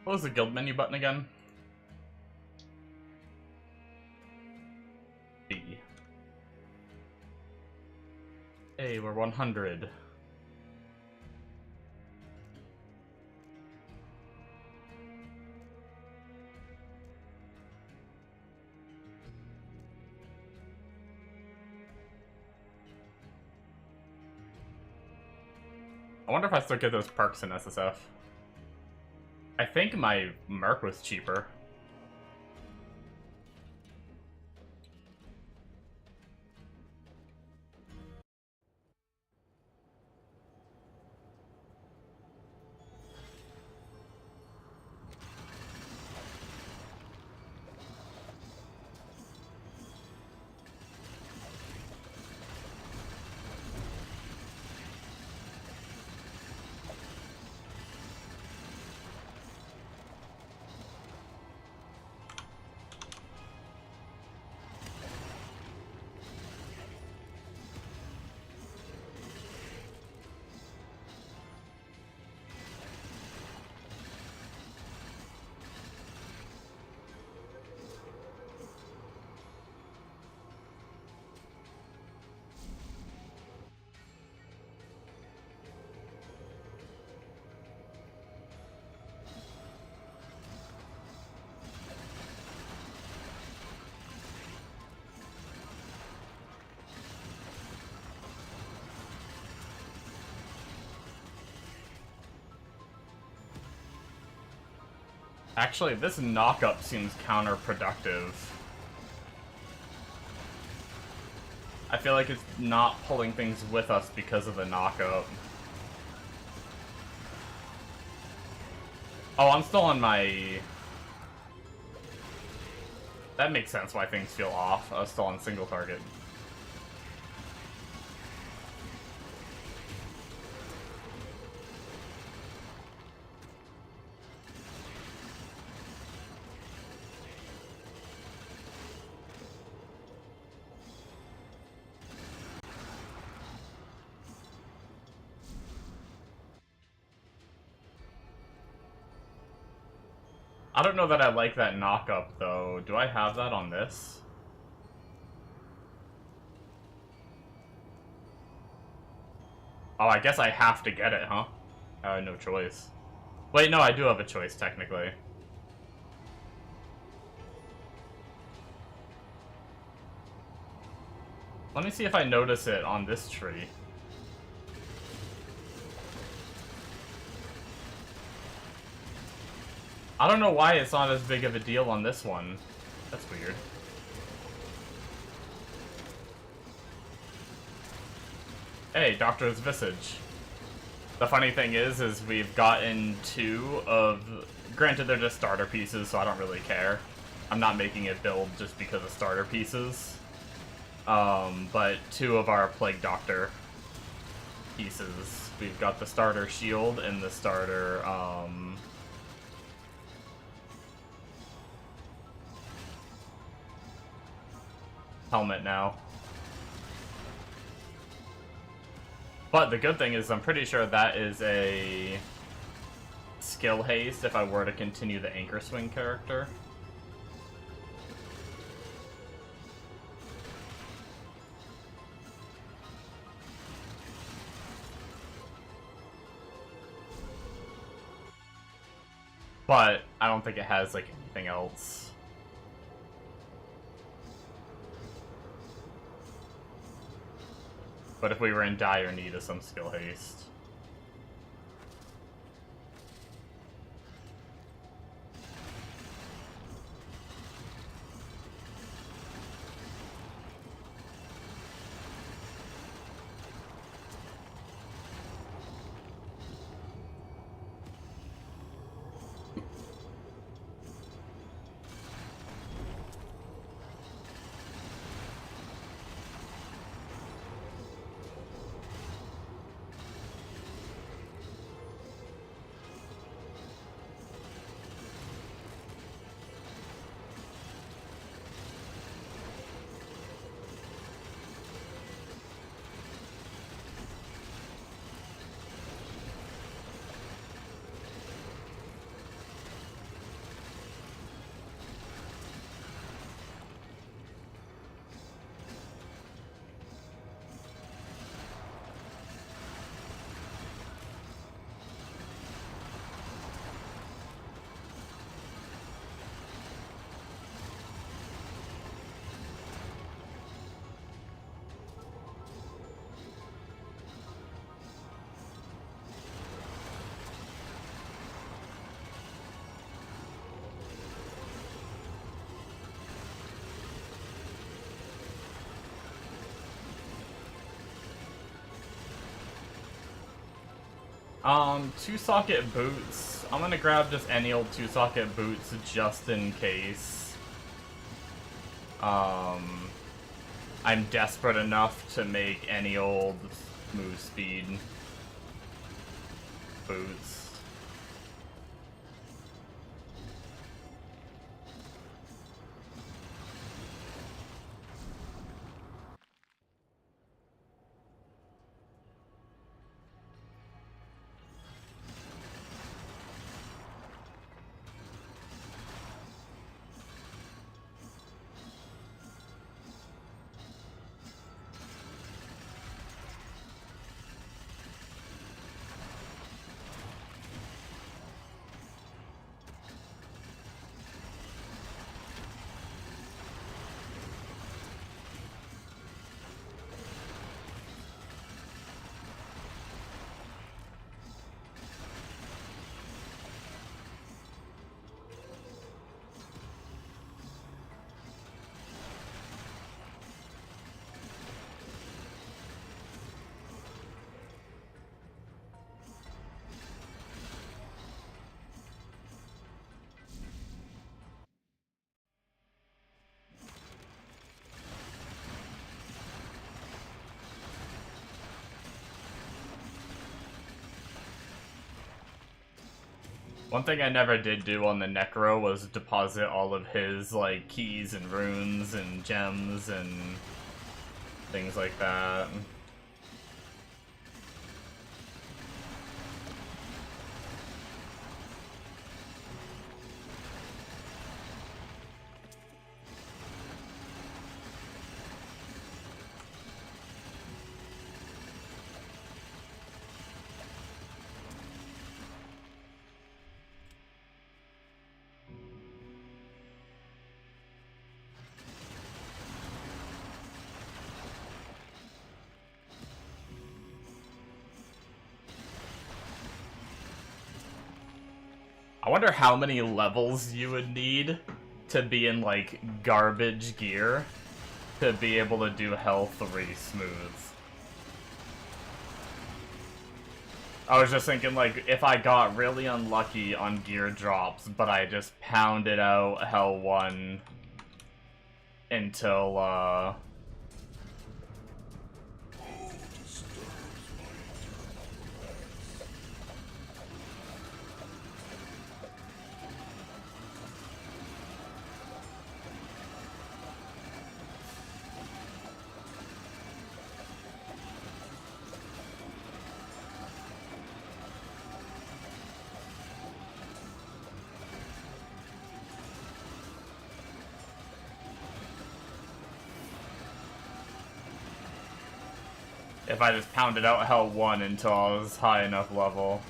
What was the guild menu button again? B. Hey, we're 100. I wonder if I still get those perks in SSF. I think my Merc was cheaper. Actually, this knock-up seems counterproductive. I feel like it's not pulling things with us because of the knock-up. Oh, I'm still on my... That makes sense why things feel off. I was still on single target. I don't know that I like that knock-up, though. Do I have that on this? Oh, I guess I have to get it, huh? No choice. Wait, no, I do have a choice, technically. Let me see if I notice it on this tree. I don't know why it's not as big of a deal on this one. That's weird. Hey, Doctor's Visage. The funny thing is we've gotten 2 of... Granted, they're just starter pieces, so I don't really care. I'm not making it build just because of starter pieces. But 2 of our Plague Doctor pieces. We've got the starter shield and the starter, helmet now. But the good thing is I'm pretty sure that is a skill haste if I were to continue the Anchor Swing character. But I don't think it has like anything else. But if we were in dire need of some skill haste. 2-socket boots. I'm gonna grab just any old 2-socket boots just in case. I'm desperate enough to make any old move speed boots. One thing I never did do on the Necro was deposit all of his, like, keys and runes and gems and things like that. I wonder how many levels you would need to be in, like, garbage gear to be able to do Hell 3 smooth. I was just thinking, like, if I got really unlucky on gear drops, but I just pounded out Hell 1 until, if I just pounded out Hell 1 until I was high enough level.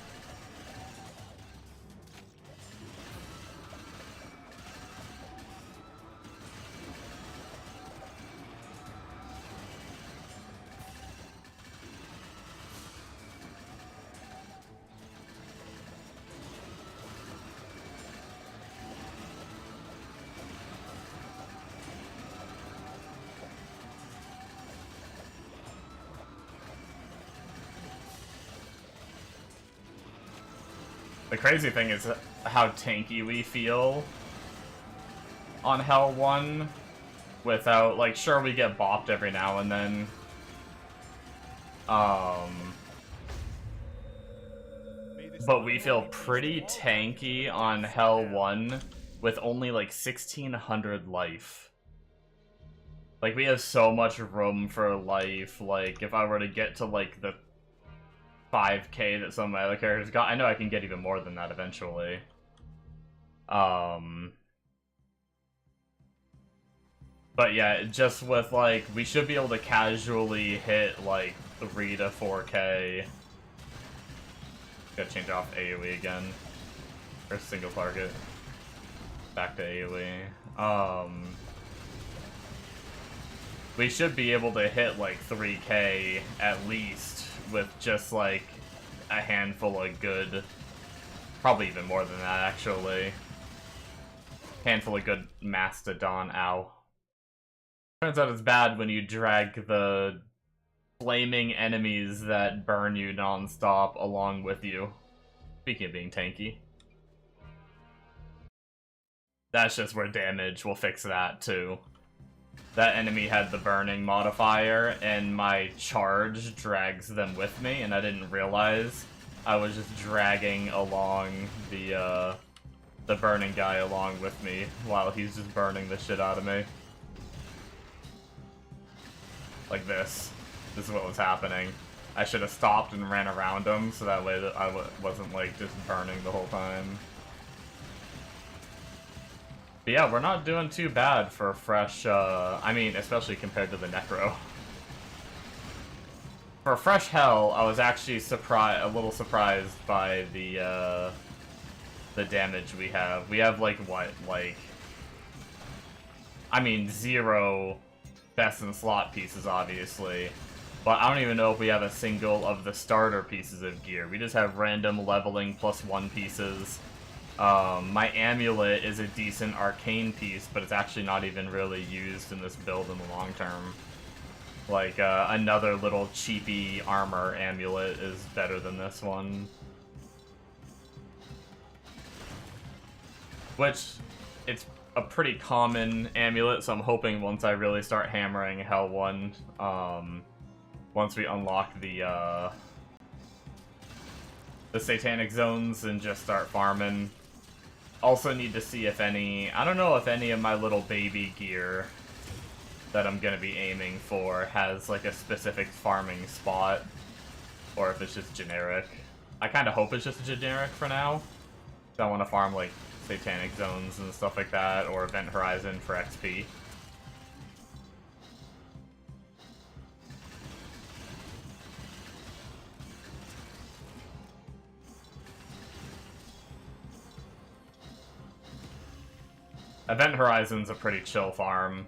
The crazy thing is how tanky we feel on Hell 1 without, like, sure, we get bopped every now and then. But we feel pretty tanky on Hell 1 with only, like, 1,600 life. Like, we have so much room for life. Like, if I were to get to, like, the 5k that some of my other characters got. I know I can get even more than that eventually. But yeah, just with, like, we should be able to casually hit, like, 3 to 4k. Gotta change off AoE again. Or single target. Back to AoE. We should be able to hit, like, 3k at least with just, like, a handful of good, probably even more than that, actually. Handful of good Mastodon, ow. Turns out it's bad when you drag the flaming enemies that burn you non-stop along with you. Speaking of being tanky. That's just where damage will fix that, too. That enemy had the burning modifier, and my charge drags them with me, and I didn't realize I was just dragging along the burning guy along with me while he's just burning the shit out of me. Like this. This is what was happening. I should have stopped and ran around him, so that way I wasn't, like, just burning the whole time. But yeah, we're not doing too bad for fresh, I mean, especially compared to the Necro. For fresh hell, I was actually a little surprised by the damage we have. We have, like, what, like... I mean, 0 best in slot pieces, obviously. But I don't even know if we have a single of the starter pieces of gear. We just have random leveling +1 pieces. My amulet is a decent arcane piece, but it's actually not even really used in this build in the long term. Like, another little cheapy armor amulet is better than this one. Which, it's a pretty common amulet, so I'm hoping once I really start hammering Hell 1, once we unlock the satanic zones and just start farming. Also need to see if any... I don't know if any of my little baby gear that I'm gonna be aiming for has, like, a specific farming spot, or if it's just generic. I kinda hope it's just generic for now. I want to farm, like, satanic zones and stuff like that, or Event Horizon for XP. Event Horizon's a pretty chill farm.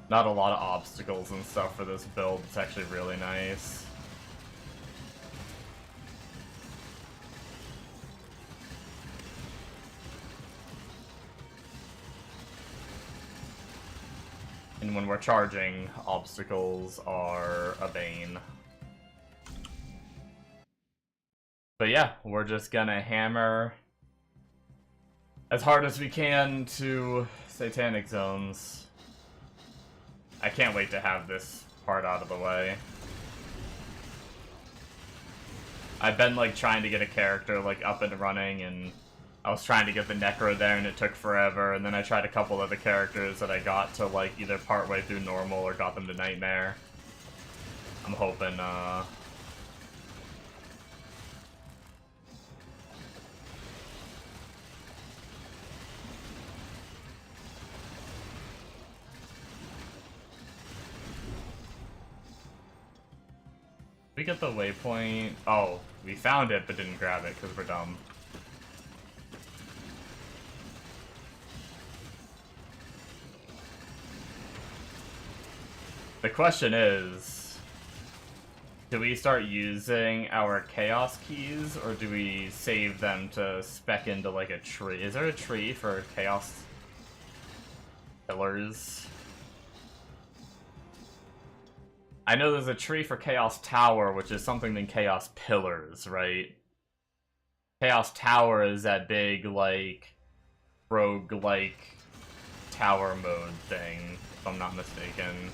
Not a lot of obstacles and stuff for this build. It's actually really nice. And when we're charging, obstacles are a bane. But yeah, we're just gonna hammer as hard as we can to satanic zones. I can't wait to have this part out of the way. I've been, like, trying to get a character, like, up and running, and I was trying to get the Necro there, and it took forever, and then I tried a couple other characters that I got to, like, either partway through normal or got them to Nightmare. I'm hoping, we get the waypoint. Oh, we found it but didn't grab it because we're dumb. The question is, do we start using our chaos keys, or do we save them to spec into, like, a tree? Is there a tree for chaos pillars? I know there's a tree for Chaos Tower, which is something than Chaos Pillars, right? Chaos Tower is that big, like, rogue-like tower mode thing, if I'm not mistaken.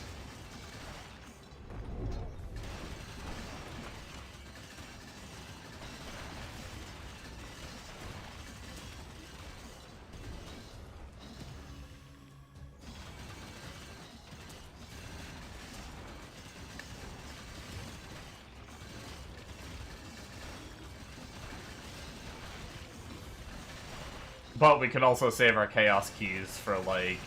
But we could also save our Chaos Keys for, like,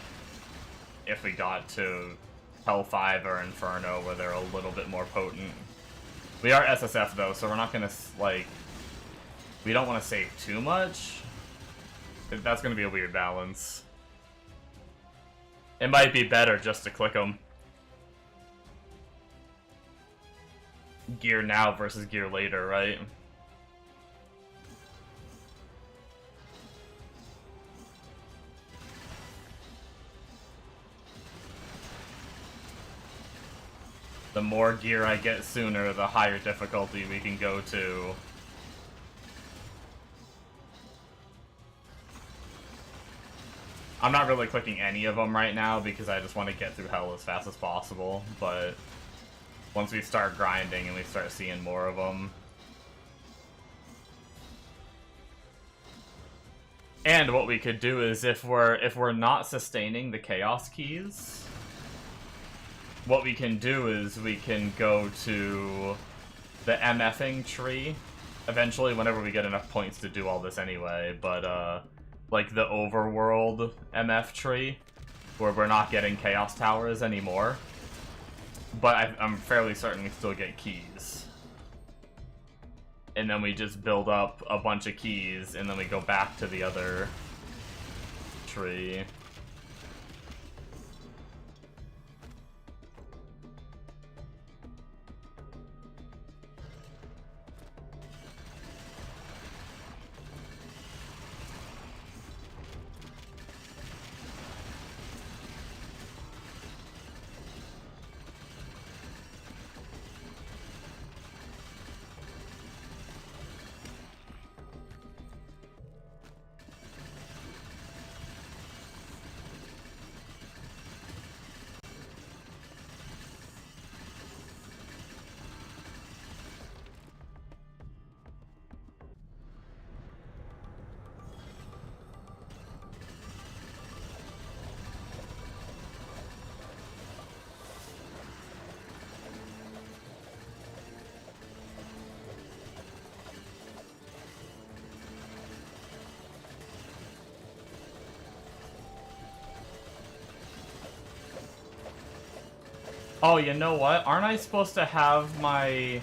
if we got to Hell 5 or Inferno, where they're a little bit more potent. We are SSF, though, so we're not gonna, like... We don't want to save too much. That's gonna be a weird balance. It might be better just to click them. Gear now versus gear later, right? The more gear I get sooner, the higher difficulty we can go to. I'm not really clicking any of them right now because I just want to get through hell as fast as possible, but once we start grinding and we start seeing more of them. And what we could do is if we're not sustaining the chaos keys, what we can do is we can go to the MFing tree eventually whenever we get enough points to do all this anyway, but like the overworld MF tree, where we're not getting chaos towers anymore. But I'm fairly certain we still get keys. And then we just build up a bunch of keys, and then we go back to the other tree. Oh, you know what? Aren't I supposed to have my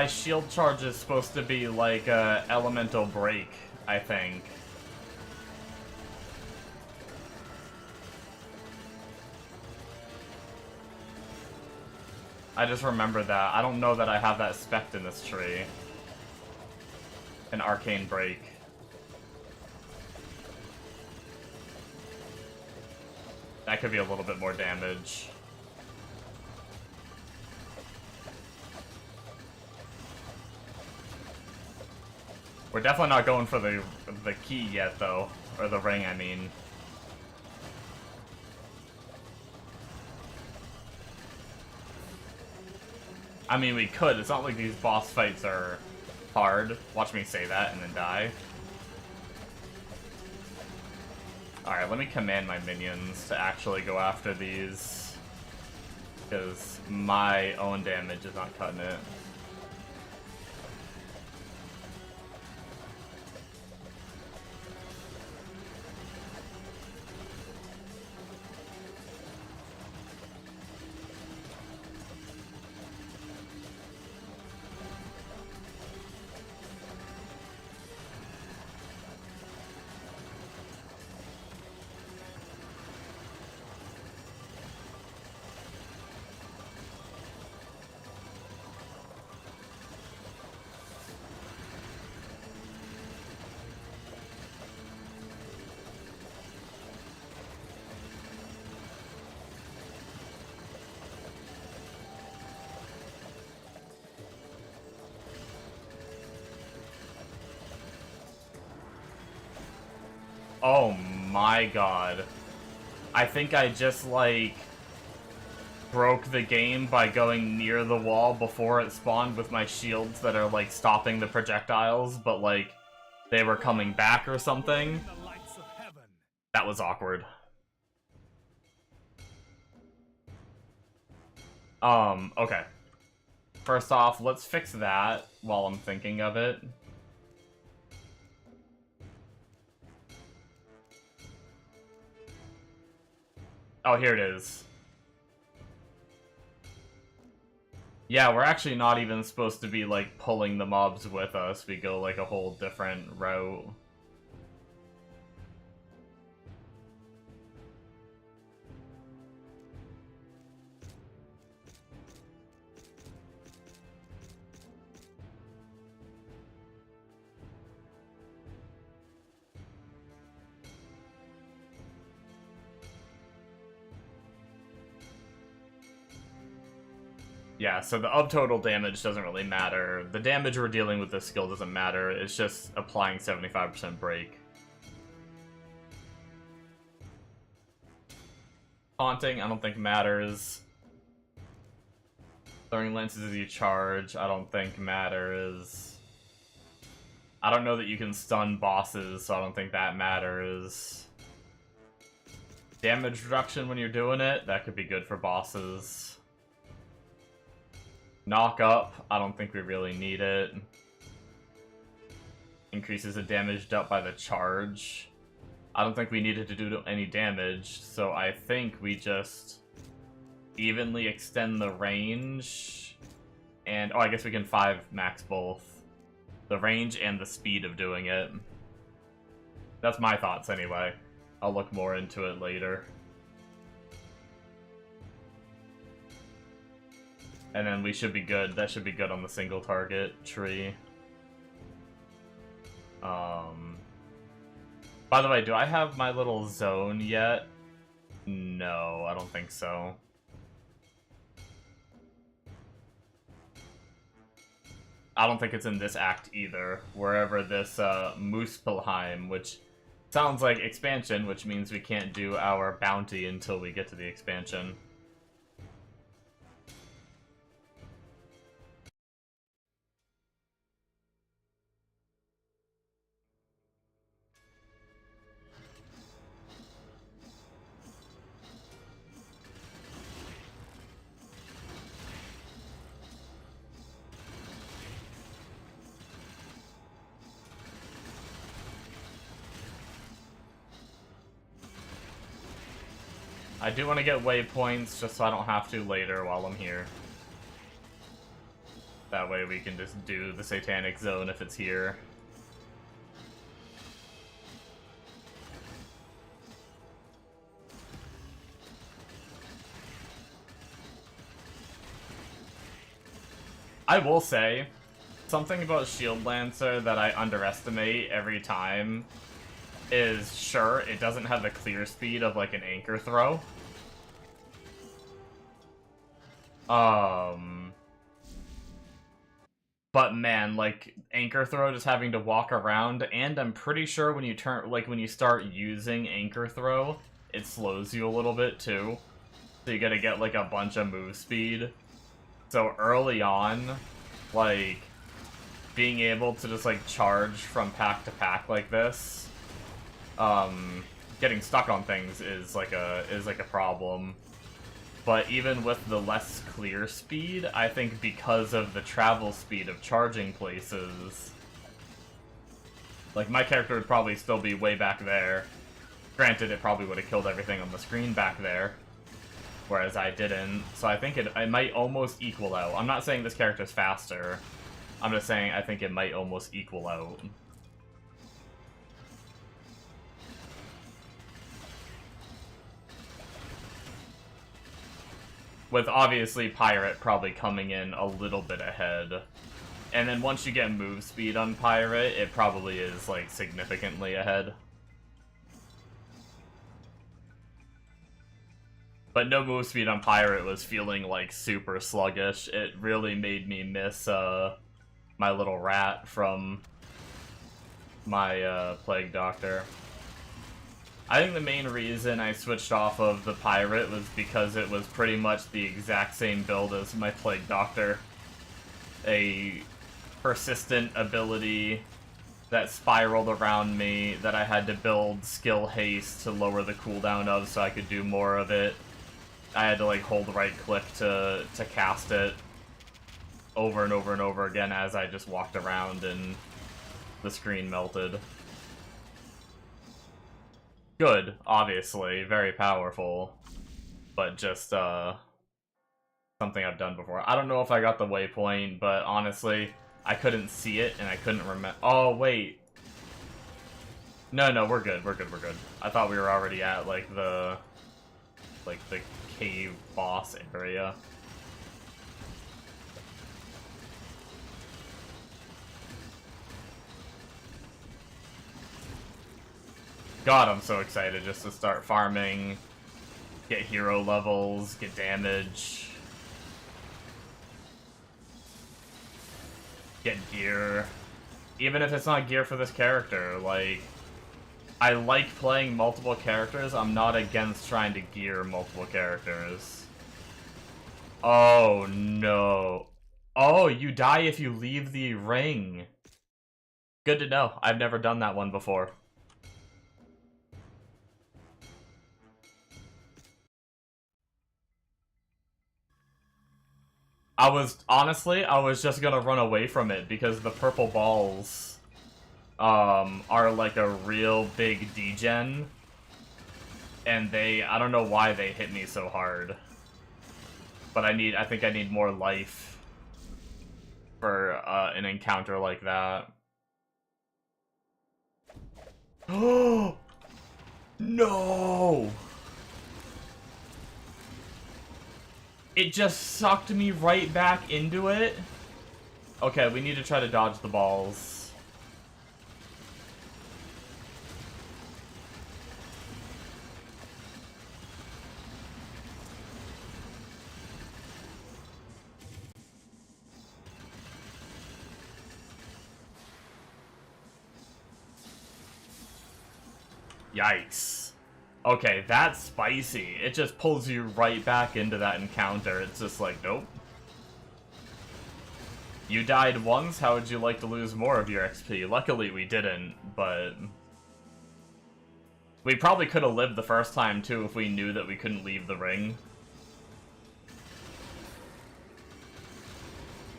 shield charge is supposed to be like a elemental break, I think. I just remember that. I don't know that I have that spec'd in this tree. An arcane break. That could be a little bit more damage. We're definitely not going for the key yet, though. Or the ring, I mean. I mean, we could. It's not like these boss fights are hard. Watch me say that and then die. Alright, let me command my minions to actually go after these. Because my own damage is not cutting it. Oh my god. I think I just, like, broke the game by going near the wall before it spawned with my shields that are, like, stopping the projectiles, but, like, they were coming back or something. That was awkward. Okay. First off, let's fix that while I'm thinking of it. Oh, here it is. Yeah, we're actually not even supposed to be, like, pulling the mobs with us. We go, like, a whole different route. Yeah, so the total damage doesn't really matter. The damage we're dealing with this skill doesn't matter. It's just applying 75% break. Haunting, I don't think matters. Throwing lances as you charge, I don't think matters. I don't know that you can stun bosses, so I don't think that matters. Damage reduction when you're doing it, that could be good for bosses. Knock up, I don't think we really need it. Increases the damage dealt by the charge. I don't think we needed to do any damage, so I think we just evenly extend the range. And, oh, I guess we can 5 max both. The range and the speed of doing it. That's my thoughts anyway. I'll look more into it later. And then we should be good. That should be good on the single target tree. By the way, do I have my little zone yet? No, I don't think so. I don't think it's in this act either. Wherever this Muspelheim, which sounds like expansion, which means we can't do our bounty until we get to the expansion. I do want to get waypoints just so I don't have to later while I'm here. That way we can just do the Satanic Zone if it's here. I will say, something about Shield Lancer that I underestimate every time is, sure, it doesn't have the clear speed of, like, an anchor throw. But man, like, anchor throw just having to walk around, and I'm pretty sure when you when you start using anchor throw, it slows you a little bit too. So you gotta get, like, a bunch of move speed. So early on, like, being able to just, like, charge from pack to pack like this, getting stuck on things is like a problem. But even with the less clear speed, I think because of the travel speed of charging places, like, my character would probably still be way back there. Granted, it probably would have killed everything on the screen back there, whereas I didn't. So I think it might almost equal out. I'm not saying this character's faster. I'm just saying I think it might almost equal out. With, obviously, Pirate probably coming in a little bit ahead. And then once you get move speed on Pirate, it probably is, like, significantly ahead. But no move speed on Pirate was feeling, like, super sluggish. It really made me miss, my little rat from my, Plague Doctor. I think the main reason I switched off of the Pirate was because it was pretty much the exact same build as my Plague Doctor. A persistent ability that spiraled around me that I had to build skill haste to lower the cooldown of so I could do more of it. I had to, like, hold right click to cast it over and over and over again as I just walked around and the screen melted. Good, obviously, very powerful, but just, something I've done before. I don't know if I got the waypoint, but honestly, I couldn't see it, and I couldn't remember. Oh, wait. No, we're good, we're good. I thought we were already at, like, the cave boss area. God, I'm so excited just to start farming, get hero levels, get damage. Get gear. Even if it's not gear for this character, like... I like playing multiple characters, I'm not against trying to gear multiple characters. Oh, no. Oh, you die if you leave the ring. Good to know. I've never done that one before. Honestly, I was just gonna run away from it because the purple balls, are like a real big degen. And I don't know why they hit me so hard. But I think I need more life for, an encounter like that. Oh! No! It just sucked me right back into it. Okay, we need to try to dodge the balls. Yikes. Okay, that's spicy. It just pulls you right back into that encounter. It's just like, nope. You died once, how would you like to lose more of your XP? Luckily we didn't, but... We probably could have lived the first time too if we knew that we couldn't leave the ring.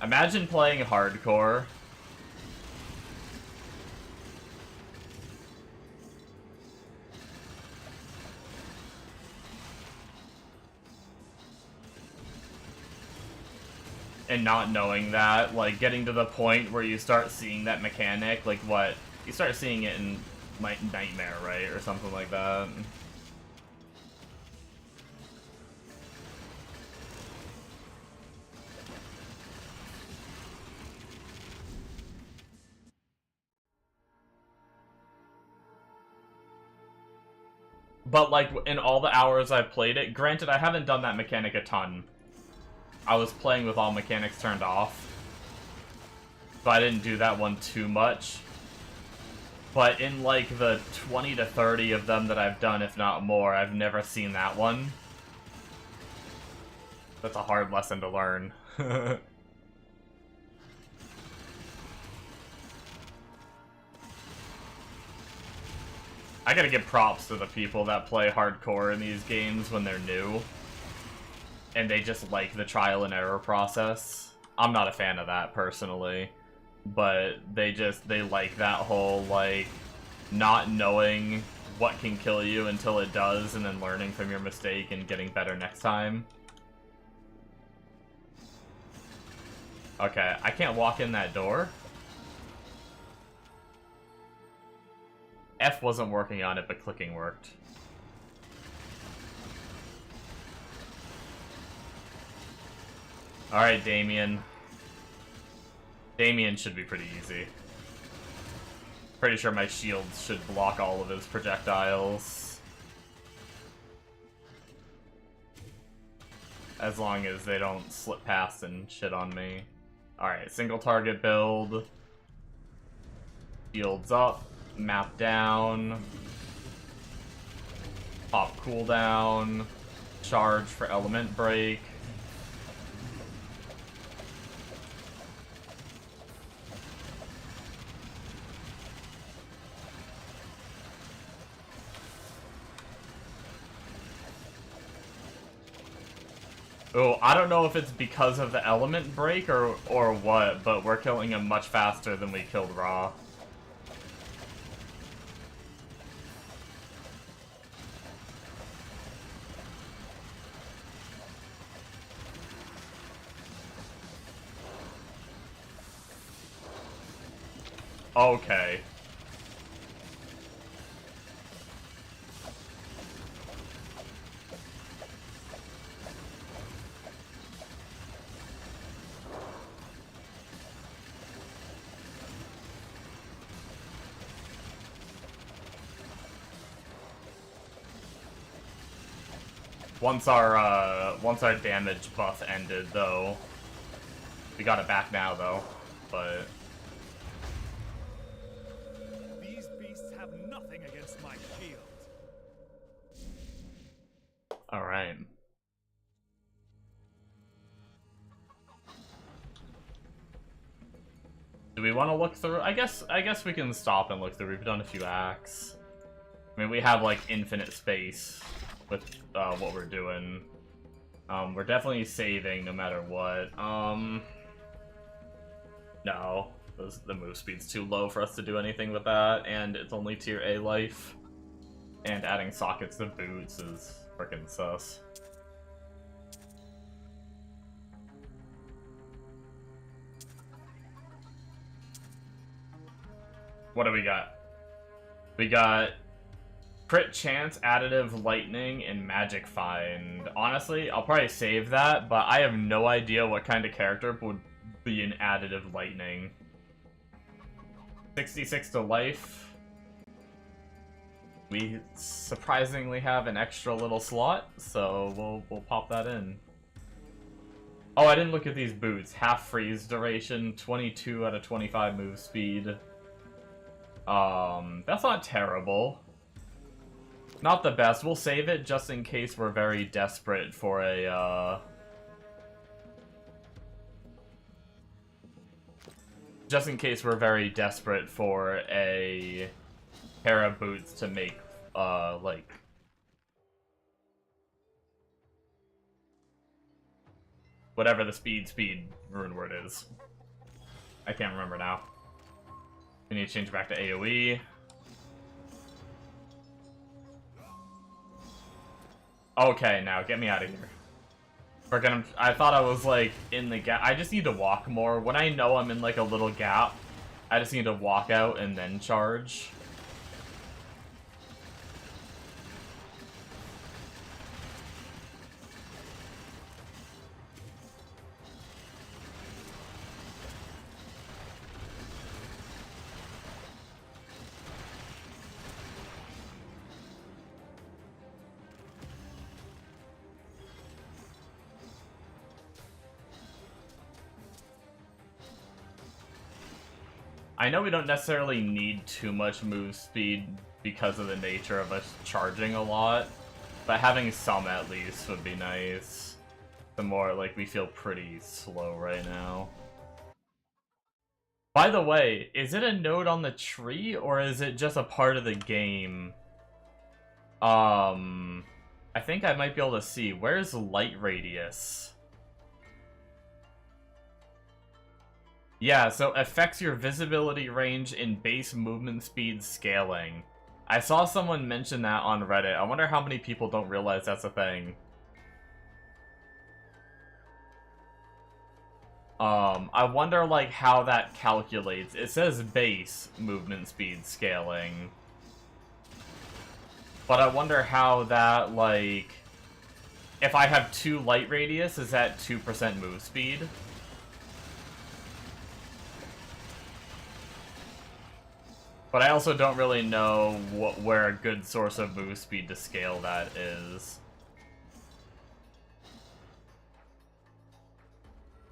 Imagine playing hardcore. And not knowing that, like, getting to the point where you start seeing that mechanic, like, what? You start seeing it in, like, Nightmare, right? Or something like that. But, like, in all the hours I've played it, granted, I haven't done that mechanic a ton. I was playing with all mechanics turned off. So I didn't do that one too much. But in, like, the 20 to 30 of them that I've done, if not more, I've never seen that one. That's a hard lesson to learn. I gotta give props to the people that play hardcore in these games when they're new. And they just like the trial and error process. I'm not a fan of that, personally. But they like that whole, like, not knowing what can kill you until it does, and then learning from your mistake and getting better next time. Okay, I can't walk in that door. F wasn't working on it, but clicking worked. Alright, Damien. Damien should be pretty easy. Pretty sure my shields should block all of his projectiles. As long as they don't slip past and shit on me. Alright, single target build. Shields up. Map down. Pop cooldown. Charge for element break. Oh, I don't know if it's because of the element break or what, but we're killing him much faster than we killed Ra. Okay. Once our damage buff ended, though. We got it back now, though. but... These beasts have nothing against my shield. Alright. Do we want to look through? I guess we can stop and look through. We've done a few acts. I mean, we have like infinite space with what we're doing. We're definitely saving no matter what. No, the move speed's too low for us to do anything with that, and it's only tier A life. And adding sockets to boots is frickin' sus. What do we got? We got crit chance, additive lightning, and magic find. Honestly, I'll probably save that, but I have no idea what kind of character would be an additive lightning. 66 to life. We surprisingly have an extra little slot, so we'll pop that in. Oh, I didn't look at these boots. Half freeze duration, 22 out of 25 move speed. That's not terrible. Not the best. We'll save it just in case we're very desperate for a, just in case we're very desperate for a pair of boots to make, like... whatever the speed rune word is. I can't remember now. We need to change back to AoE. Okay, now get me out of here. Freaking, I thought I was like in the gap. I just need to walk more. When I know I'm in like a little gap, I just need to walk out and then charge. I know we don't necessarily need too much move speed because of the nature of us charging a lot, but having some at least would be nice. The more, like, we feel pretty slow right now. By the way, is it a node on the tree, or is it just a part of the game? I think I might be able to see. Where's light radius? Yeah, so affects your visibility range and base movement speed scaling. I saw someone mention that on Reddit. I wonder how many people don't realize that's a thing. I wonder, like, how that calculates. It says base movement speed scaling. But I wonder how that, like... if I have 2 light radius, is that 2% move speed? But I also don't really know where a good source of move speed to scale that is.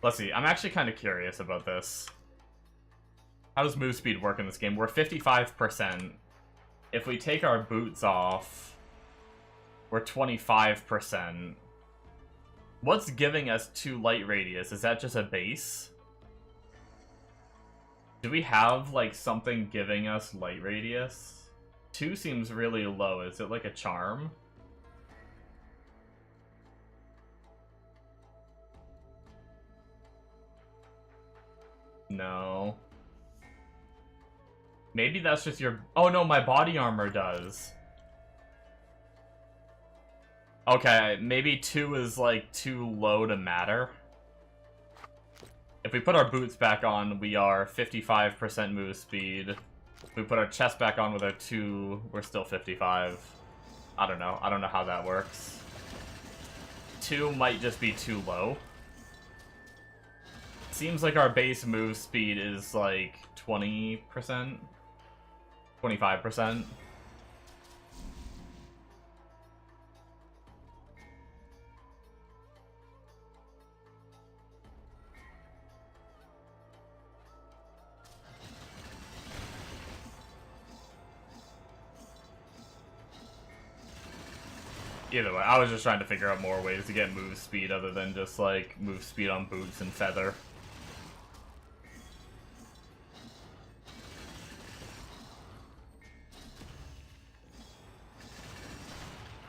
Let's see, I'm actually kind of curious about this. How does move speed work in this game? We're 55%. If we take our boots off, we're 25%. What's giving us 2 light radius? Is that just a base? Do we have, like, something giving us light radius? 2 seems really low. Is it like a charm? No. Maybe that's just your... oh no, my body armor does. Okay, maybe 2 is, like, too low to matter. If we put our boots back on, we are 55% move speed. If we put our chest back on with our 2, we're still 55. I don't know. I don't know how that works. 2 might just be too low. Seems like our base move speed is like 20%? 25%? Either way, I was just trying to figure out more ways to get move speed other than just, like, move speed on boots and feather.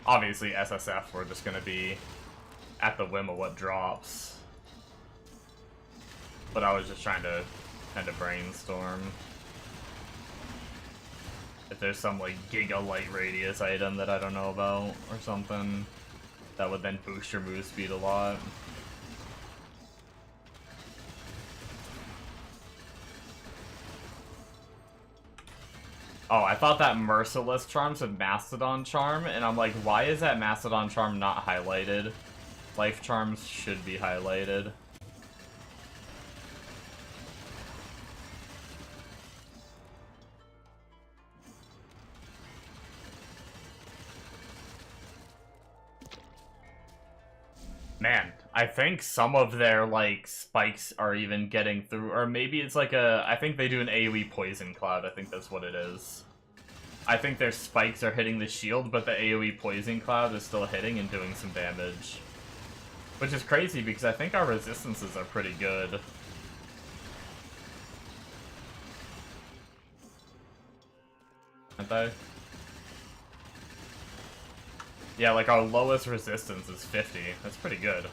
Obviously, SSF, we're just gonna be at the whim of what drops. But I was just trying to kind of brainstorm. If there's some, like, Giga Light Radius item that I don't know about, or something, that would then boost your move speed a lot. Oh, I thought that Merciless charm said Mastodon charm, and I'm like, why is that Mastodon charm not highlighted? Life charms should be highlighted. Man, I think some of their, like, spikes are even getting through, or maybe it's like I think they do an AoE poison cloud, I think that's what it is. I think their spikes are hitting the shield, but the AoE poison cloud is still hitting and doing some damage. Which is crazy, because I think our resistances are pretty good. Aren't they? Yeah, like our lowest resistance is 50. That's pretty good.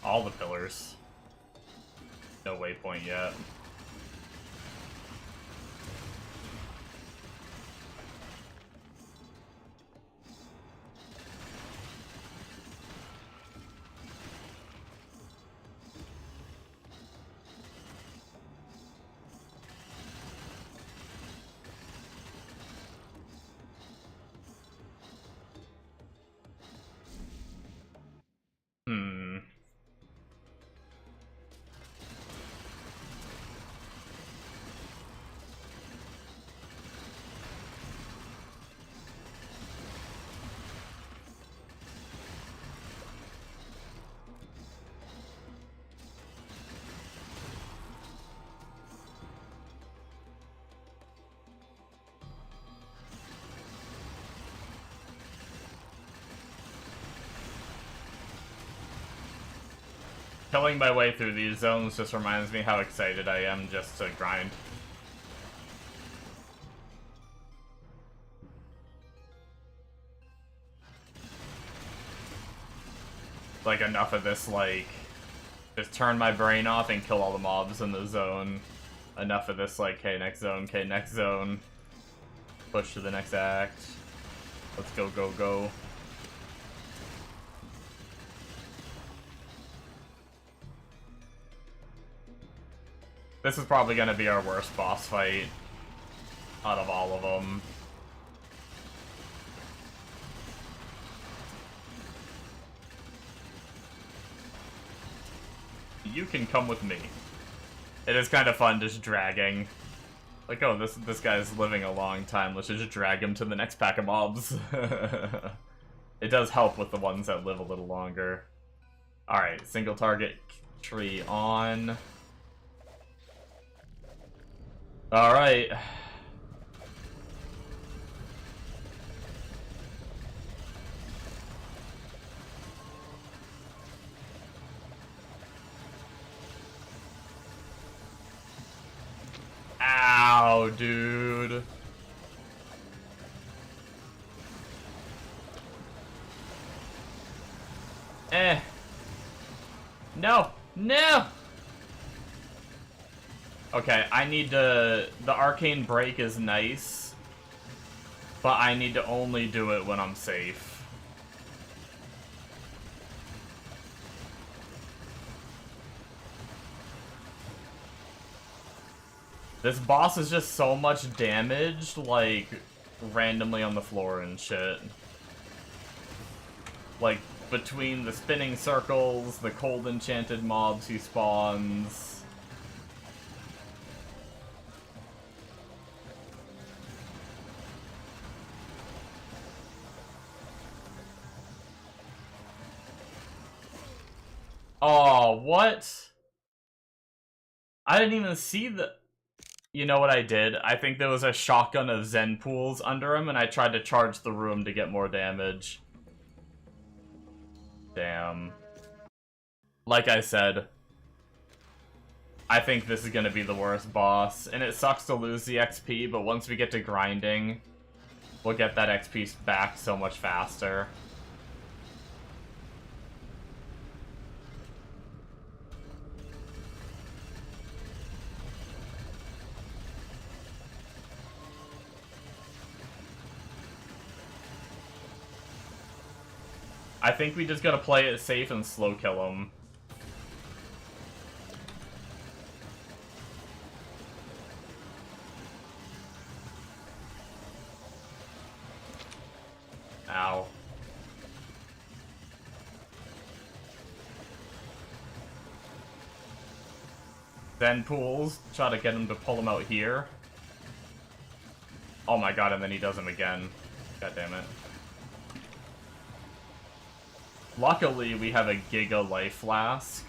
All the pillars. No waypoint yet. Killing my way through these zones just reminds me how excited I am just to grind. Like, enough of this, like, just turn my brain off and kill all the mobs in the zone. Enough of this, like, okay, next zone. Push to the next act. Let's go, go, go. This is probably going to be our worst boss fight out of all of them. You can come with me. It is kind of fun just dragging. Like, oh, this guy's living a long time. Let's just drag him to the next pack of mobs. It does help with the ones that live a little longer. Alright, single target tree on. Alright. Wow, dude. No! No! Okay, I need to... The arcane break is nice, but I need to only do it when I'm safe. This boss is just so much damage, like, randomly on the floor and shit. Like, between the spinning circles, the cold enchanted mobs he spawns. Oh, what? I didn't even see the... You know what I did? I think there was a shotgun of Zen pools under him, and I tried to charge the room to get more damage. Damn. Like I said, I think this is gonna be the worst boss, and it sucks to lose the XP, but once we get to grinding, we'll get that XP back so much faster. I think we just gotta play it safe and slow kill him. Ow. Then pools, try to get him to pull him out here. Oh my god, and then he does him again. God damn it. Luckily, we have a Giga Life Flask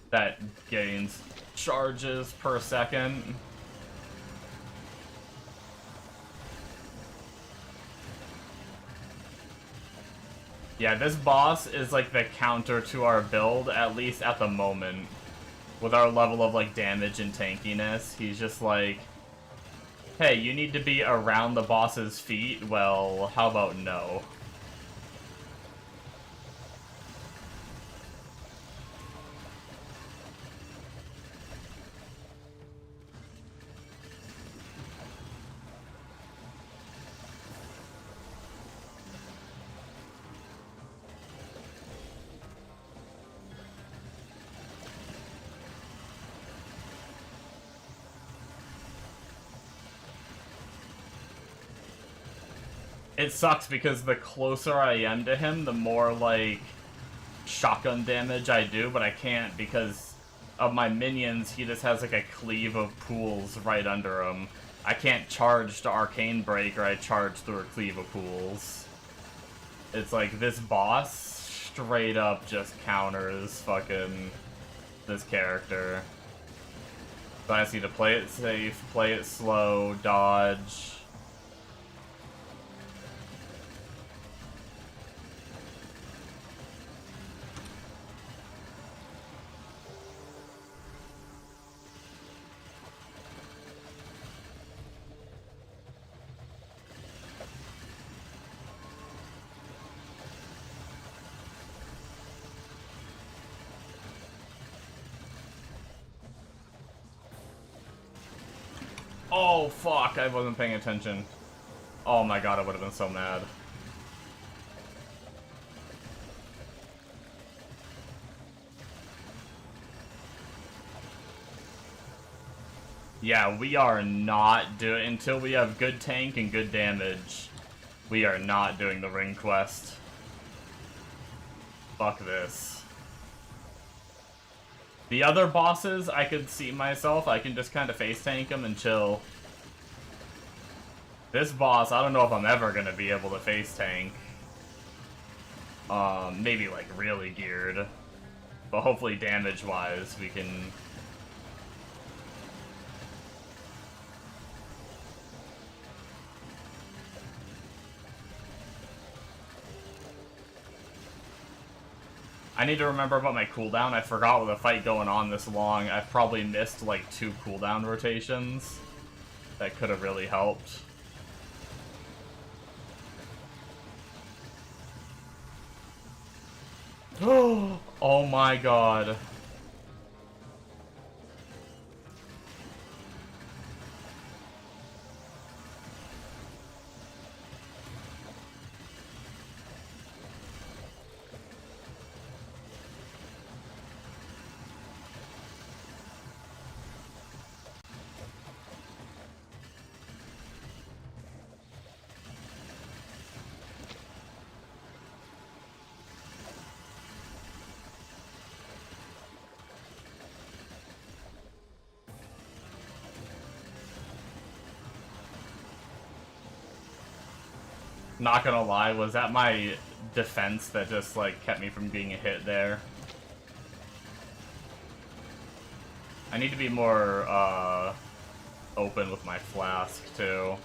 that gains charges per second. Yeah, this boss is like the counter to our build, at least at the moment. With our level of like damage and tankiness, he's just like, hey, you need to be around the boss's feet? Well, how about no? It sucks because the closer I am to him, the more, like, shotgun damage I do, but I can't because of my minions. He just has, like, a cleave of pools right under him. I can't charge to Arcane Break or I charge through a cleave of pools. It's like, this boss straight up just counters fucking this character. So I just need to play it safe, play it slow, dodge. Oh, fuck, I wasn't paying attention. Oh my god, I would have been so mad. Yeah, we are not doing, until we have good tank and good damage, we are not doing the ring quest. Fuck this. The other bosses, I could see myself, I can just kind of face tank them and chill. This boss, I don't know if I'm ever gonna be able to face tank. Maybe like really geared. But hopefully damage-wise, we can... I need to remember about my cooldown. I forgot with a fight going on this long. I've probably missed like 2 cooldown rotations. That could have really helped. Oh my god. Not gonna lie, was that my defense that just, like, kept me from being hit there? I need to be more, open with my flask, too.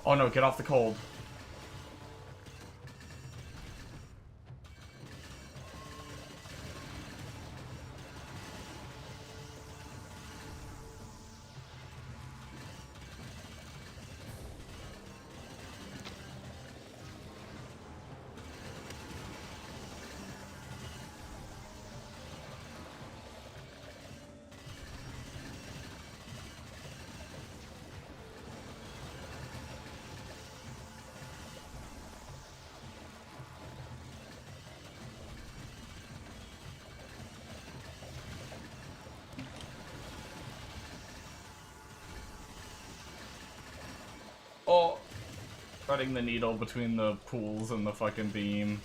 Oh no, get off the cold. Oh, threading the needle between the pools and the fucking beam.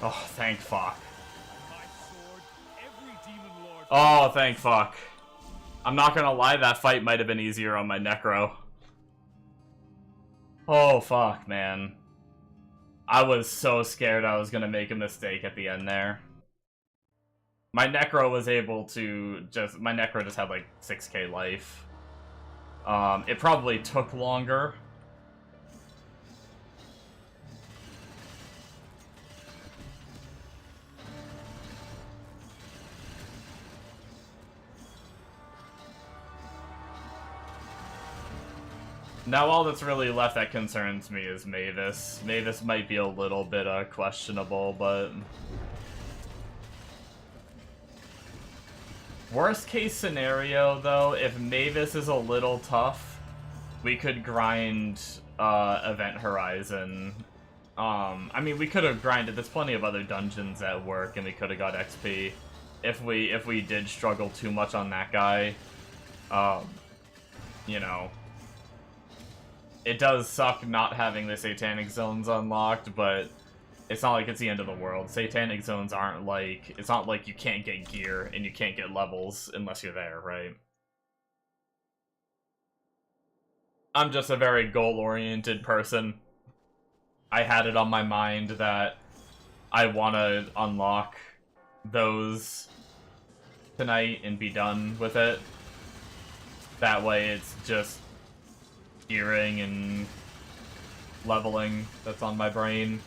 Oh, thank fuck. Oh, thank fuck. I'm not gonna lie, that fight might have been easier on my Necro. Oh, fuck, man. I was so scared I was gonna make a mistake at the end there. My Necro was able to just... My Necro just had like 6k life. It probably took longer. Now all that's really left that concerns me is Mavis. Mavis might be a little bit questionable, but... Worst case scenario, though, if Mavis is a little tough, we could grind Event Horizon. I mean, we could have grinded. There's plenty of other dungeons at work, and we could have got XP if we did struggle too much on that guy. You know, it does suck not having the Satanic Zones unlocked, but It's not like it's the end of the world. Satanic zones aren't like... It's not like you can't get gear and you can't get levels unless you're there, right? I'm just a very goal-oriented person. I had it on my mind that I want to unlock those tonight and be done with it. That way it's just gearing and leveling that's on my brain.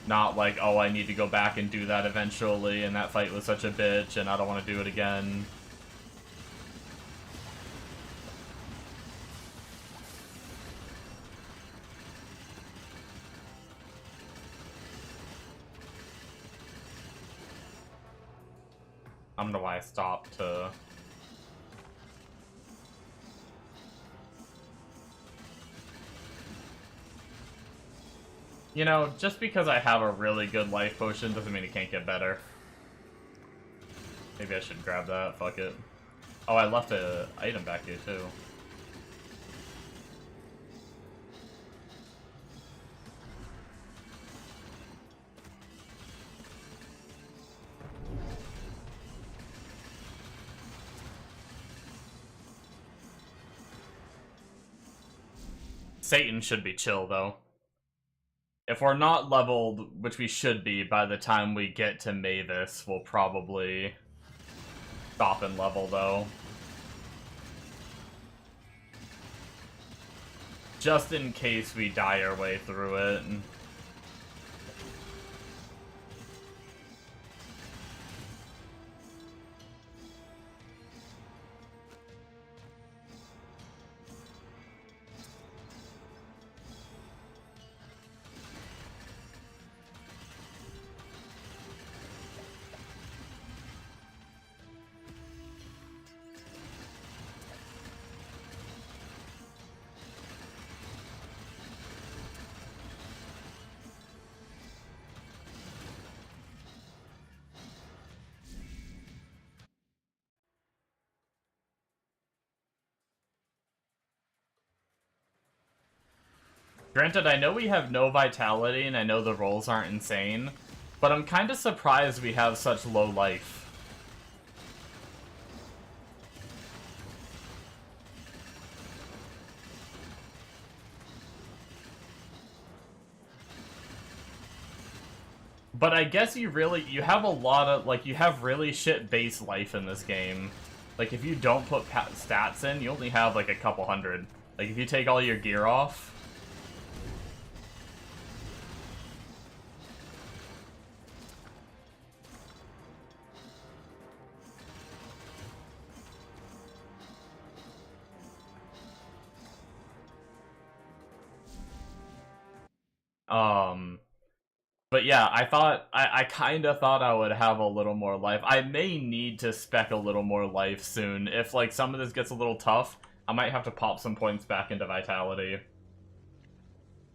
Not like, oh, I need to go back and do that eventually, and that fight was such a bitch, and I don't want to do it again. I don't know why I stopped to... You know, just because I have a really good life potion doesn't mean it can't get better. Maybe I should grab that, fuck it. Oh, I left an item back here too. Satan should be chill, though. If we're not leveled, which we should be by the time we get to Mavis, we'll probably stop and level, though. Just in case we die our way through it. Granted, I know we have no vitality, and I know the rolls aren't insane, but I'm kind of surprised we have such low life. But I guess you have a lot of, like, you have really shit base life in this game. Like, if you don't put stats in, you only have, like, a couple hundred. Like, if you take all your gear off... But yeah, I kind of thought I would have a little more life. I may need to spec a little more life soon. If, like, some of this gets a little tough, I might have to pop some points back into vitality.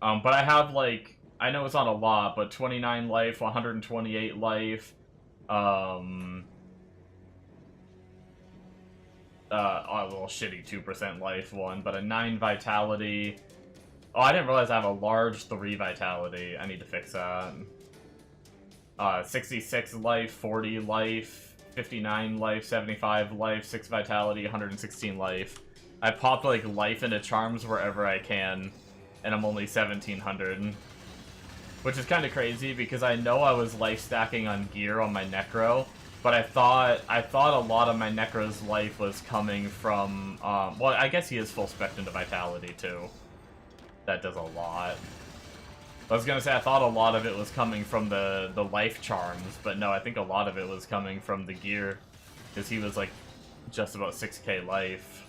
But I have, like, I know it's not a lot, but 29 life, 128 life, a little shitty 2% life one, but a 9 vitality. Oh, I didn't realize I have a large 3 vitality. I need to fix that. 66 life, 40 life, 59 life, 75 life, 6 vitality, 116 life. I popped, like, life into charms wherever I can, and I'm only 1700. Which is kind of crazy, because I know I was life stacking on gear on my Necro, but I thought a lot of my Necro's life was coming from, well, I guess he is full spec into vitality, too. That does a lot. I was gonna say, I thought a lot of it was coming from the life charms, but no, I think a lot of it was coming from the gear, because he was, like, just about 6k life.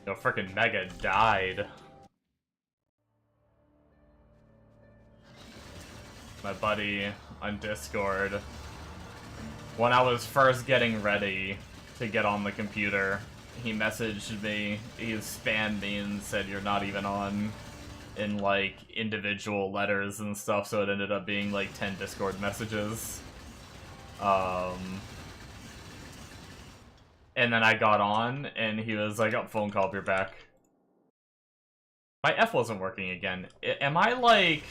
No, frickin' Mega died. My buddy on Discord, when I was first getting ready to get on the computer, he messaged me, he spammed me and said you're not even on in like individual letters and stuff, so it ended up being like 10 Discord messages. And then I got on and he was like, oh, phone call, be back. My F wasn't working again. Am I like...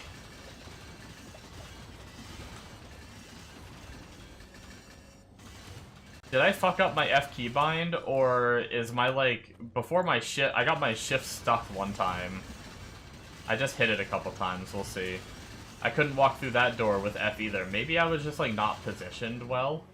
Did I fuck up my F keybind, or is my, like, before my shift, I got my shift stuck one time. I just hit it a couple times, we'll see. I couldn't walk through that door with F either. Maybe I was just, like, not positioned well.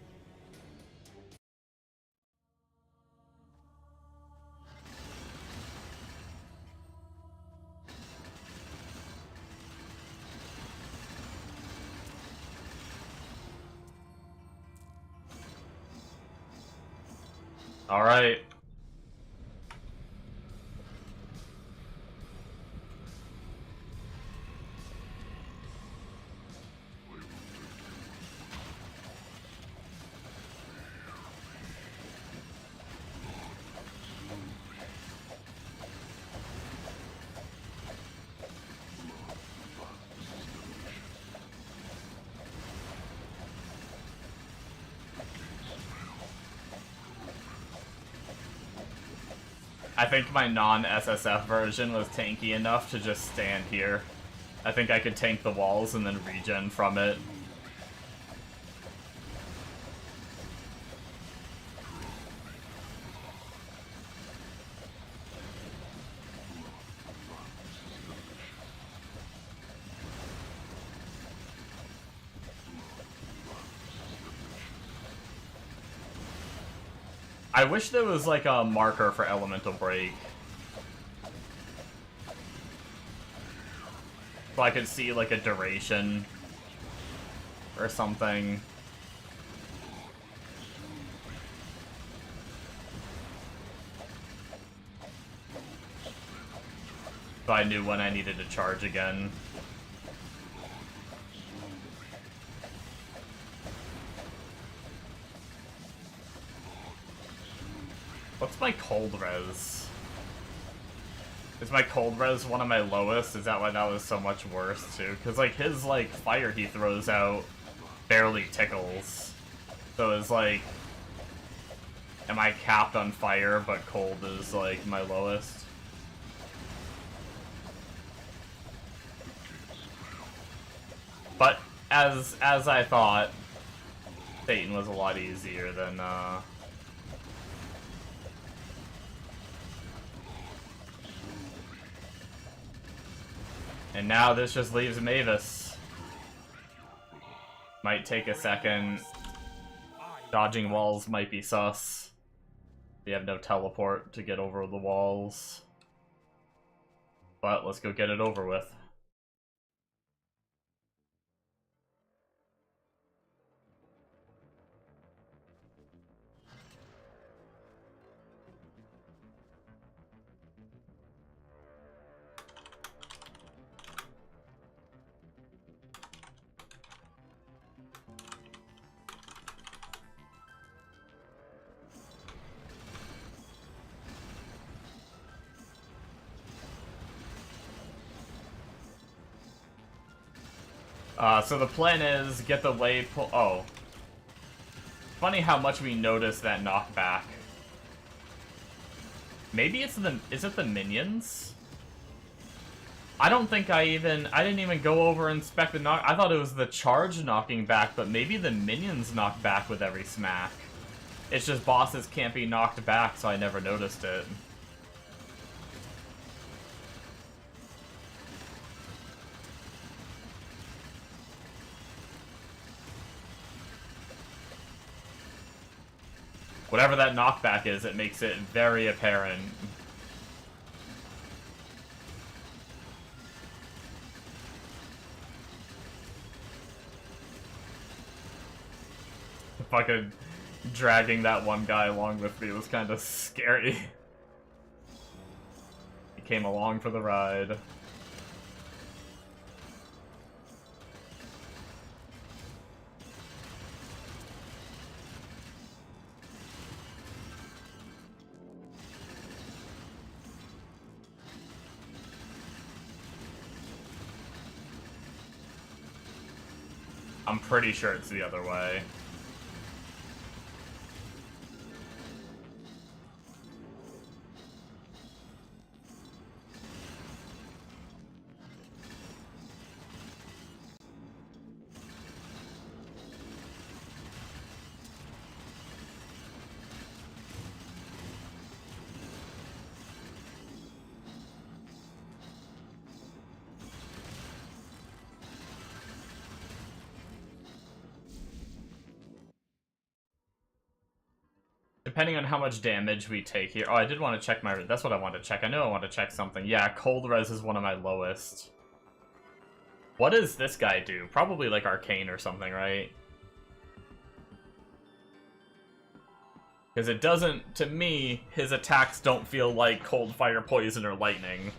Alright. I think my non-SSF version was tanky enough to just stand here. I think I could tank the walls and then regen from it. I wish there was like a marker for elemental break. So I could see like a duration or something. So I knew when I needed to charge again. What's my cold res? Is my cold res one of my lowest? Is that why that was so much worse too? Because like his like fire he throws out barely tickles. So it's like, am I capped on fire but cold is like my lowest? But as I thought, Satan was a lot easier than And now this just leaves Mavis. Might take a second. Dodging walls might be sus. We have no teleport to get over the walls. But let's go get it over with. So the plan is get the wave pull. Oh. Funny how much we notice that knockback. Maybe it's the. Is it the minions? I don't think I didn't even go over and inspect the knock. I thought it was the charge knocking back, but maybe the minions knock back with every smack. It's just bosses can't be knocked back, so I never noticed it. Whatever that knockback is, it makes it very apparent. Fucking dragging that one guy along with me was kind of scary. He came along for the ride. I'm pretty sure it's the other way. Depending on how much damage we take here. Oh, I did want to check my... That's what I wanted to check. I know I want to check something. Yeah, cold res is one of my lowest. What does this guy do? Probably like arcane or something, right? Because it doesn't... To me, his attacks don't feel like cold, fire, poison, or lightning.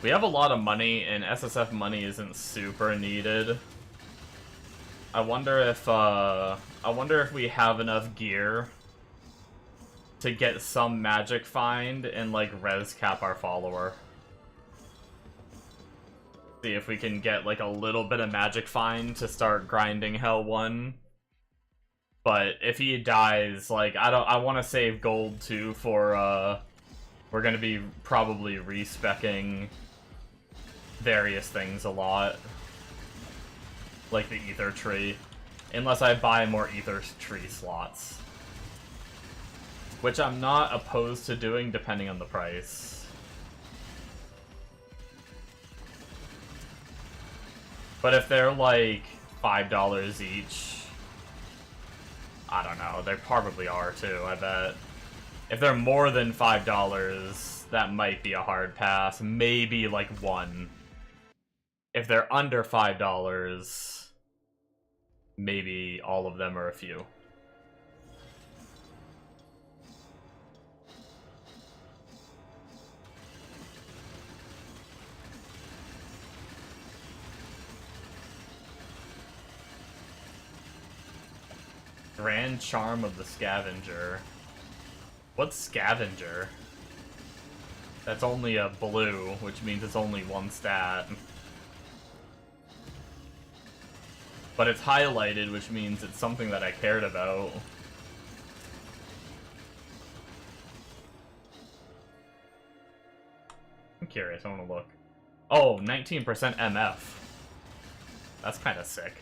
We have a lot of money, and SSF money isn't super needed. I wonder if we have enough gear to get some magic find and, like, res cap our follower. See if we can get, like, a little bit of magic find to start grinding Hell 1. But if he dies, like, I want to save gold, too, for, we're gonna be probably respecking various things a lot, like the ether tree, unless I buy more ether tree slots, which I'm not opposed to doing depending on the price. But if they're like $5 each, I don't know, they probably are too, I bet. If they're more than $5, that might be a hard pass, maybe like one. If they're under $5, maybe all of them or a few. Grand Charm of the Scavenger. What's Scavenger? That's only a blue, which means it's only one stat. But it's highlighted, which means it's something that I cared about. I'm curious, I want to look. Oh, 19% MF. That's kind of sick.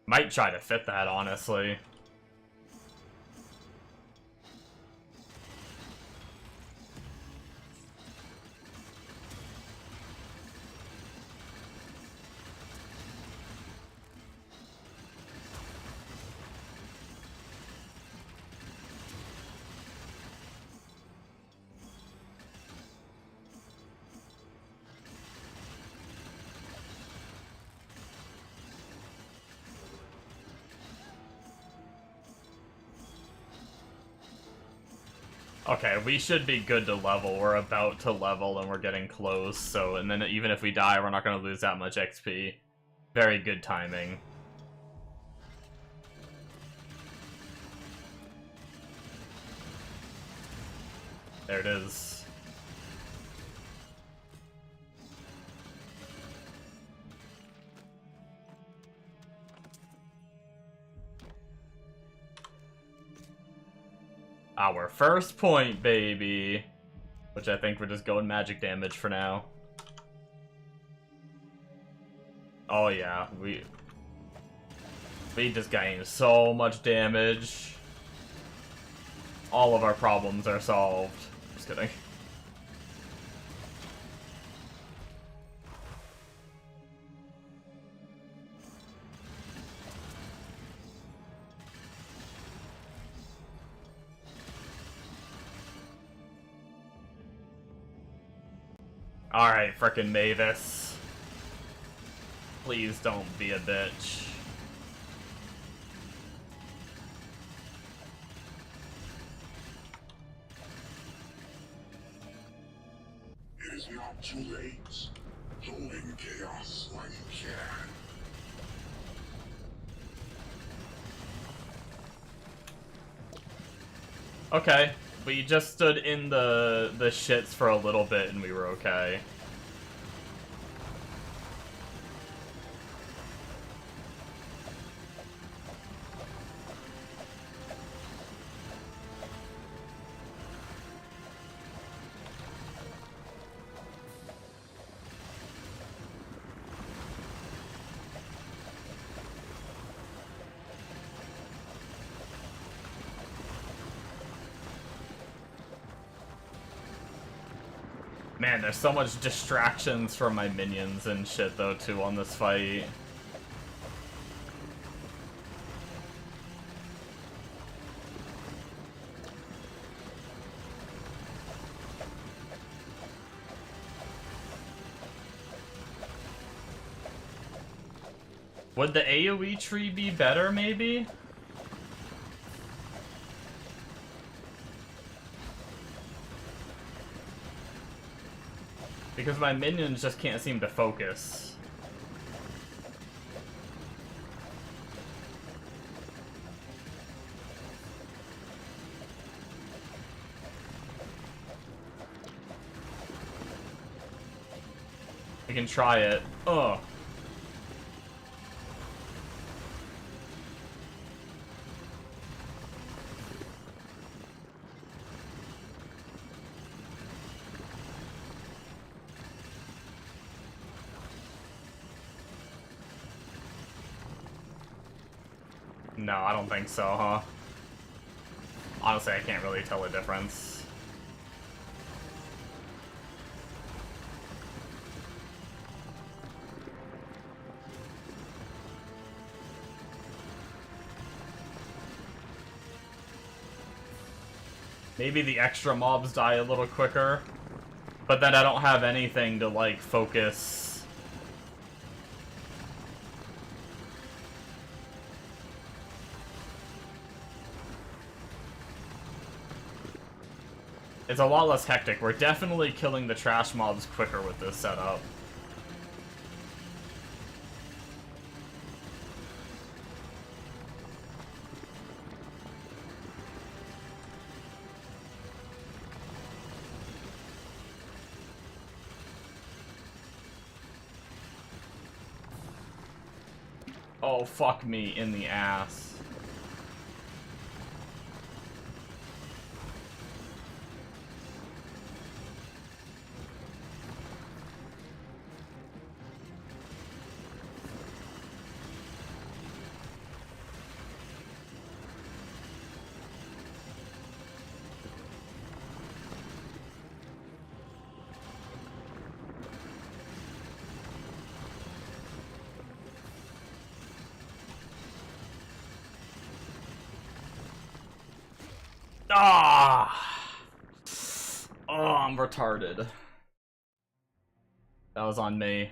Might try to fit that, honestly. Okay, we should be good to level. We're about to level and we're getting close, so, and then even if we die, we're not going to lose that much XP. Very good timing. There it is. Our first point, baby! Which I think we're just going magic damage for now. Oh yeah, we just gained so much damage. All of our problems are solved. Just kidding. Alright, frickin' Mavis. Please don't be a bitch. It is not too late. Hold in chaos while you can. Okay, we just stood in the shits for a little bit and we were okay. Man, there's so much distractions from my minions and shit, though, too, on this fight. Would the AoE tree be better, maybe? Because my minions just can't seem to focus. We can try it. Ugh. No, I don't think so, huh? Honestly, I can't really tell the difference. Maybe the extra mobs die a little quicker, but then I don't have anything to, like, focus. It's a lot less hectic. We're definitely killing the trash mobs quicker with this setup. Oh, fuck me in the ass. Ah! Oh, I'm retarded. That was on me.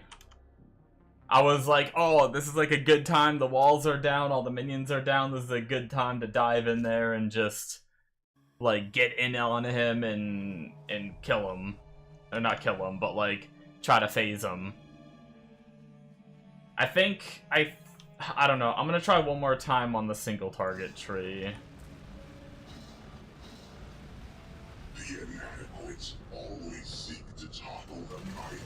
I was like, oh, this is like a good time. The walls are down, all the minions are down. This is a good time to dive in there and just, like, get in on him and kill him. Or not kill him, but, like, try to phase him. I think, I don't know. I'm gonna try one more time on the single target tree. The inadequate always seek to topple the mighty.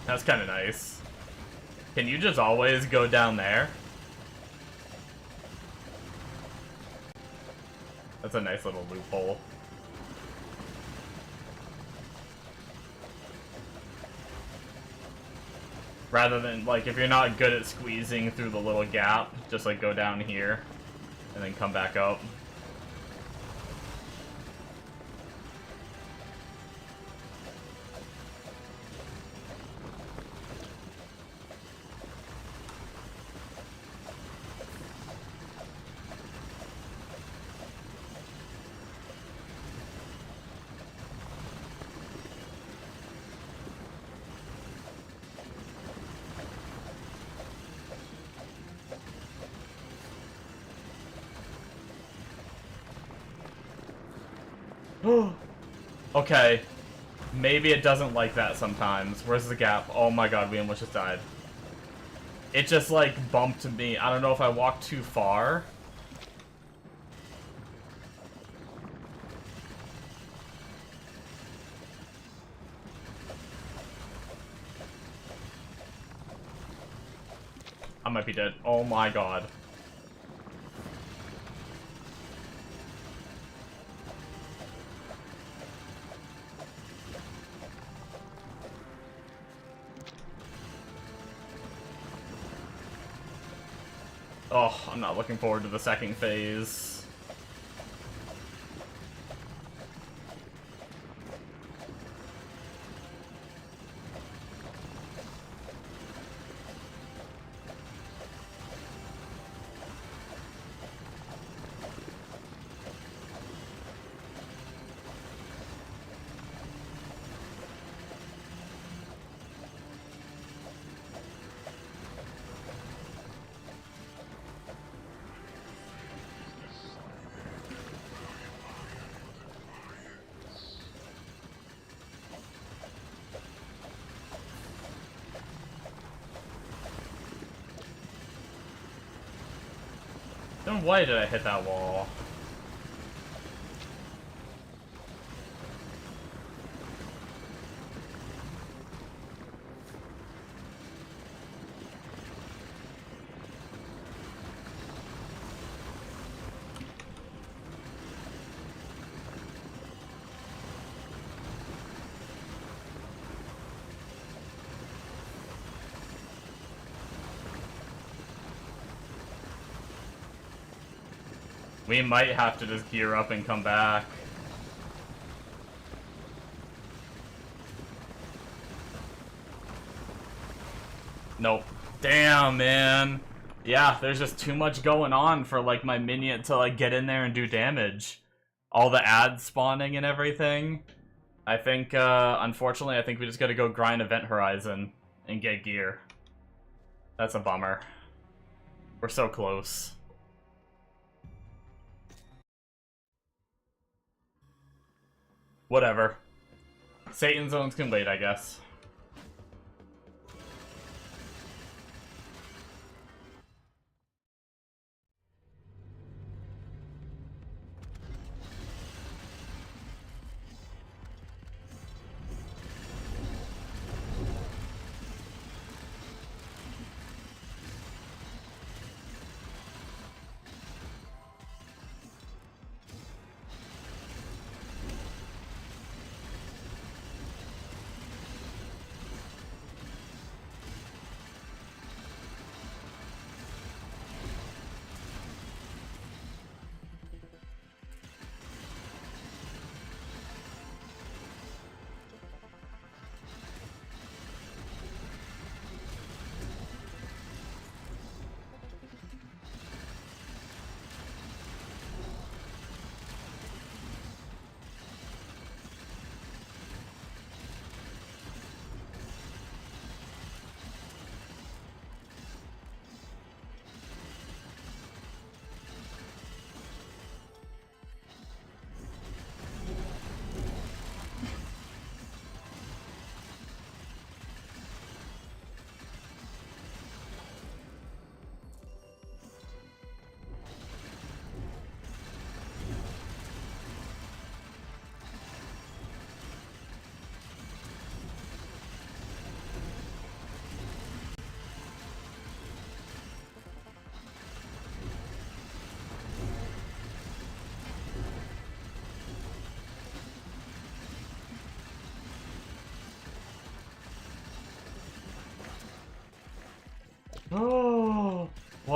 That's kind of nice. Can you just always go down there? That's a nice little loophole. Rather than, like, if you're not good at squeezing through the little gap, just, like, go down here and then come back up. Okay. Maybe it doesn't like that sometimes. Where's the gap? Oh my god, we almost just died. It just, like, bumped me. I don't know if I walked too far. I might be dead. Oh my god. Oh, I'm not looking forward to the second phase. Then why did I hit that wall? We might have to just gear up and come back. Nope. Damn, man. Yeah, there's just too much going on for, like, my minion to, like, get in there and do damage. All the ads spawning and everything. I think, unfortunately, I think we just gotta go grind Event Horizon and get gear. That's a bummer. We're so close. Whatever. Satan zones can wait, I guess.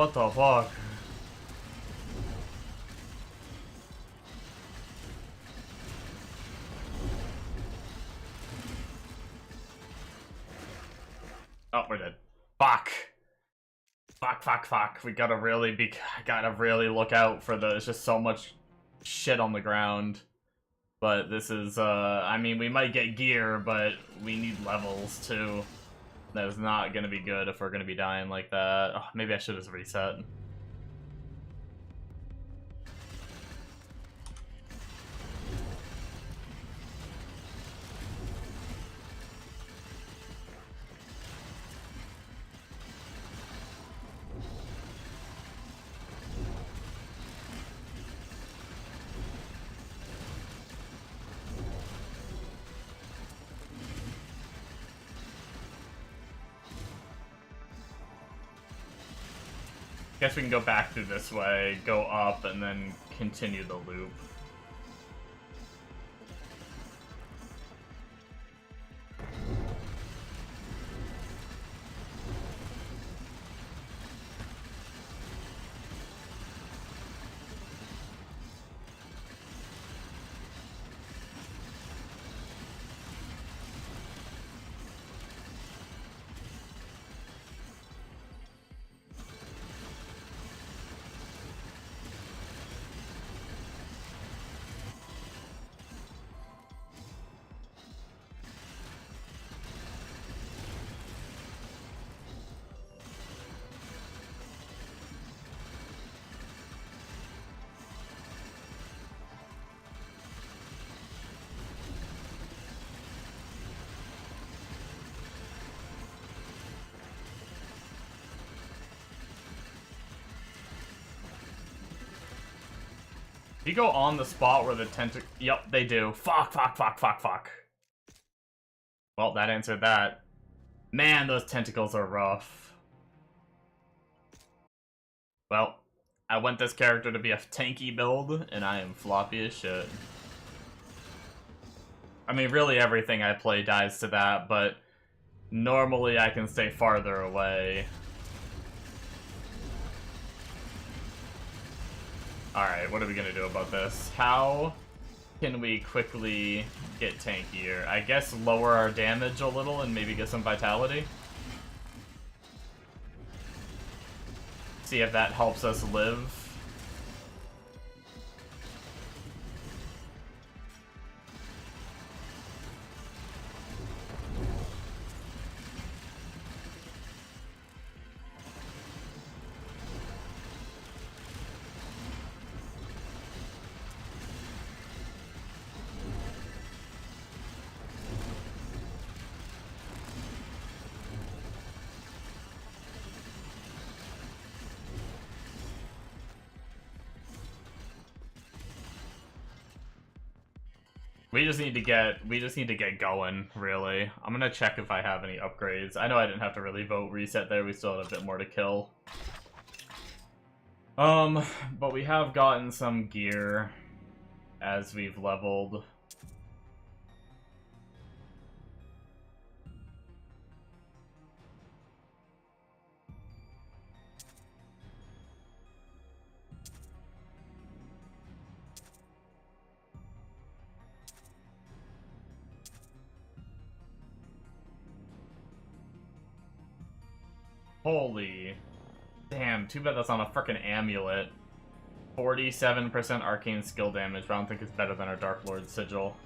what the fuck? Oh, we're dead. Fuck. Fuck. We gotta really look out for there's just so much shit on the ground. But this is, I mean, we might get gear, but we need levels, too. That is not gonna be good if we're gonna be dying like that. Oh, maybe I should just reset. Guess we can go back through this way, go up, and then continue the loop. You go on the spot where the tentacle... Yep, they do. Fuck. Well, that answered that. Man, those tentacles are rough. Well, I want this character to be a tanky build, and I am floppy as shit. I mean, really everything I play dies to that, but normally I can stay farther away. Alright, what are we gonna do about this? How can we quickly get tankier? I guess lower our damage a little and maybe get some vitality? See if that helps us live. We just need to get going, really. I'm gonna check if I have any upgrades. I know I didn't have to really vote reset there, we still have a bit more to kill. But we have gotten some gear as we've leveled. Holy. Damn, too bad that's on a frickin' amulet. 47% arcane skill damage, but I don't think it's better than our Dark Lord sigil.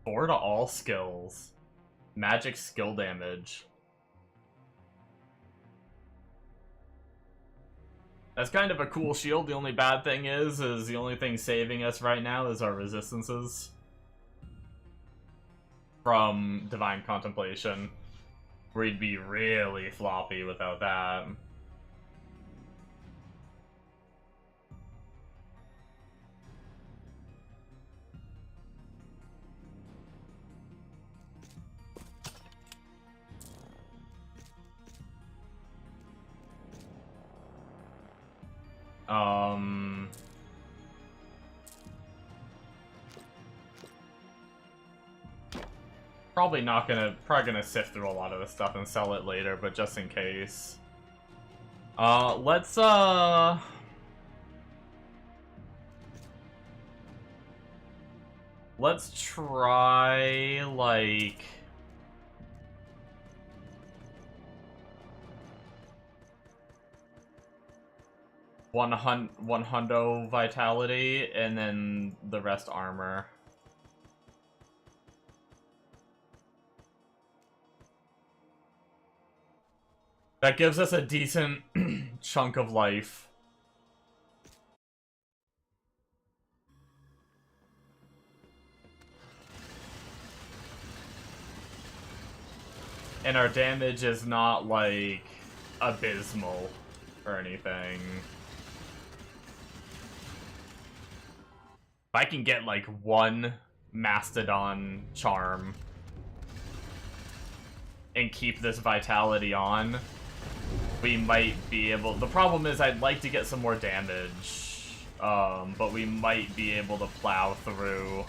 Four to all skills. Magic skill damage. That's kind of a cool shield. The only bad thing is the only thing saving us right now is our resistances from Divine Contemplation. We'd be really floppy without that. Probably gonna sift through a lot of this stuff and sell it later, but just in case. Let's try, like... one hundo vitality, and then the rest armor. That gives us a decent chunk of life. And our damage is not, like, abysmal or anything. If I can get, like, one Mastodon charm and keep this vitality on, we might be able... The problem is I'd like to get some more damage, but we might be able to plow through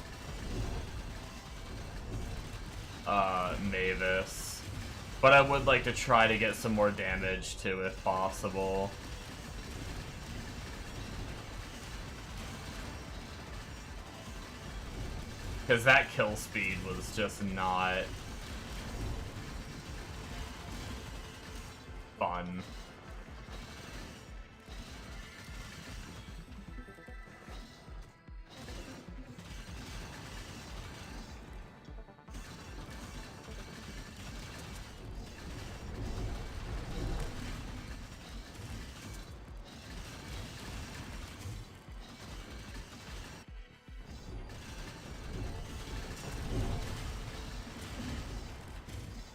Mavis. But I would like to try to get some more damage too, if possible. Because that kill speed was just not fun.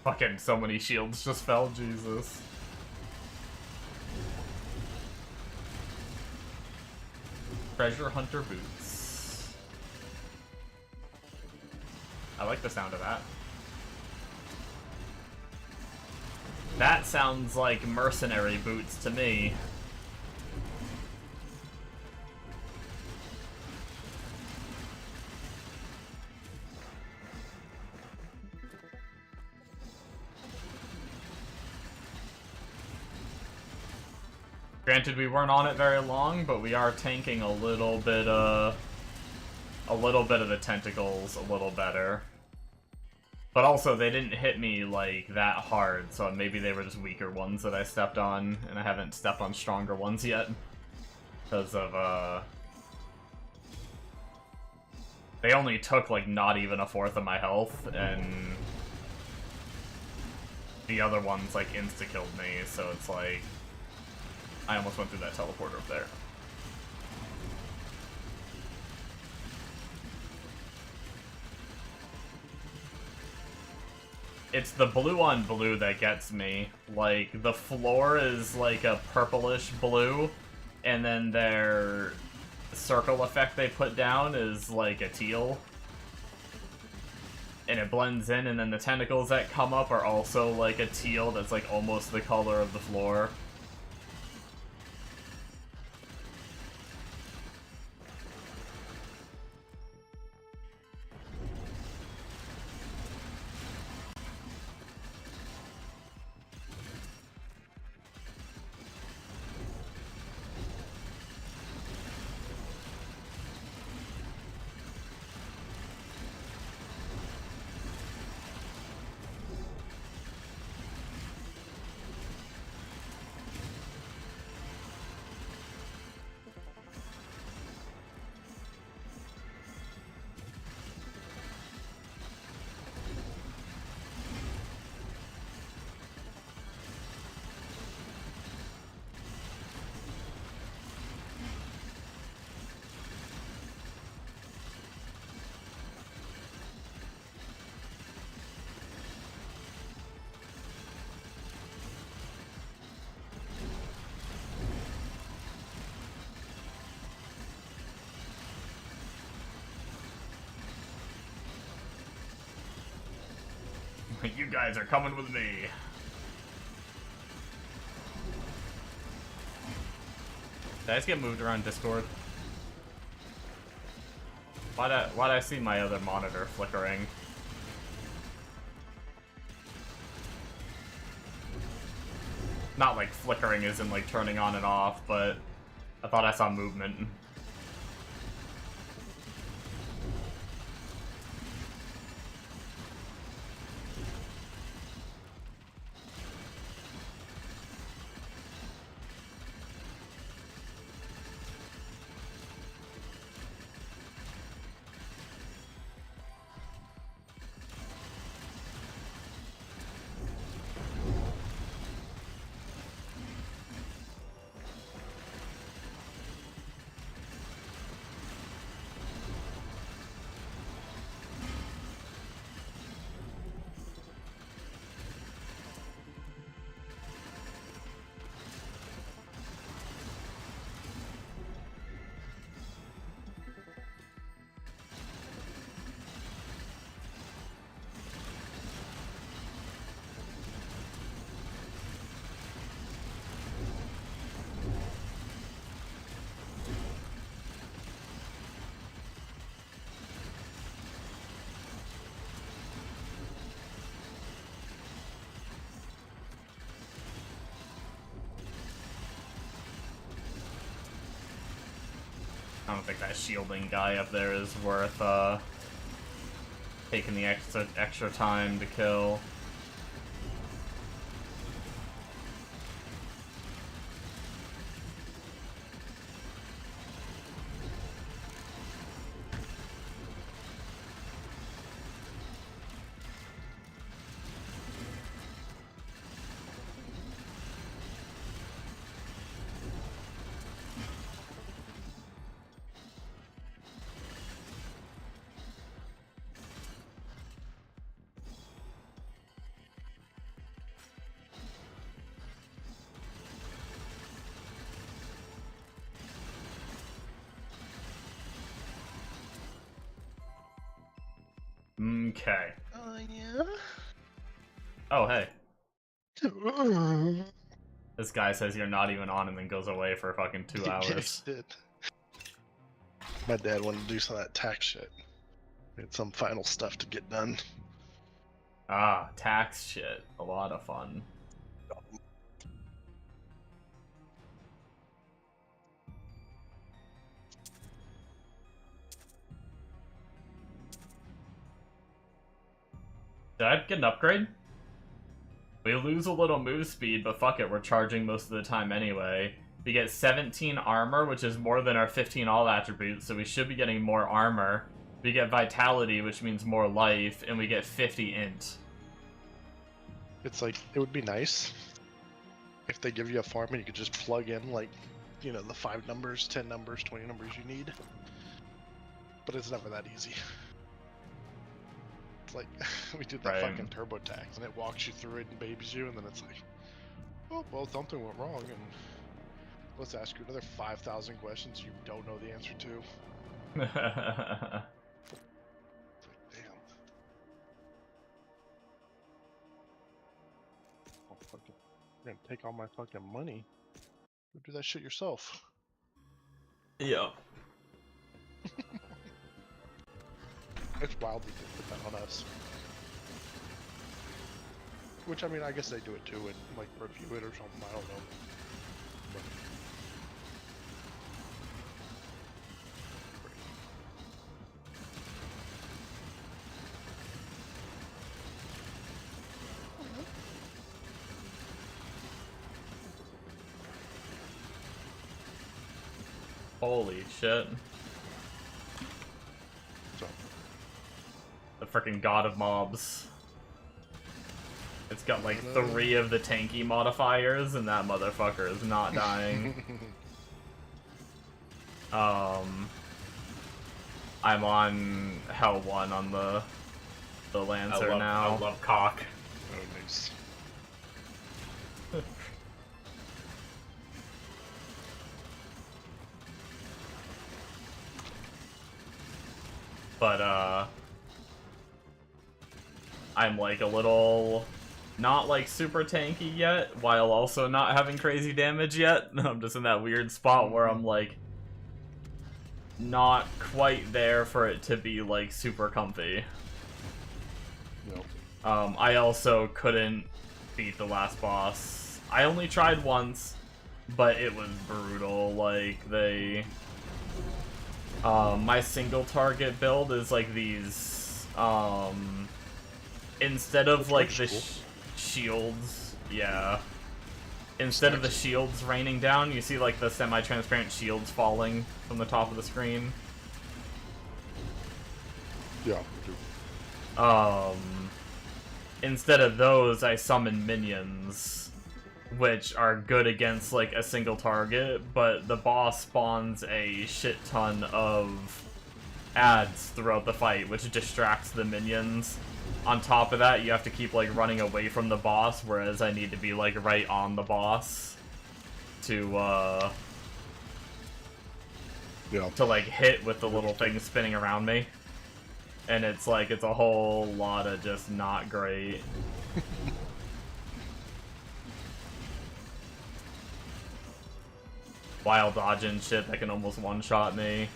Fucking so many shields just fell, Jesus. Treasure Hunter boots. I like the sound of that. That sounds like mercenary boots to me. Granted, we weren't on it very long, but we are tanking a little bit of the tentacles a little better. But also, they didn't hit me, like, that hard, so maybe they were just weaker ones that I stepped on, and I haven't stepped on stronger ones yet. Because of, they only took, like, not even a fourth of my health, and the other ones, like, insta-killed me, so it's like... I almost went through that teleporter up there. It's the blue on blue that gets me. Like, the floor is like a purplish blue, and then their circle effect they put down is like a teal. And it blends in, and then the tentacles that come up are also like a teal that's like almost the color of the floor. You guys are coming with me. Did I just get moved around Discord? Why'd I see my other monitor flickering? Not like flickering as in like turning on and off, but I thought I saw movement. I don't think that shielding guy up there is worth taking the extra time to kill. Okay. Yeah? Oh, hey. This guy says you're not even on and then goes away for fucking 2 hours. Did. My dad wanted to do some of that tax shit. We had some final stuff to get done. Ah, tax shit. A lot of fun. Did I get an upgrade? We lose a little move speed, but fuck it, we're charging most of the time anyway. We get 17 armor, which is more than our 15 all attributes, so we should be getting more armor. We get vitality, which means more life, and we get 50 int. It's like, it would be nice if they give you a farm and you could just plug in, like, you know, the 5 numbers, 10 numbers, 20 numbers you need. But it's never that easy. It's like, we did that fucking turbo tax, and it walks you through it and babies you, and then it's like, oh, well, something went wrong, and let's ask you another 5,000 questions you don't know the answer to. It's like, damn. Oh, fucking, you're gonna take all my fucking money. Go do that shit yourself. Yeah. It's wild that they put that on us. Which, I mean, I guess they do it too, and like review it or something, I don't know. But... Holy shit. So. The freaking god of mobs. It's got like 3 of the tanky modifiers, and that motherfucker is not dying. I'm on Hell 1 on the Lancer now. I love cock. Oh, nice. But I'm like a little not like super tanky yet, while also not having crazy damage yet. I'm just in that weird spot where I'm like not quite there for it to be like super comfy. Nope. I also couldn't beat the last boss. I only tried once, but it was brutal. Like, they... my single target build is like these, instead of like the shields, yeah. Instead of the shields raining down, you see like the semi-transparent shields falling from the top of the screen. Yeah. Instead of those, I summon minions, which are good against like a single target, but the boss spawns a shit ton of ads throughout the fight, which distracts the minions. On top of that, you have to keep like running away from the boss, whereas I need to be like right on the boss to like hit with the little thing spinning around me. And it's like, it's a whole lot of just not great. Wild dodging shit that can almost one-shot me.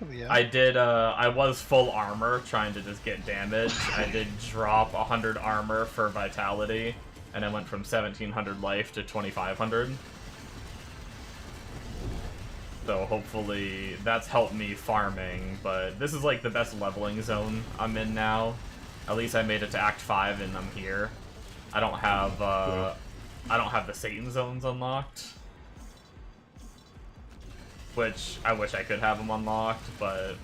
Oh, yeah. I was full armor trying to just get damage. I did drop 100 armor for vitality, and I went from 1700 life to 2500. So hopefully that's helped me farming, but this is like the best leveling zone I'm in now. At least I made it to Act 5 and I'm here. I don't have the Satan zones unlocked. Which I wish I could have them unlocked, but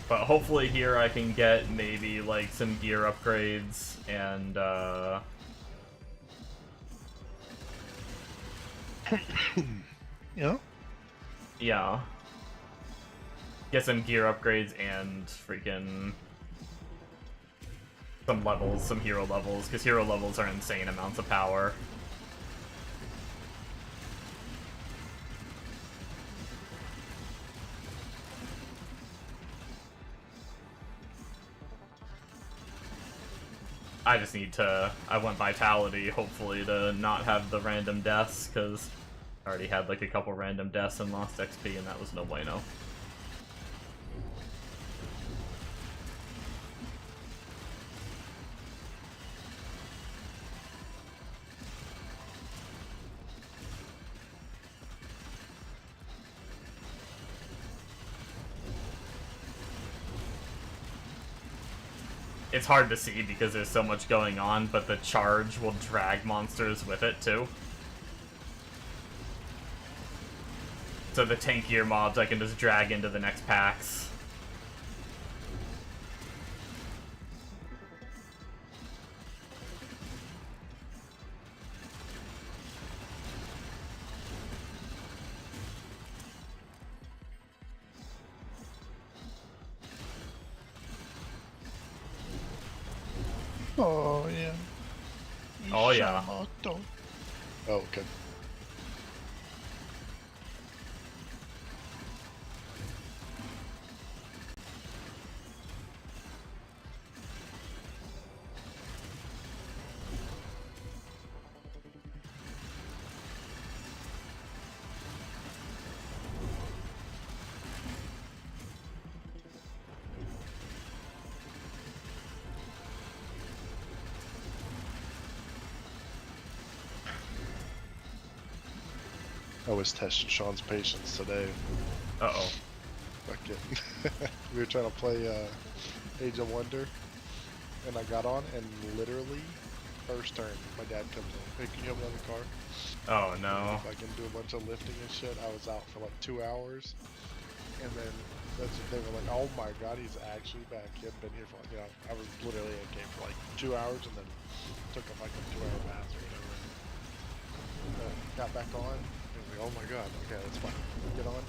hopefully here I can get maybe like some gear upgrades and Yeah? yeah. Get some gear upgrades and freaking some levels, some hero levels, because hero levels are insane amounts of power. I just need to... I want vitality, hopefully, to not have the random deaths, because I already had like a couple random deaths and lost XP, and that was no bueno. It's hard to see because there's so much going on, but the charge will drag monsters with it too. So the tankier mobs I can just drag into the next packs. Oh, yeah. Oh, yeah. Ishamoto. Oh, okay. I was testing Sean's patience today. Uh-oh. Fuck it. We were trying to play Age of Wonder, and I got on, and literally, first turn, my dad comes in. Hey, can you help me on the car? Oh, no. If I can do a bunch of lifting and shit, I was out for like 2 hours, and then they were like, oh my god, he's actually back. He had been here for, you know, I was literally in game for like 2 hours, and then took a fucking 2-hour bath or whatever. Got back on. Oh my god, okay, that's fine. Get on.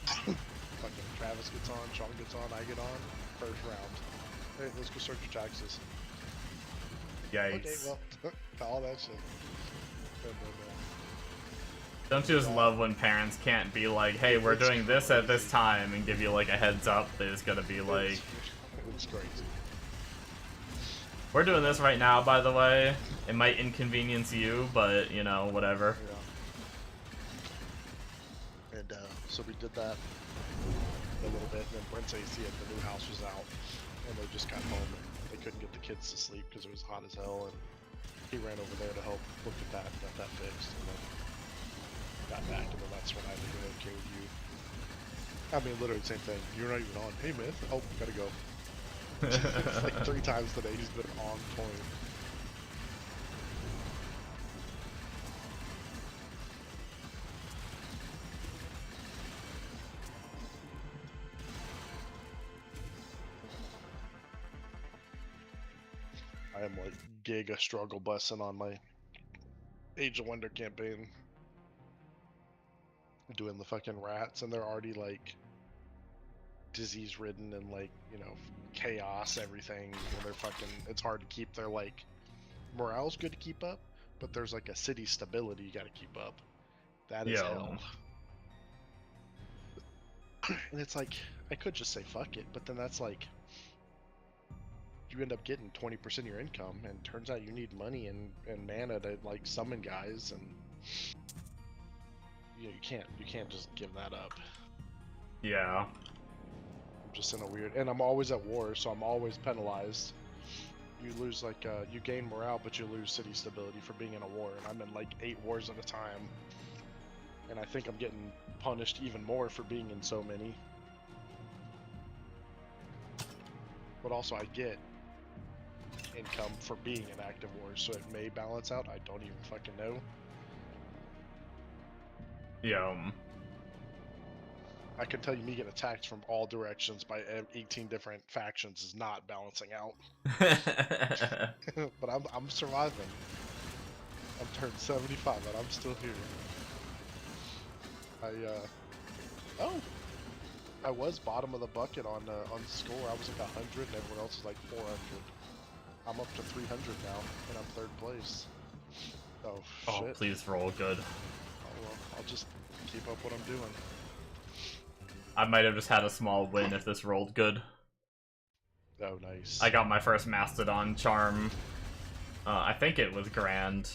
Fucking Travis gets on, Sean gets on, I get on. First round. Hey, let's go search your taxes. Yikes. Okay, well, all that shit. Don't you just love when parents can't be like, hey, we're doing this at this time and give you like a heads up? They just gotta be like, It's crazy. we're doing this right now, by the way. It might inconvenience you, but, you know, whatever. Yeah. And so we did that a little bit, and then Brent's AC at the new house was out, and they just got home, and they couldn't get the kids to sleep because it was hot as hell, and he ran over there to help look at that and got that fixed, and then got back, and then that's when I was okay with you. I mean, literally the same thing. You're not even on. Hey, man. Oh, gotta go. It's like 3 times today he's been on point. I am like giga struggle busing on my Age of Wonder campaign. Doing the fucking rats, and they're already like disease ridden and like, you know, chaos, everything, and they're fucking, it's hard to keep their like morale's good to keep up, but there's like a city stability you gotta keep up. That is hell. And it's like, I could just say fuck it, but then that's like, you end up getting 20% of your income, and turns out you need money and mana to like summon guys, and you can't just give that up. Yeah. I'm just in a weird, and I'm always at war, so I'm always penalized. You lose like you gain morale, but you lose city stability for being in a war, and I'm in like 8 wars at a time, and I think I'm getting punished even more for being in so many. But also I get income for being in active wars, so it may balance out. I don't even fucking know. Yeah. I can tell you, me getting attacked from all directions by 18 different factions is not balancing out. But I'm surviving. I'm turned 75 and I'm still here. I was bottom of the bucket on score. I was like 100 and everyone else was like 400. I'm up to 300 now and I'm 3rd place. Oh shit. Oh, please roll good. Oh well, I'll just keep up what I'm doing. I might have just had a small win if this rolled good. Oh, nice. I got my first Mastodon charm. I think it was Grand,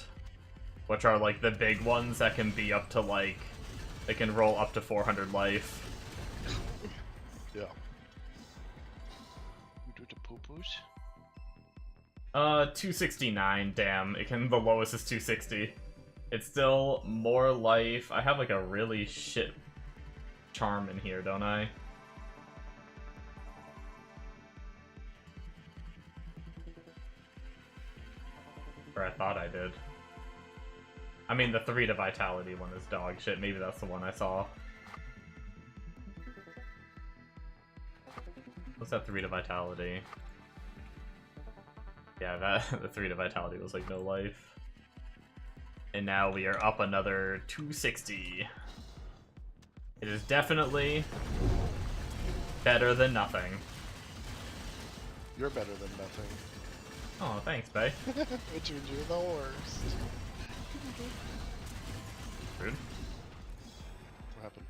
which are like the big ones that can be up to like, they can roll up to 400 life. Yeah. You do the poo-poos? 269, damn. It can, the lowest is 260. It's still more life. I have like a really shit charm in here, don't I? Or I thought I did. I mean, the 3 to Vitality one is dog shit. Maybe that's the one I saw. What's that 3 to Vitality? Yeah, that the 3 to Vitality was like no life. And now we are up another 260. It is definitely better than nothing. You're better than nothing. Oh, thanks, bae. Which means you're the worst. Rude. What happened?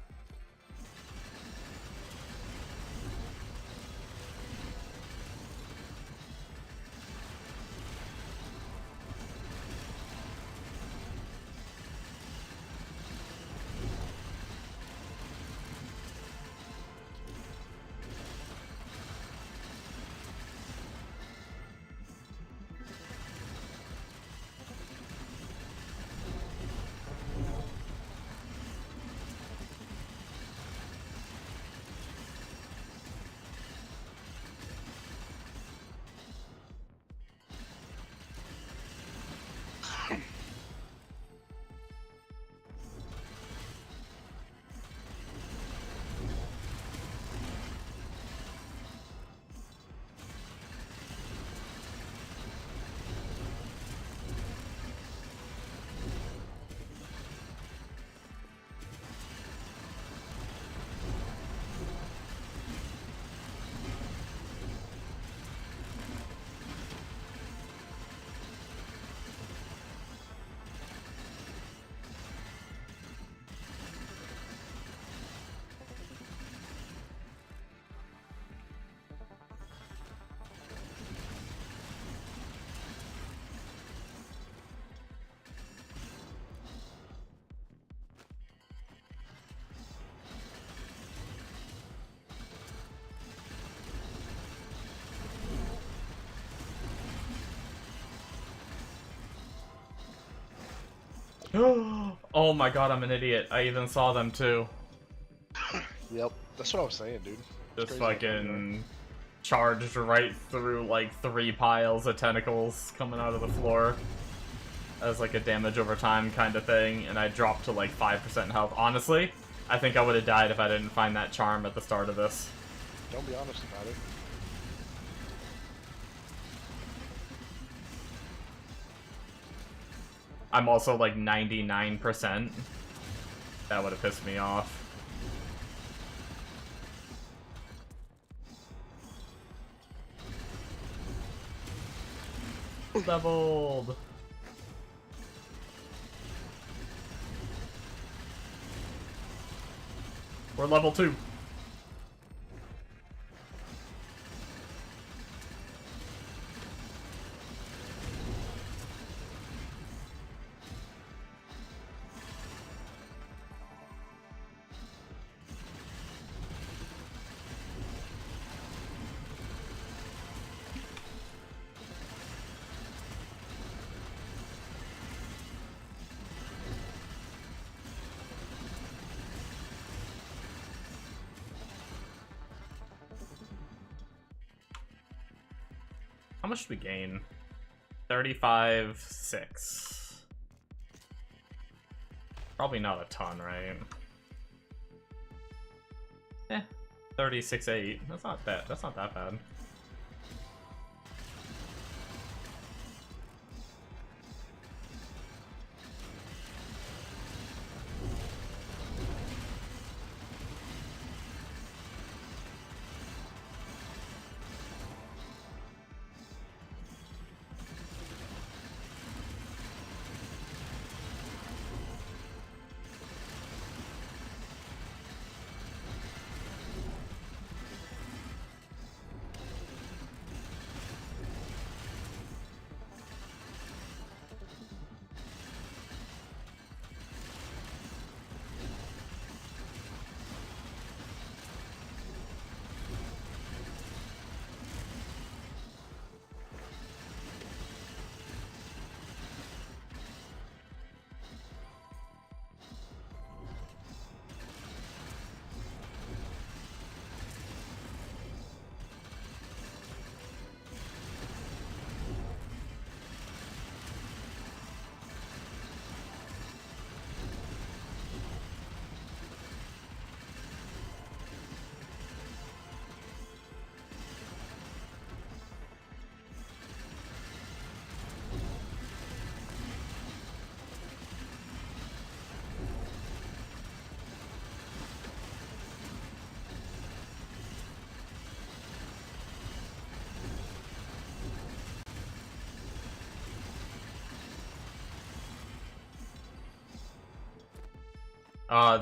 Oh my god, I'm an idiot. I even saw them too. Yep, that's what I was saying, dude. It's Just crazy how big they are. fucking charged right through like 3 piles of tentacles coming out of the floor. As like a damage over time kind of thing, and I dropped to like 5% health. Honestly, I think I would have died if I didn't find that charm at the start of this. Don't be honest about it. I'm also like 99%. That would have pissed me off. Leveled. We're level 2. How much did we gain? 35.6. Probably not a ton, right? 36.8. That's not bad. That's not that bad.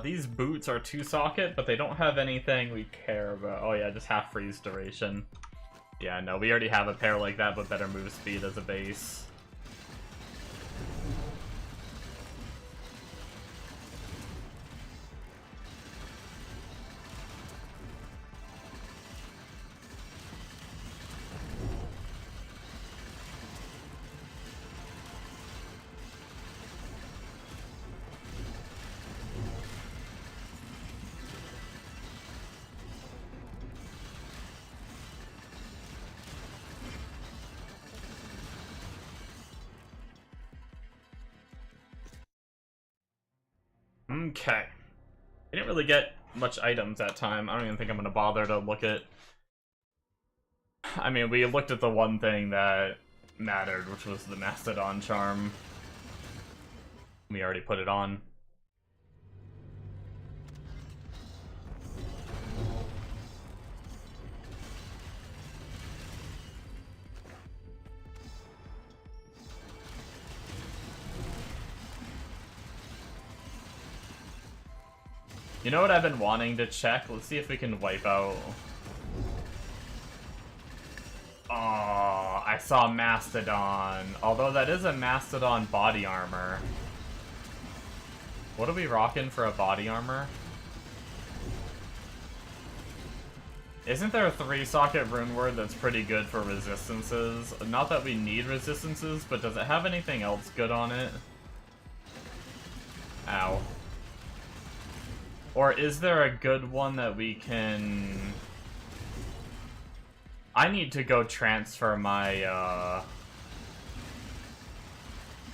These boots are 2-socket, but they don't have anything we care about. Oh yeah, just half freeze duration. Yeah, no, we already have a pair like that, but better move speed as a base. Okay. We didn't really get much items that time. I don't even think I'm gonna bother to look at... I mean, we looked at the one thing that mattered, which was the Mastodon charm. We already put it on. You know what I've been wanting to check? Let's see if we can wipe out... Oh, I saw Mastodon. Although that is a Mastodon body armor. What are we rocking for a body armor? Isn't there a 3-socket rune word that's pretty good for resistances? Not that we need resistances, but does it have anything else good on it? Ow. Or is there a good one that we can... I need to go transfer my,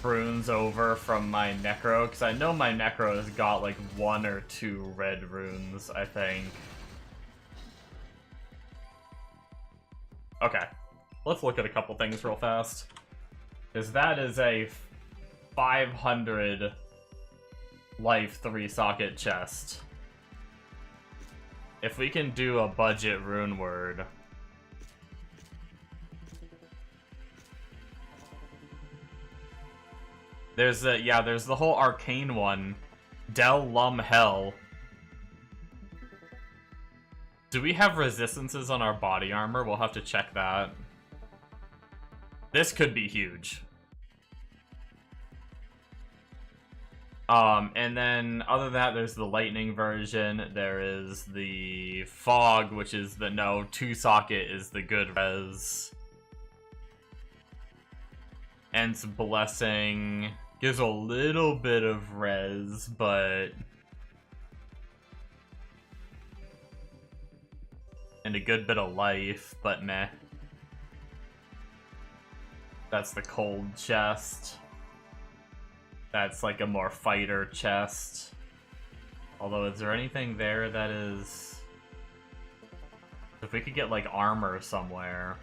runes over from my Necro, because I know my Necro has got, like, 1 or 2 red runes, I think. Okay. Let's look at a couple things real fast. Because that is a 500 life 3-socket chest. If we can do a budget rune word... There's the whole arcane one. Del Lum Hell. Do we have resistances on our body armor? We'll have to check that. This could be huge. And then, other than that, there's the lightning version. There is the fog, which is the 2-socket is the good res. Ends blessing. Gives a little bit of res, but... and a good bit of life, but meh. That's the cold chest. That's like a more fighter chest. Although, is there anything there that is... if we could get like armor somewhere...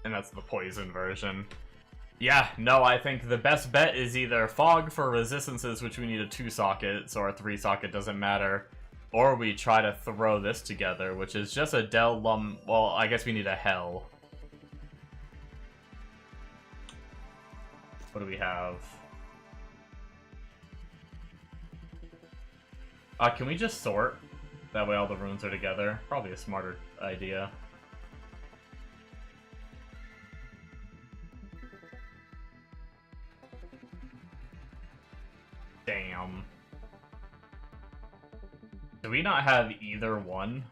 And that's the poison version. Yeah, no, I think the best bet is either fog for resistances, which we need a 2-socket, so our 3-socket doesn't matter, or we try to throw this together, which is just a Del Lum... well, I guess we need a Hell. What do we have? Can we just sort? That way all the runes are together. Probably a smarter idea. Damn. Do we not have either one?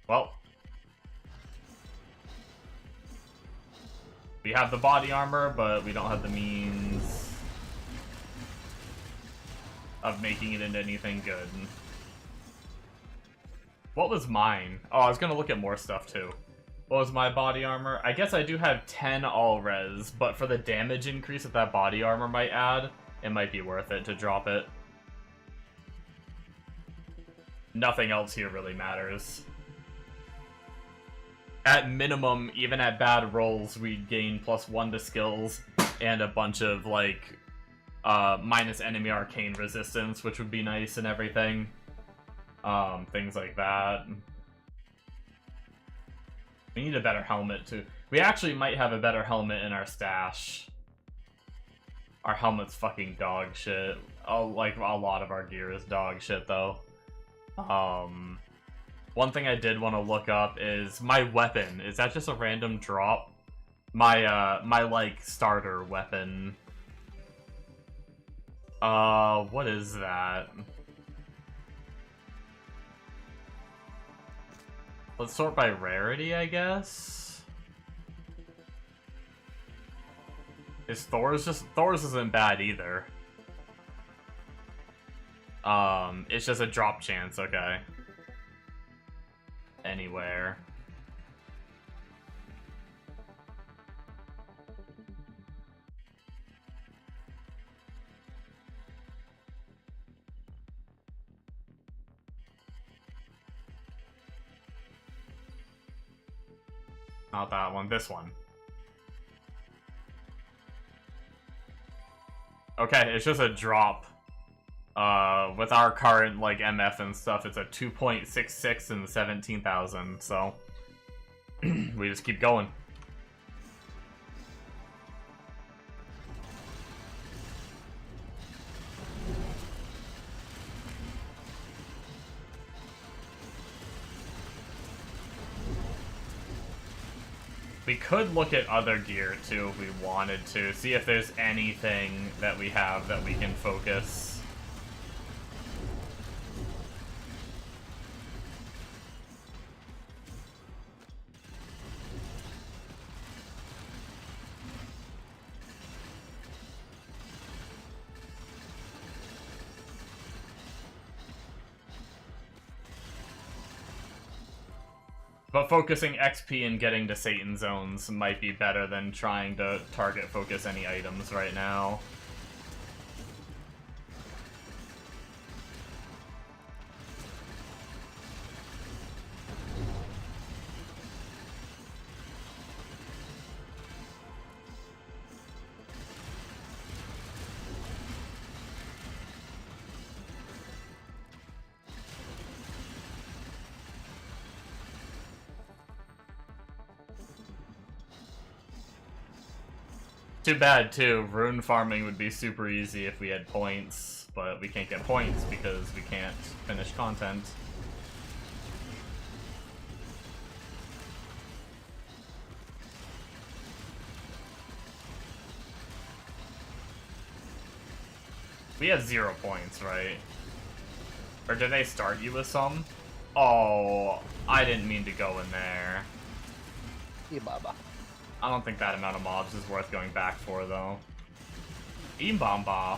Well. We have the body armor, but we don't have the means of making it into anything good. What was mine? Oh, I was gonna look at more stuff too. What was my body armor? I guess I do have 10 all res, but for the damage increase that body armor might add, it might be worth it to drop it. Nothing else here really matters. At minimum, even at bad rolls, we'd gain +1 to skills and a bunch of, like, minus enemy arcane resistance, which would be nice and everything. Things like that. We need a better helmet, too. We actually might have a better helmet in our stash. Our helmet's fucking dog shit. Oh, like, a lot of our gear is dog shit, though. One thing I did want to look up is my weapon. Is that just a random drop? My, like, starter weapon. What is that? Let's sort by rarity, I guess? Is Thor's isn't bad either. It's just a drop chance, okay. Anywhere. Not that one, this one. Okay, it's just a drop. With our current, like, MF and stuff, it's a 2.66 and 17,000, so... we just keep going. We could look at other gear too if we wanted to. See if there's anything that we have that we can focus. But focusing XP and getting to Satan zones might be better than trying to target focus any items right now. Too bad, too. Rune farming would be super easy if we had points, but we can't get points because we can't finish content. We have 0 points, right? Or did they start you with some? Oh, I didn't mean to go in there. Baba. I don't think that amount of mobs is worth going back for, though. Imbamba.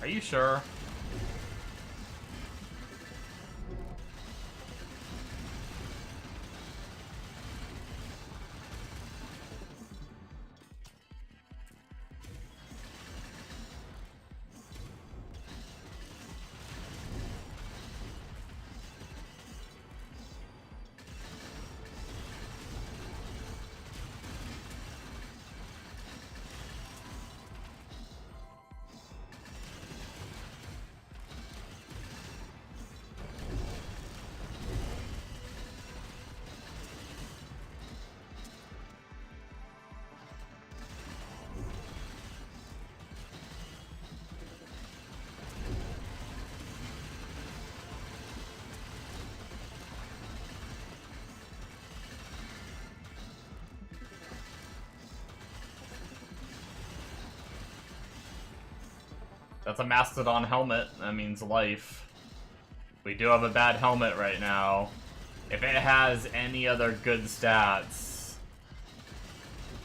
Are you sure? That's a Mastodon helmet. That means life. We do have a bad helmet right now. If it has any other good stats,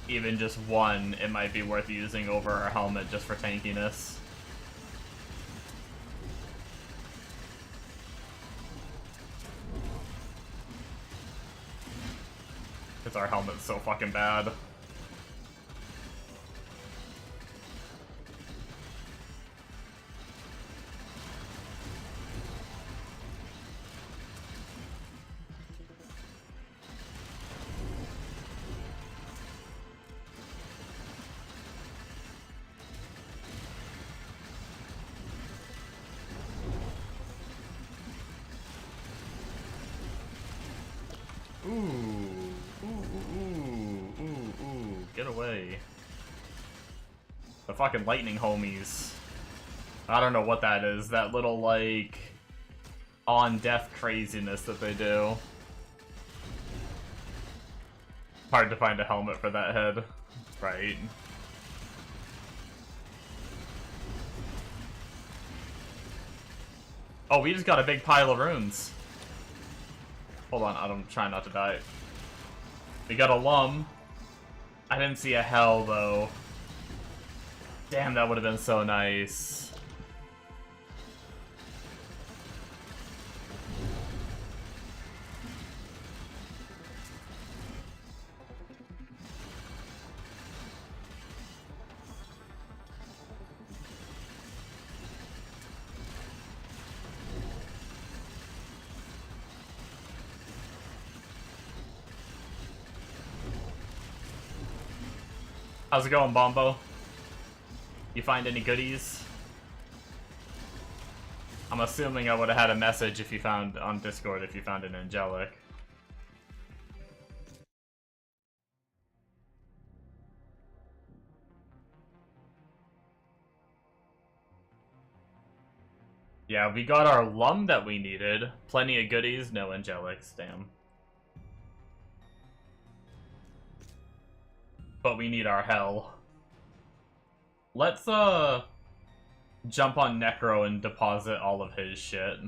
even just one, it might be worth using over our helmet just for tankiness. Because our helmet's so fucking bad. Get away. The fucking lightning homies. I don't know what that is. That little, like, on-death craziness that they do. Hard to find a helmet for that head. Right. Oh, we just got a big pile of runes. Hold on, I'm trying not to die. We got a lum. I didn't see a hell, though. Damn, that would have been so nice. How's it going, Bombo? You find any goodies? I'm assuming I would have had a message if you found on Discord if you found an angelic. Yeah, we got our lum that we needed. Plenty of goodies, no angelics, damn. But we need our hell. Let's, jump on Necro and deposit all of his shit.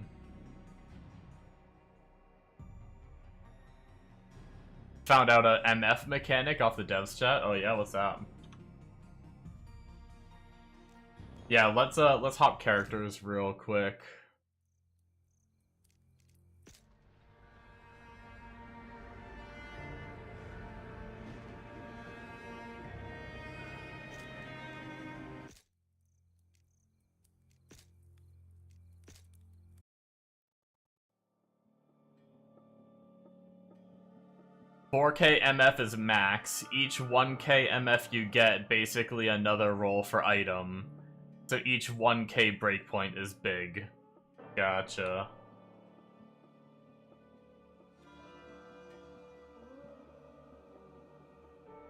Found out a MF mechanic off the devs chat. Oh yeah, what's that? Yeah, let's hop characters real quick. $4K MF is max. Each 1K MF you get, basically another roll for item. So each 1K breakpoint is big. Gotcha.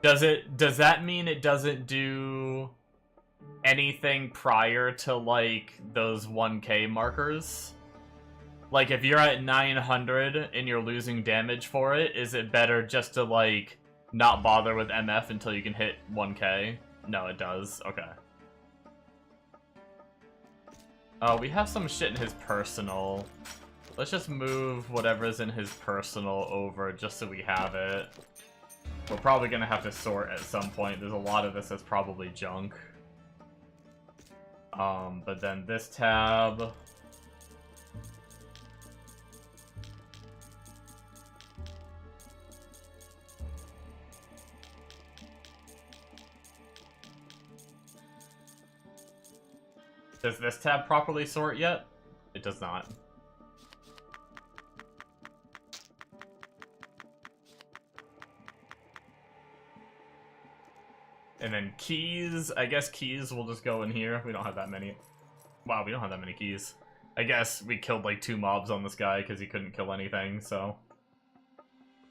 Does that mean it doesn't do anything prior to, like, those 1K markers? Like, if you're at 900 and you're losing damage for it, is it better just to, like, not bother with MF until you can hit 1K? No, it does. Okay. Oh, we have some shit in his personal. Let's just move whatever's in his personal over just so we have it. We're probably gonna have to sort at some point. There's a lot of this that's probably junk. But then this tab... Does this tab properly sort yet? It does not. And then keys. I guess keys will just go in here. We don't have that many. Wow, we don't have that many keys. I guess we killed like 2 mobs on this guy because he couldn't kill anything, so...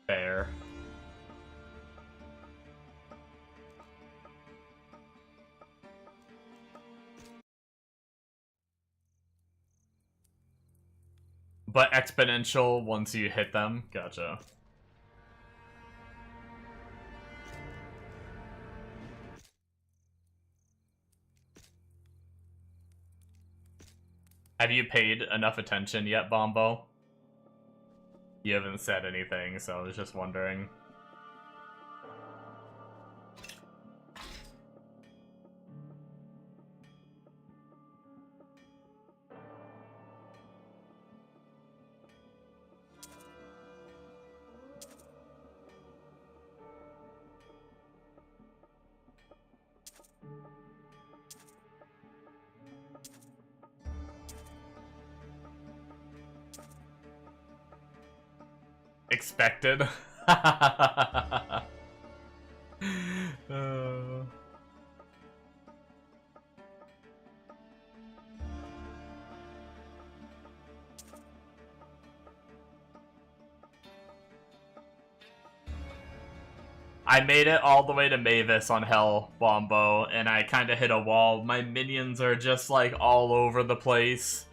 Fair. But exponential once you hit them? Gotcha. Have you paid enough attention yet, Bombo? You haven't said anything, so I was just wondering. Expected. I made it all the way to Mavis on Hell, Bombo, and I kind of hit a wall. My minions are just, like, all over the place.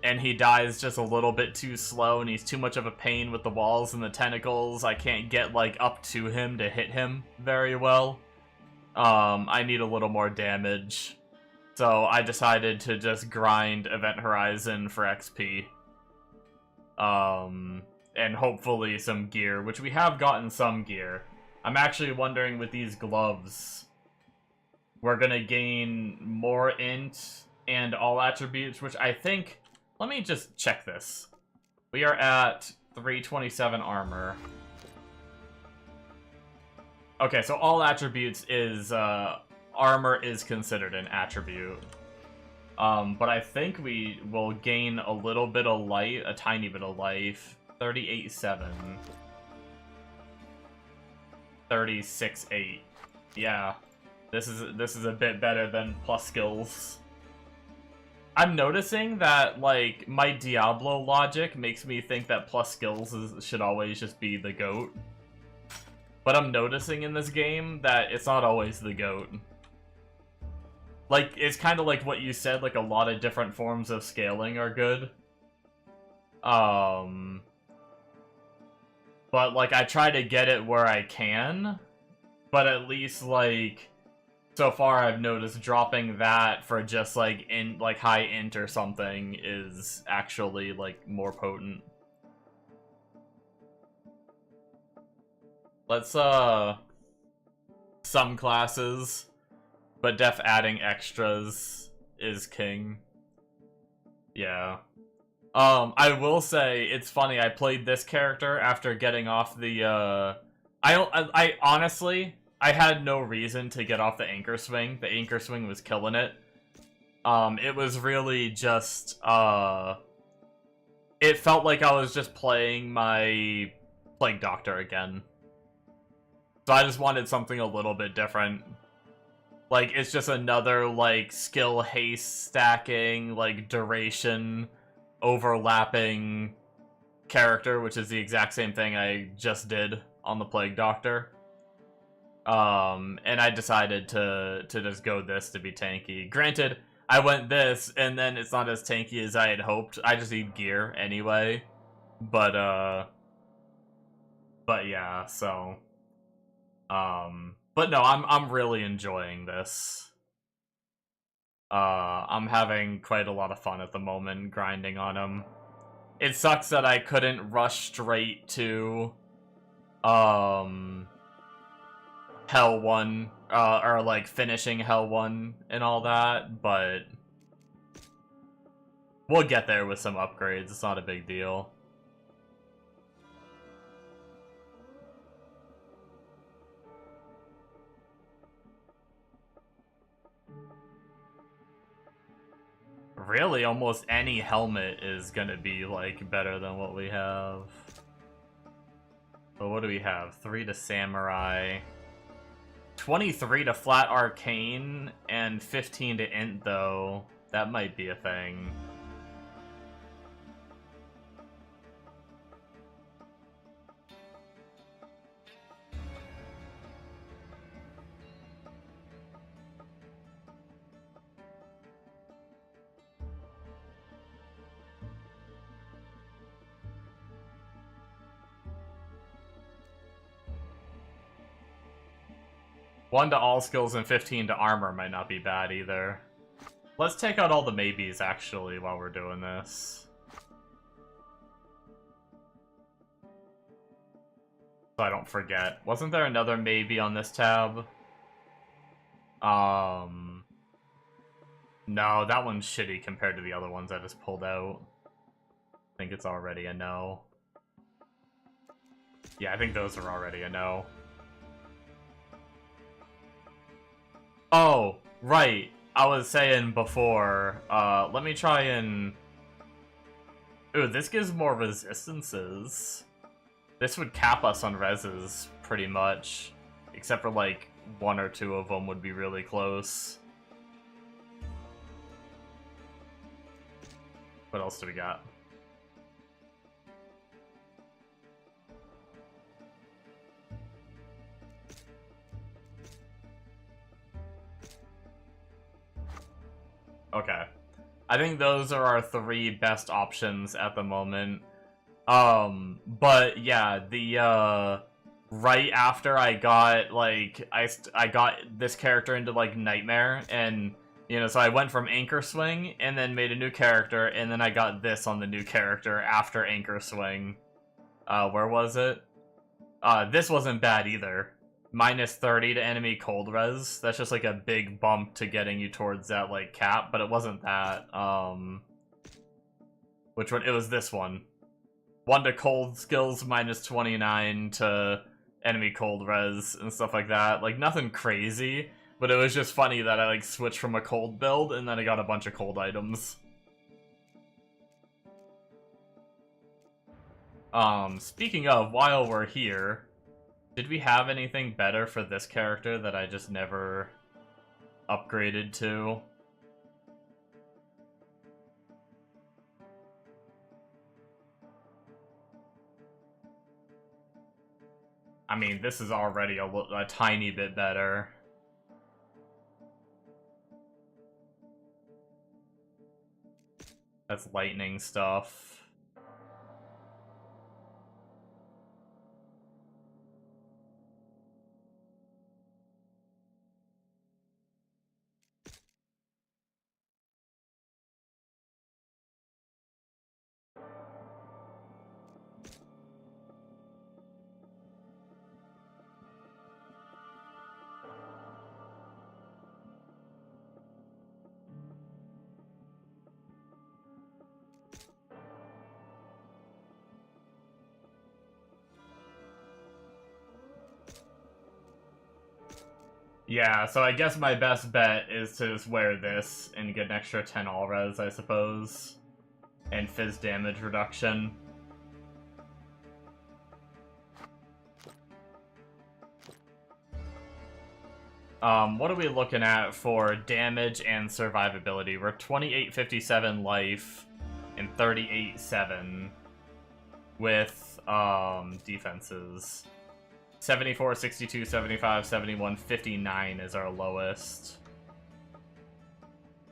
And he dies just a little bit too slow, and he's too much of a pain with the walls and the tentacles. I can't get, like, up to him to hit him very well. I need a little more damage. So I decided to just grind Event Horizon for XP. And hopefully some gear, which we have gotten some gear. I'm actually wondering with these gloves, we're gonna gain more int and all attributes, which I think... Let me just check this. We are at 327 armor. Okay, so all attributes is, armor is considered an attribute. But I think we will gain a little bit of life, a tiny bit of life. 38.7. 36.8. Yeah. This is a bit better than plus skills. I'm noticing that, like, my Diablo logic makes me think that plus skills should always just be the GOAT. But I'm noticing in this game that it's not always the GOAT. Like, it's kind of like what you said, like a lot of different forms of scaling are good. But, like, I try to get it where I can, but at least, like, so far I've noticed dropping that for just, like, high int or something is actually, like, more potent. Let's, some classes, but def adding extras is king. Yeah. I will say, it's funny, I played this character after getting off the, I honestly, I had no reason to get off the anchor swing. The anchor swing was killing it. It was really just, it felt like I was just playing my Plague Doctor again. So I just wanted something a little bit different. Like, it's just another, like, skill haste stacking, like, duration overlapping character, which is the exact same thing I just did on the Plague Doctor. And I decided to just go this to be tanky. Granted, I went this, and then it's not as tanky as I had hoped. I just need gear anyway. But yeah, so... but no, I'm really enjoying this. I'm having quite a lot of fun at the moment, grinding on him. It sucks that I couldn't rush straight to, Hell 1, or, like, finishing Hell 1 and all that, but we'll get there with some upgrades. It's not a big deal. Really, almost any helmet is gonna be, like, better than what we have. But what do we have? 3 to Samurai. 23 to Flat Arcane, and 15 to Int, though. That might be a thing. One to all skills and 15 to armor might not be bad either. Let's take out all the maybes, actually, while we're doing this. So I don't forget. Wasn't there another maybe on this tab? No, that one's shitty compared to the other ones I just pulled out. I think it's already a no. Yeah, I think those are already a no. Oh, right. I was saying before, let me try and... Ooh, this gives more resistances. This would cap us on reses, pretty much. Except for, like, 1 or 2 of them would be really close. What else do we got? Okay. I think those are our 3 best options at the moment. But yeah, the, right after I got, like, I got this character into, like, Nightmare, and, you know, so I went from Anchor Swing, and then made a new character, and then I got this on the new character after Anchor Swing. Where was it? This wasn't bad either. Minus 30 to enemy cold res. That's just like a big bump to getting you towards that, like, cap, but it wasn't that. Which one? It was this one. 1 to cold skills, minus 29 to enemy cold res and stuff like that. Like, nothing crazy, but it was just funny that I, like, switched from a cold build and then I got a bunch of cold items. Speaking of, while we're here, did we have anything better for this character that I just never upgraded to? I mean, this is already a tiny bit better. That's lightning stuff. Yeah, so I guess my best bet is to just wear this and get an extra 10 all res, I suppose. And fizz damage reduction. What are we looking at for damage and survivability? We're 2857 life and 38-7 with defenses. 74, 62, 75, 71, 59 is our lowest.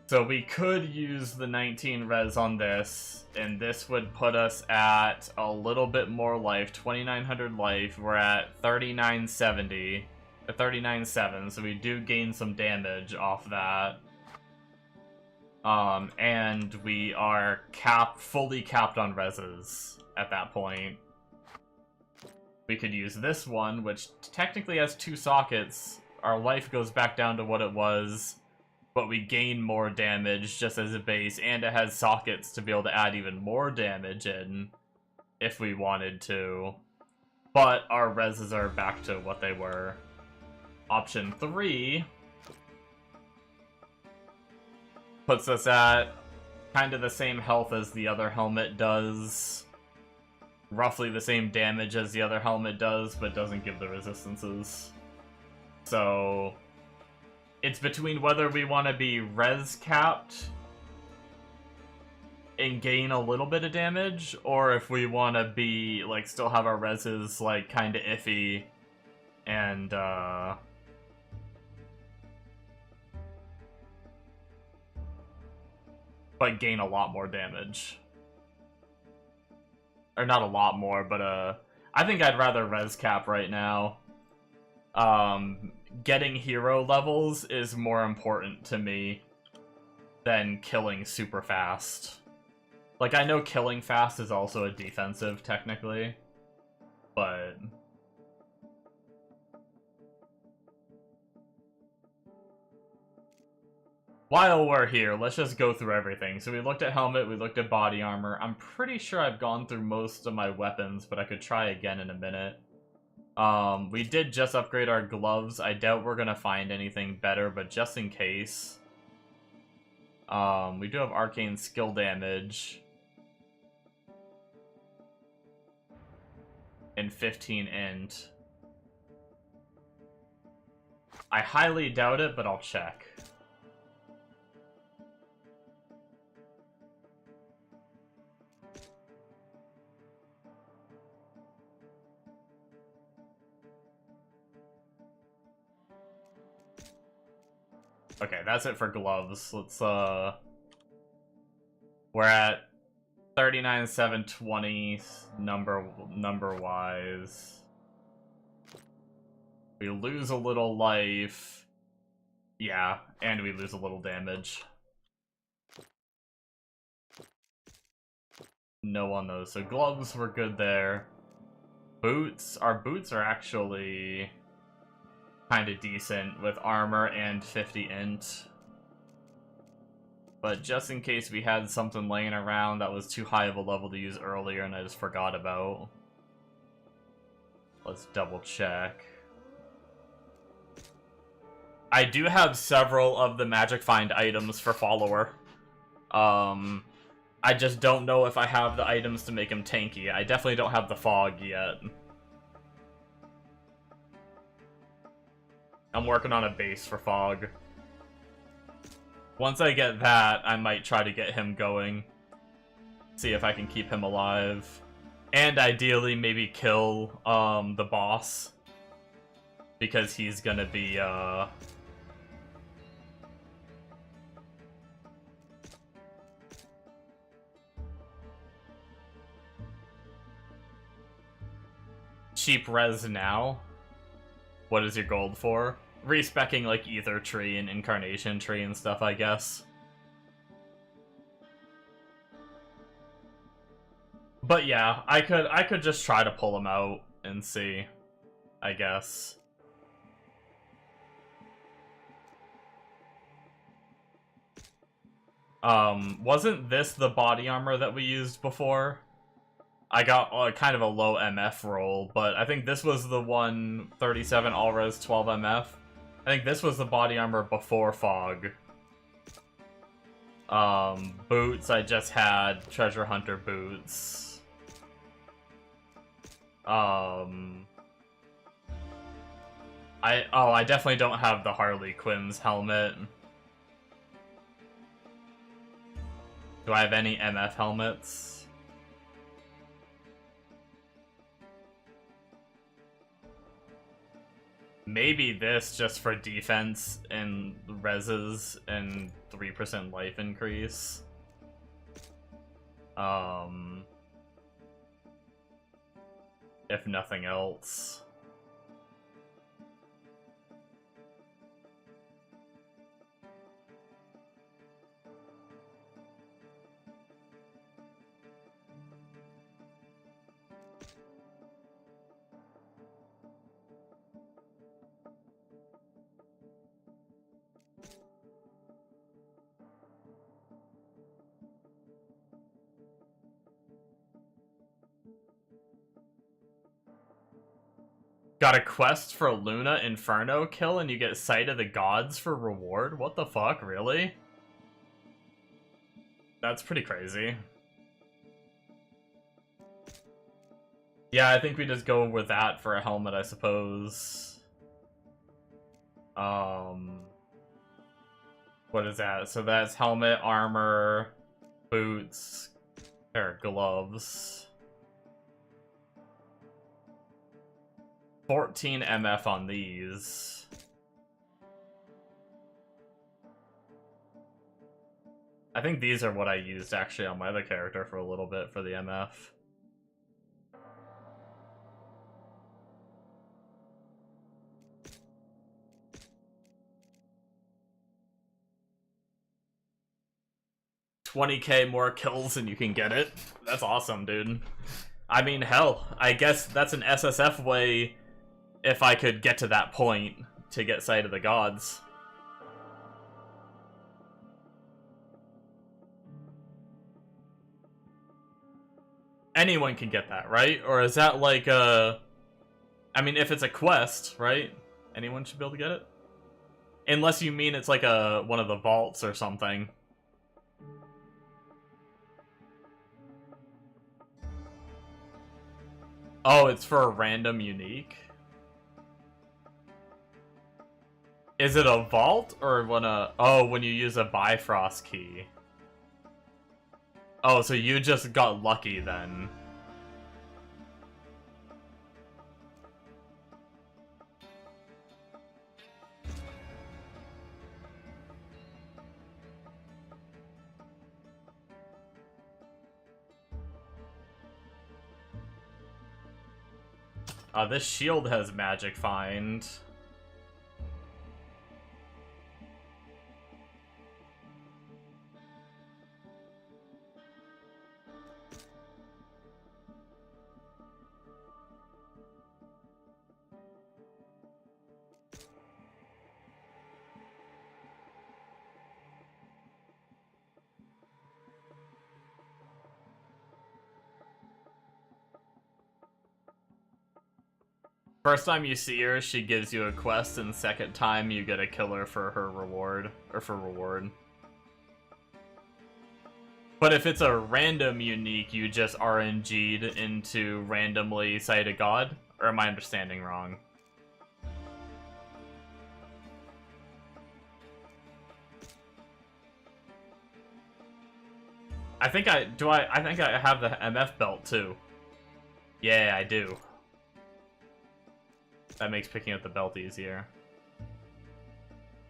So we could use the 19 res on this, and this would put us at a little bit more life, 2900 life. We're at 3970, 39.7, so we do gain some damage off that. And we are fully capped on reses at that point. We could use this one, which technically has 2 sockets. Our life goes back down to what it was, but we gain more damage just as a base, and it has sockets to be able to add even more damage in if we wanted to. But our reses are back to what they were. Option 3 puts us at kind of the same health as the other helmet does. Roughly the same damage as the other helmet does, but doesn't give the resistances. So it's between whether we want to be res capped and gain a little bit of damage, or if we want to be, like, still have our reses, like, kind of iffy and, but gain a lot more damage. Or not a lot more, but I think I'd rather res cap right now. Getting hero levels is more important to me than killing super fast. Like, I know killing fast is also a defensive, technically, but while we're here, let's just go through everything. So we looked at helmet, we looked at body armor. I'm pretty sure I've gone through most of my weapons, but I could try again in a minute. We did just upgrade our gloves. I doubt we're gonna find anything better, but just in case. We do have arcane skill damage. And 15 int. I highly doubt it, but I'll check. Okay, that's it for gloves. Let's, we're at 39,720 number-wise. We lose a little life. Yeah, and we lose a little damage. No on those. So gloves were good there. Boots. Our boots are actually kind of decent with armor and 50 int. But just in case we had something laying around that was too high of a level to use earlier and I just forgot about. Let's double check. I do have several of the Magic Find items for Follower. I just don't know if I have the items to make him tanky. I definitely don't have the Fog yet. I'm working on a base for Fog. Once I get that, I might try to get him going. See if I can keep him alive. And ideally, maybe kill the boss. Because he's gonna be, cheap res now. What is your gold for? Respecking like Ether Tree and Incarnation Tree and stuff, I guess. But yeah, I could just try to pull them out and see, I guess. Wasn't this the body armor that we used before? I got kind of a low MF roll, but I think this was the one 37 all-res 12 MF. I think this was the body armor before Fog. Boots, I just had Treasure Hunter boots. I definitely don't have the Harley Quinn's helmet. Do I have any MF helmets? Maybe this just for defense and reses and 3% life increase. If nothing else. Got a quest for Luna Inferno kill and you get Sight of the Gods for reward? What the fuck, really? That's pretty crazy. Yeah, I think we just go with that for a helmet, I suppose. What is that? So that's helmet, armor, boots, pair of gloves. 14 MF on these. I think these are what I used actually on my other character for a little bit for the MF. $20K more kills and you can get it. That's awesome, dude. I mean, hell, I guess that's an SSF way if I could get to that point to get Sight of the Gods. Anyone can get that, right? Or is that like a... I mean, if it's a quest, right? Anyone should be able to get it? Unless you mean it's like a one of the vaults or something. Oh, it's for a random unique? Is it a vault or when you use a Bifrost key? Oh, so you just got lucky then. This shield has magic find. First time you see her, she gives you a quest, and second time you get a killer for her reward, or for reward. But if it's a random unique, you just RNG'd into randomly Sight of God? Or am I understanding wrong? I think I have the MF belt too. Yeah, I do. That makes picking up the belt easier.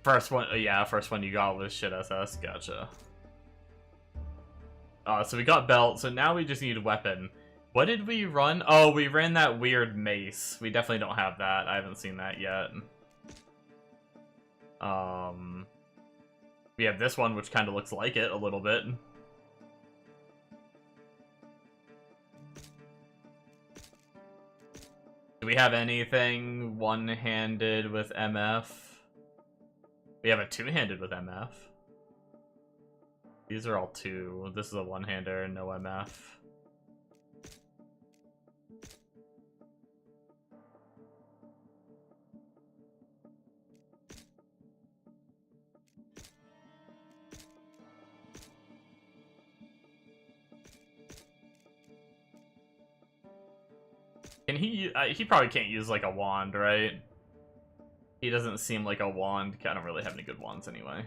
First one, yeah, first one you got was shit SS. Gotcha. So we got belt, so now we just need weapon. What did we run? Oh, we ran that weird mace. We definitely don't have that. I haven't seen that yet. We have this one, which kind of looks like it a little bit. Do we have anything one-handed with MF? We have a two-handed with MF. These are all two. This is a one-hander, no MF. Can he probably can't use like a wand, right? He doesn't seem like a wand. I don't really have any good wands anyway.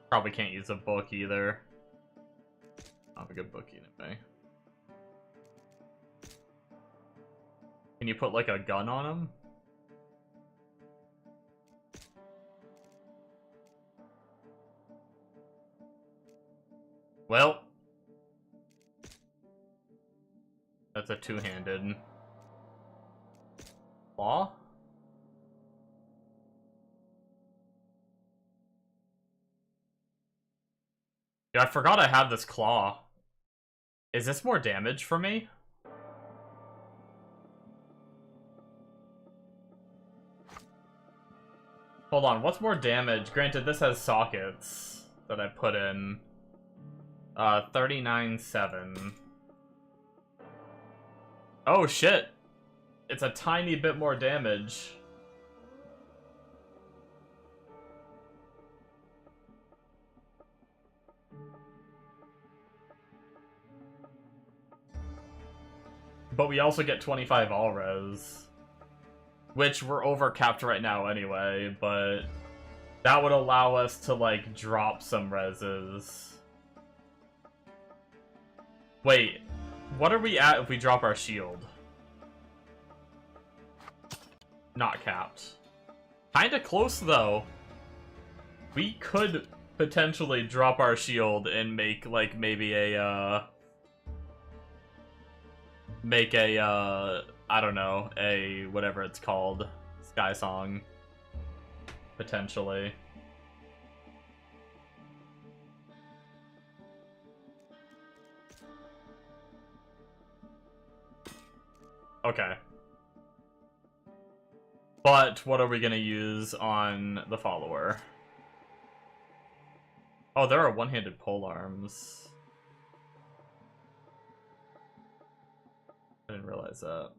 Probably can't use a book either. I don't have a good book anyway. Can you put like a gun on him? Well, that's a two-handed claw. Yeah, I forgot I had this claw. Is this more damage for me? Hold on, what's more damage? Granted, this has sockets that I put in. 39.7. Oh shit! It's a tiny bit more damage. But we also get 25 all res. Which we're overcapped right now anyway, but that would allow us to like drop some reses. Wait, what are we at if we drop our shield? Not capped. Kinda close though. We could potentially drop our shield and make like maybe a I don't know, a whatever it's called, Sky Song, potentially. Okay. But what are we gonna use on the follower? Oh, there are one-handed pole arms. I didn't realize that.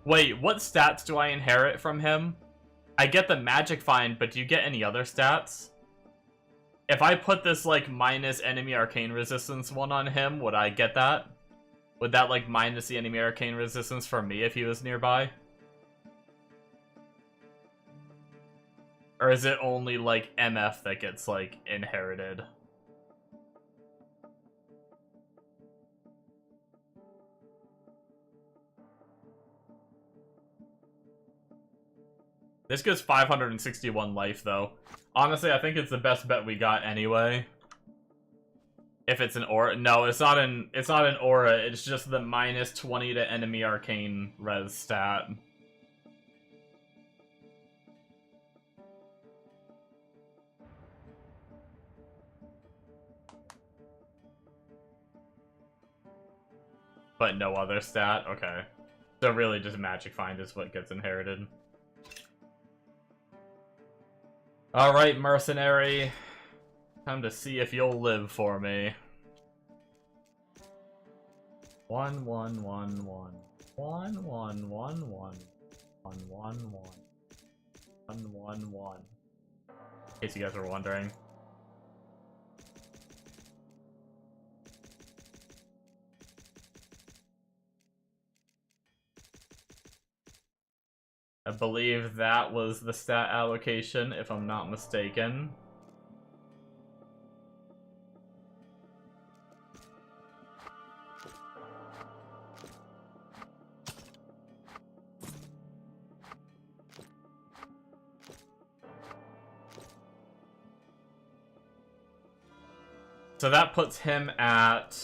Wait, what stats do I inherit from him? I get the magic find, but do you get any other stats? If I put this, like, minus enemy arcane resistance one on him, would I get that? Would that, like, minus the enemy arcane resistance for me if he was nearby? Or is it only, like, MF that gets, like, inherited? This gives 561 life, though. Honestly, I think it's the best bet we got anyway. If it's an aura. No, it's not an aura, it's just the minus 20 to enemy arcane res stat. But no other stat? Okay. So really just magic find is what gets inherited. Alright, mercenary. Time to see if you'll live for me. 1 1 1 1 1 1 1 1 1 1 1 111. In case you guys were wondering. I believe that was the stat allocation, if I'm not mistaken. So that puts him at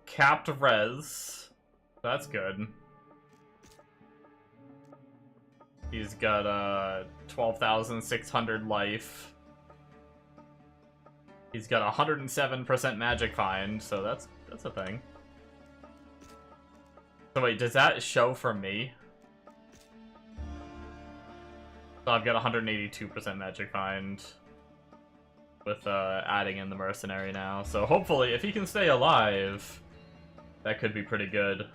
capped res. That's good. He's got 12,600 life. He's got 107% magic find, so that's a thing. So wait, does that show for me? So I've got 182% magic find with adding in the mercenary now. So hopefully, if he can stay alive, that could be pretty good.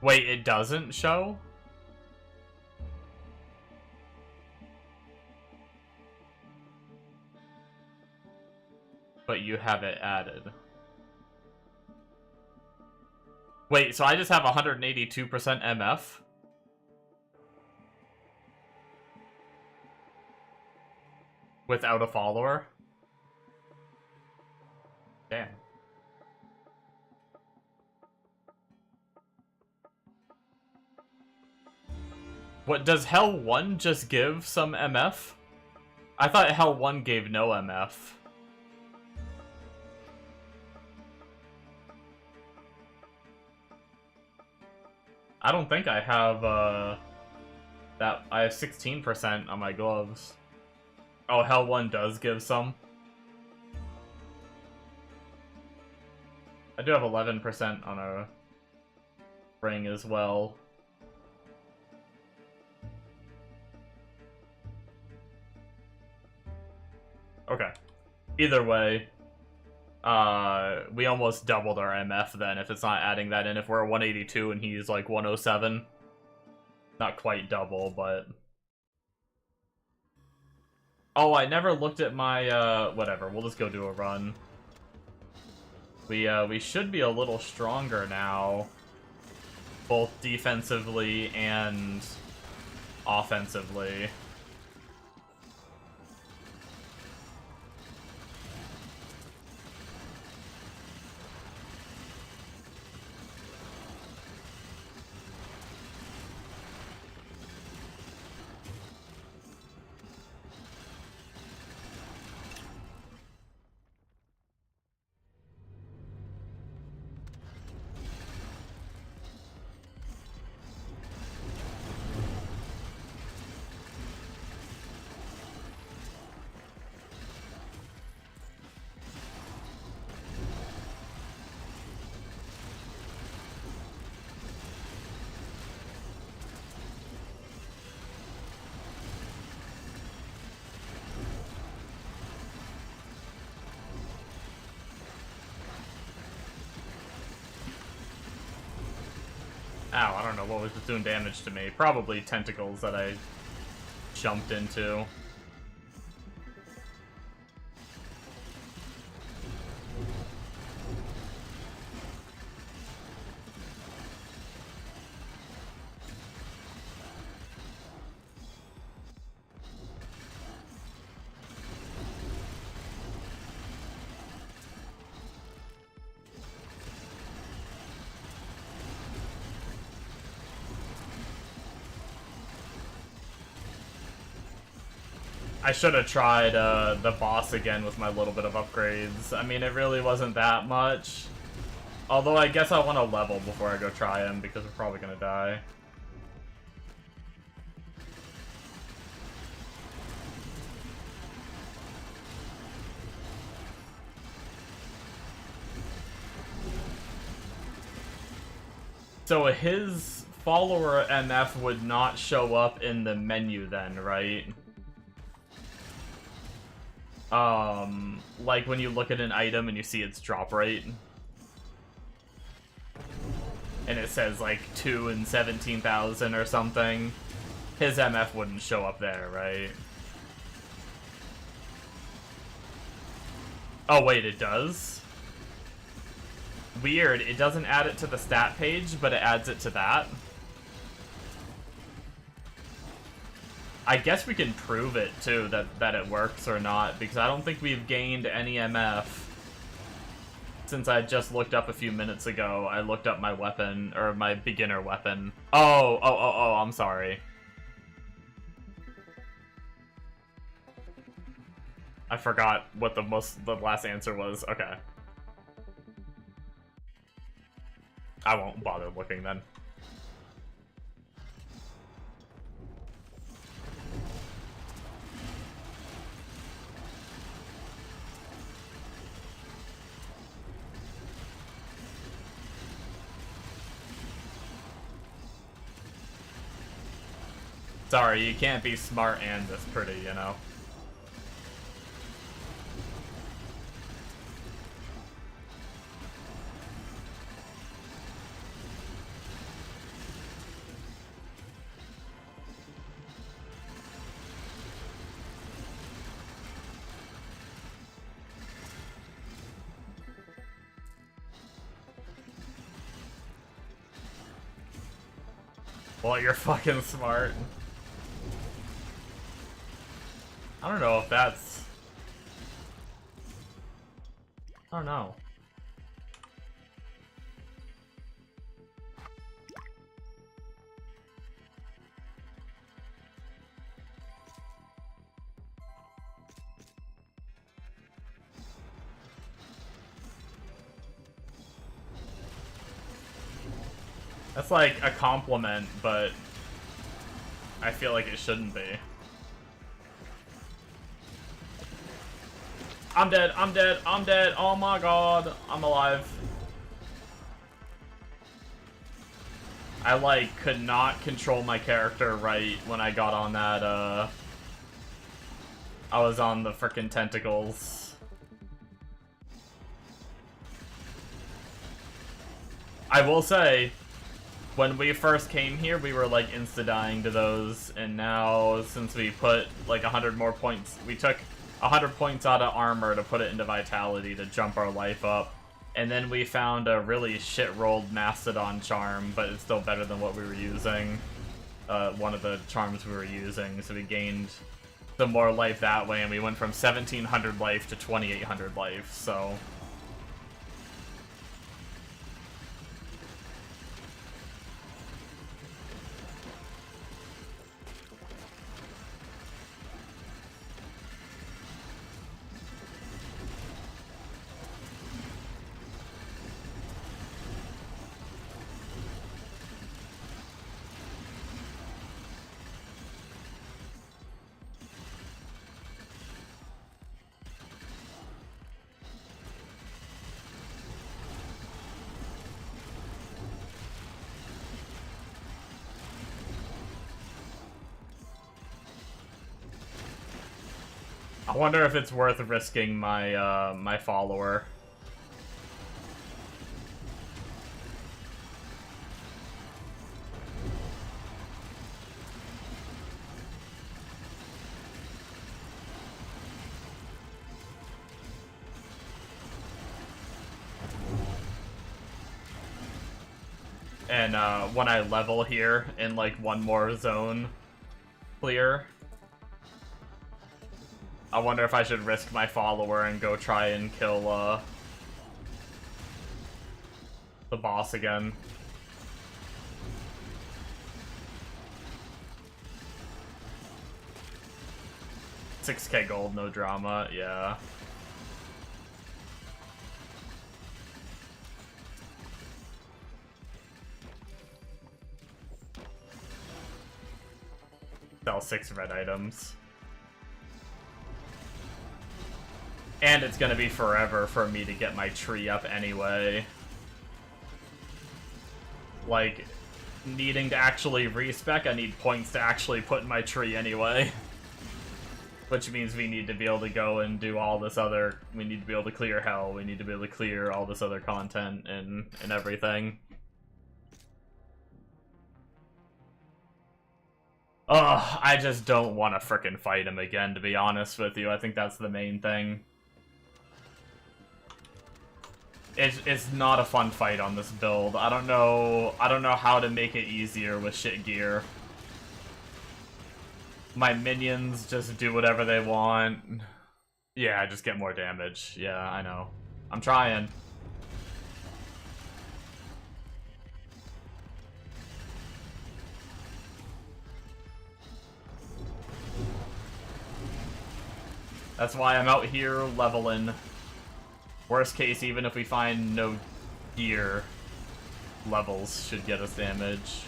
Wait, it doesn't show? But you have it added. Wait, so I just have 182% MF? Without a follower? Damn. What, does Hell 1 just give some MF? I thought Hell 1 gave no MF. I don't think I have, that. I have 16% on my gloves. Oh, Hell 1 does give some. I do have 11% on a ring as well. Okay. Either way, we almost doubled our MF then if it's not adding that in. If we're at 182 and he's like 107. Not quite double, but... Oh, I never looked at my, whatever. We'll just go do a run. We should be a little stronger now. Both defensively and offensively. Ow, I don't know what was just doing damage to me. Probably tentacles that I jumped into. I should have tried the boss again with my little bit of upgrades. I mean, it really wasn't that much. Although I guess I want to level before I go try him, because we're probably going to die. So his follower MF would not show up in the menu then, right? Like when you look at an item and you see its drop rate. and it says like 2 and 17,000 or something, his MF wouldn't show up there, right? Oh wait, it does? Weird, it doesn't add it to the stat page, but it adds it to that. I guess we can prove it too, that it works or not, because I don't think we've gained any MF. Since I just looked up a few minutes ago, I looked up my weapon, or my beginner weapon. Oh, I'm sorry. I forgot what the last answer was. Okay. I won't bother looking then. Sorry, you can't be smart and this pretty, you know? Well, you're fucking smart. I don't know if that's... I don't know. That's like a compliment, but I feel like it shouldn't be. I'm dead, I'm dead, I'm dead, oh my god, I'm alive. I like could not control my character right when I got on that, I was on the frickin' tentacles. I will say, when we first came here, we were like insta-dying to those, and now since we put like 100 more points, we took 100 points out of armor to put it into vitality to jump our life up, and then we found a really shit-rolled Mastodon charm, but it's still better than what we were using, one of the charms we were using, so we gained some more life that way, and we went from 1700 life to 2800 life, so... I wonder if it's worth risking my, my follower. And, when I level here in, like, one more zone clear, I wonder if I should risk my follower and go try and kill, the boss again. $6K gold, no drama, yeah. Sell 6 red items. And it's gonna be forever for me to get my tree up anyway. Like, needing to actually respec, I need points to actually put in my tree anyway. Which means we need to be able to go and do all this other... We need to be able to clear hell, we need to be able to clear all this other content and everything. Ugh, I just don't want to frickin' fight him again, to be honest with you. I think that's the main thing. It's not a fun fight on this build. I don't know how to make it easier with shit gear. My minions just do whatever they want. Yeah, just get more damage. Yeah, I know. I'm trying. That's why I'm out here leveling. Worst case, even if we find no gear, levels should get us damage.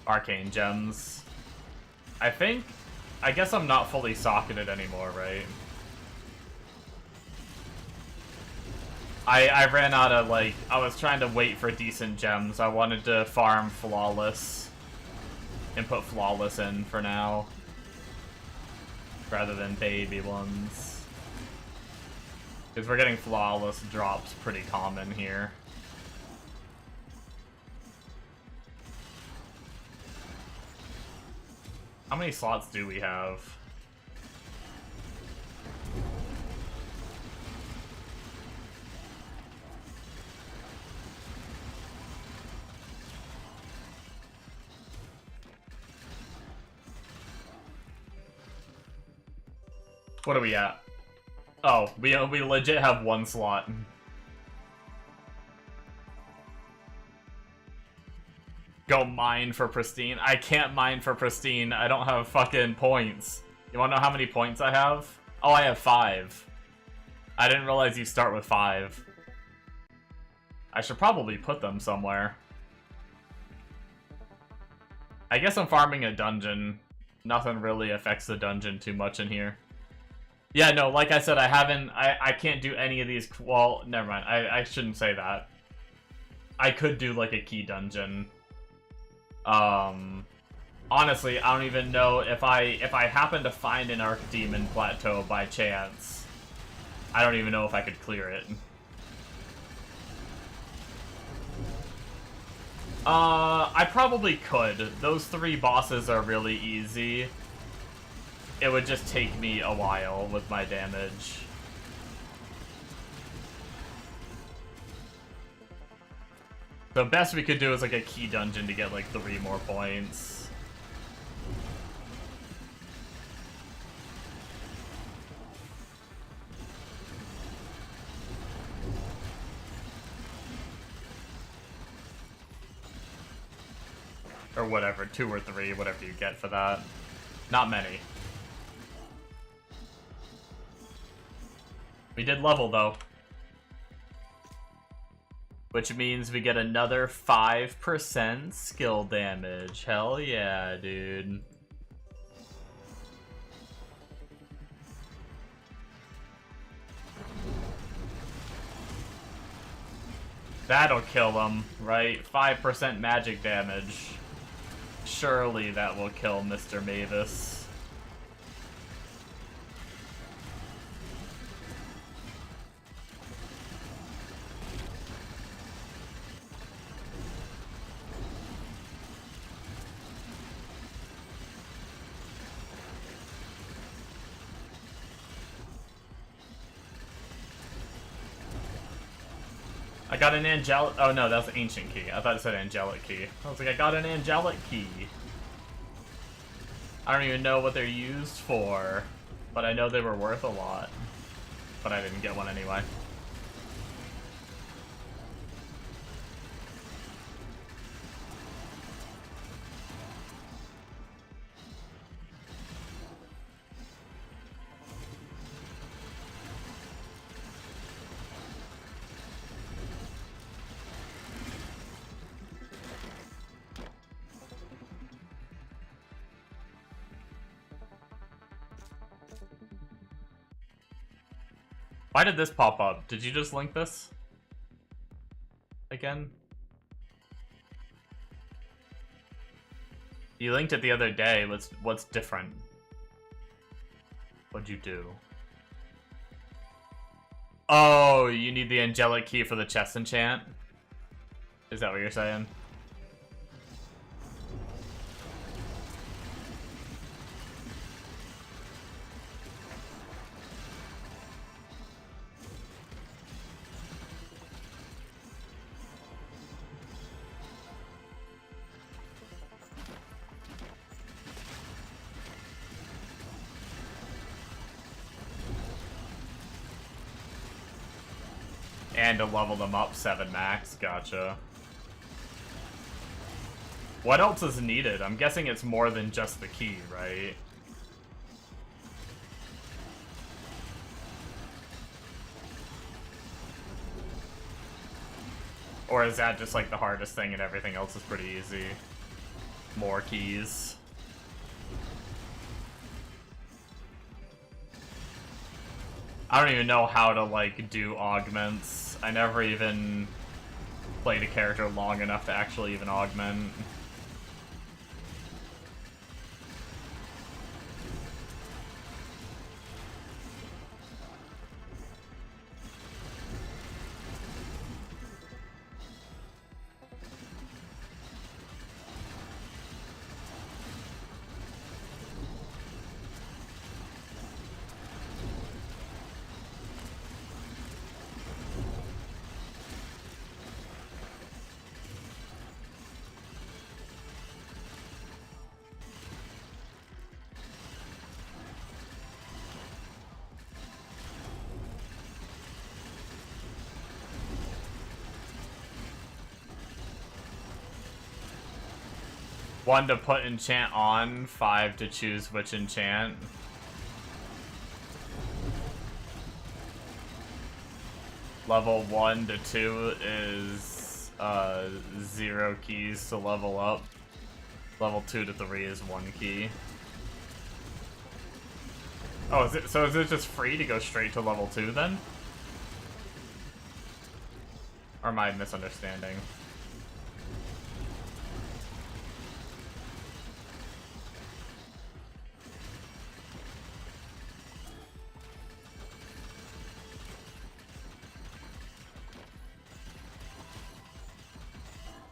Arcane gems. I guess I'm not fully socketed anymore, right? I ran out of, like, I was trying to wait for decent gems. I wanted to farm flawless and put flawless in for now, rather than baby ones. Because we're getting flawless drops pretty common here. How many slots do we have? What are we at? Oh, we legit have one slot. Go mine for pristine. I can't mine for pristine. I don't have fucking points. You wanna know how many points I have? Oh, I have 5. I didn't realize you start with 5. I should probably put them somewhere. I guess I'm farming a dungeon. Nothing really affects the dungeon too much in here. Yeah, no, like I said, I can't do any of these, well, never mind, I shouldn't say that. I could do, like, a key dungeon. Honestly, I don't even know if I happen to find an Archdemon plateau by chance, I don't even know if I could clear it. I probably could. Those 3 bosses are really easy. It would just take me a while with my damage. The best we could do is like a key dungeon to get like 3 more points. Or whatever, 2 or 3, whatever you get for that. Not many. We did level, though. Which means we get another 5% skill damage. Hell yeah, dude. That'll kill them, right? 5% magic damage. Surely that will kill Mr. Mavis. I got an angelic. Oh no, that's ancient key. I thought it said angelic key. I was like, I got an angelic key. I don't even know what they're used for, but I know they were worth a lot. But I didn't get one anyway. Why did this pop up? Did you just link this? Again? You linked it the other day. What's different? What'd you do? Oh, you need the angelic key for the chest enchant? Is that what you're saying? And to level them up 7 max, gotcha. What else is needed? I'm guessing it's more than just the key, right? Or is that just like the hardest thing and everything else is pretty easy? More keys. I don't even know how to like do augments. I never even played a character long enough to actually even augment. One to put enchant on, 5 to choose which enchant. Level 1 to 2 is 0 keys to level up. Level 2 to 3 is 1 key. Oh, is it just free to go straight to level 2 then? Or am I misunderstanding?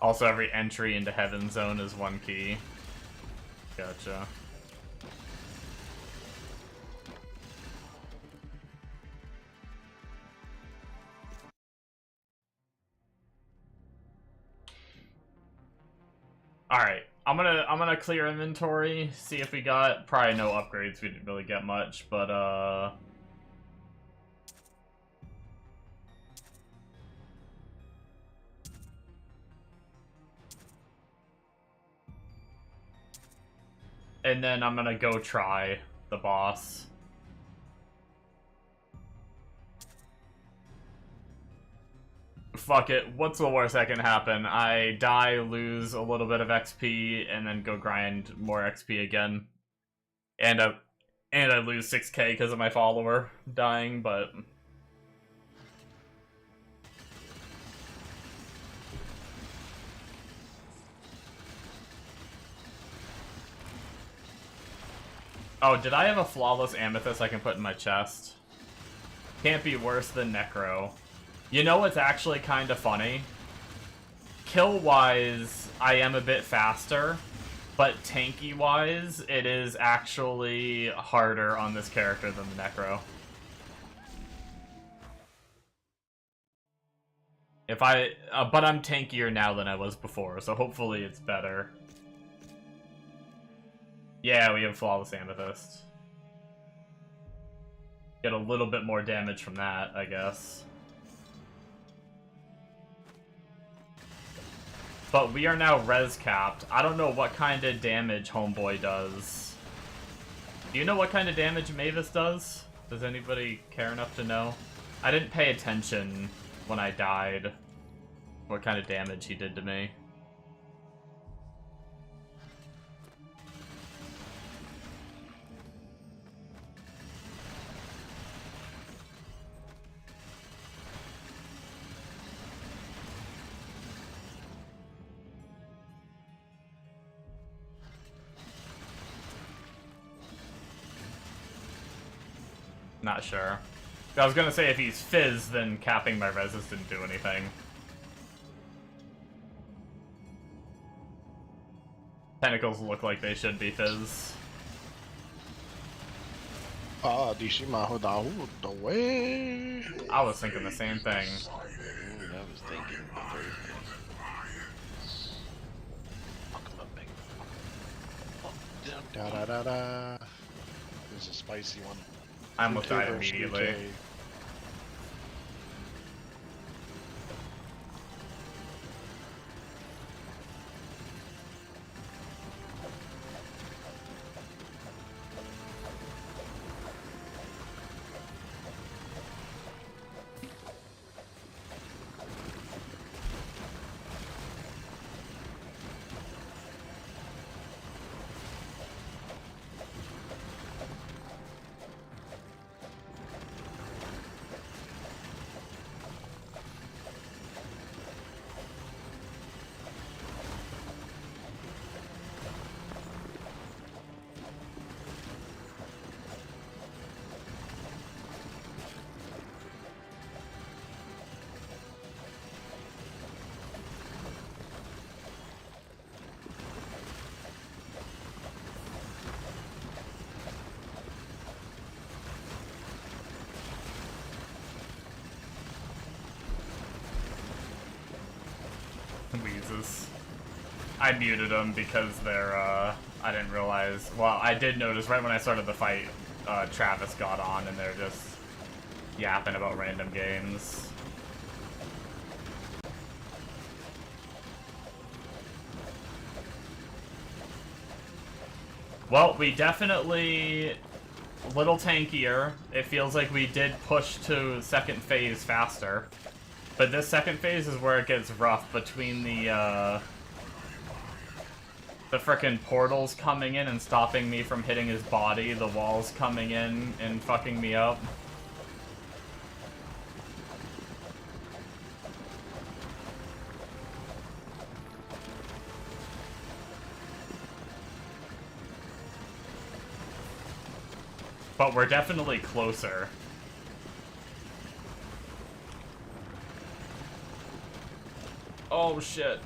Also, every entry into Heaven Zone is 1 key. Gotcha. Alright, I'm gonna clear inventory, see if we got probably no upgrades, we didn't really get much, but and then I'm gonna go try the boss. Fuck it, what's the worst that can happen? I die, lose a little bit of XP, and then go grind more XP again. And I lose 6k because of my follower dying, but... Oh, did I have a flawless amethyst I can put in my chest? Can't be worse than Necro. You know what's actually kind of funny? Kill-wise, I am a bit faster, but tanky-wise, it is actually harder on this character than the Necro. But I'm tankier now than I was before, so hopefully it's better. Yeah, we have Flawless Amethyst. Get a little bit more damage from that, I guess. But we are now res capped. I don't know what kind of damage Homeboy does. Do you know what kind of damage Mavis does? Does anybody care enough to know? I didn't pay attention when I died. What kind of damage he did to me. Not sure. I was gonna say if he's Fizz, then capping my resist didn't do anything. Tentacles look like they should be Fizz. Ah, DC Mahoda the way. I was thinking the same thing. I was thinking the very thing. Da da da da. There's a spicy one. I almost died versus immediately. UK. is. I muted them because they're, I didn't realize, well, I did notice right when I started the fight, Travis got on and they're just yapping about random games. Well, we definitely, a little tankier. It feels like we did push to second phase faster. But this second phase is where it gets rough between the frickin' portals coming in and stopping me from hitting his body, the walls coming in and fucking me up. But we're definitely closer. Oh shit.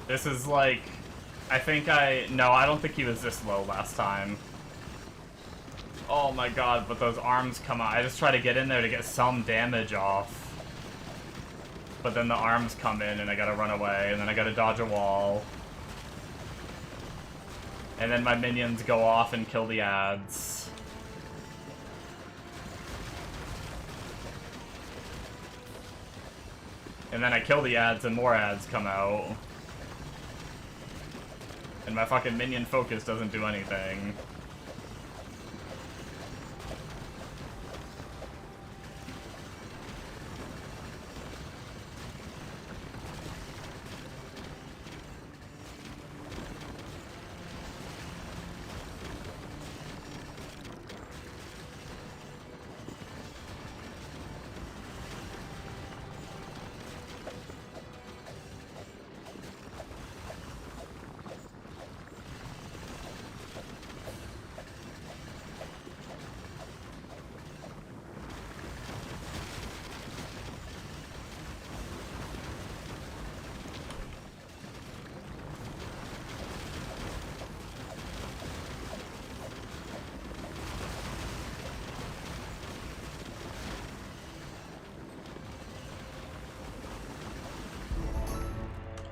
This is like, no, I don't think he was this low last time. Oh my god, but those arms come out. I just try to get in there to get some damage off. But then the arms come in and I gotta run away, and then I gotta dodge a wall. And then my minions go off and kill the ads. And then I kill the ads and more ads come out. And my fucking minion focus doesn't do anything.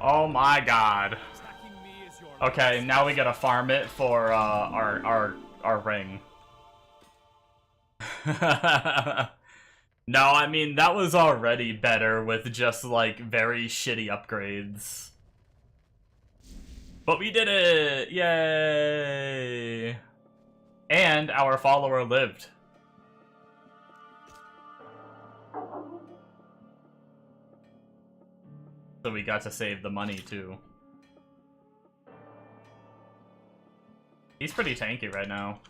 Oh my god. Okay, now we gotta farm it for our ring. No, I mean, that was already better with just, like, very shitty upgrades. But we did it! Yay! And our follower lived. So we got to save the money, too. He's pretty tanky right now.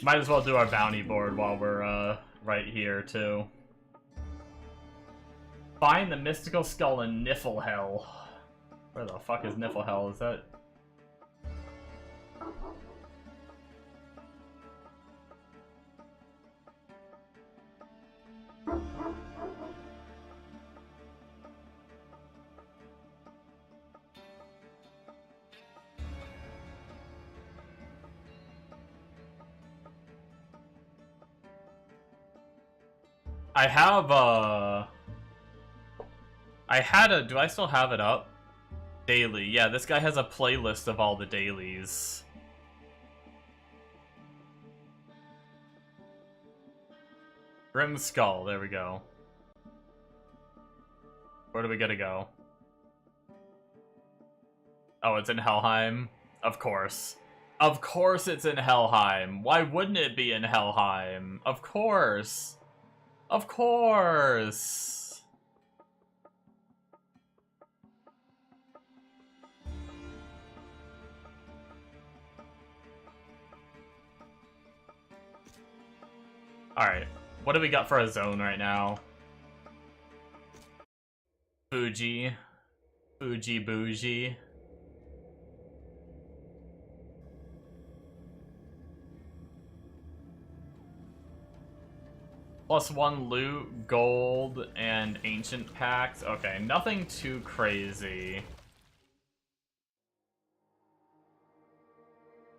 Might as well do our bounty board while we're, right here, too. Find the mystical skull in Niflhel. Where the fuck is Niflhel? Is that... I have, do I still have it up? Daily. Yeah, this guy has a playlist of all the dailies. Grim Skull, there we go. Where do we gotta go? Oh, it's in Helheim? Of course. Of course it's in Helheim! Why wouldn't it be in Helheim? Of course! Of course! Alright, what do we got for a zone right now? Fuji. Fuji Bougie. +1 loot, gold, and ancient packs. Okay, nothing too crazy.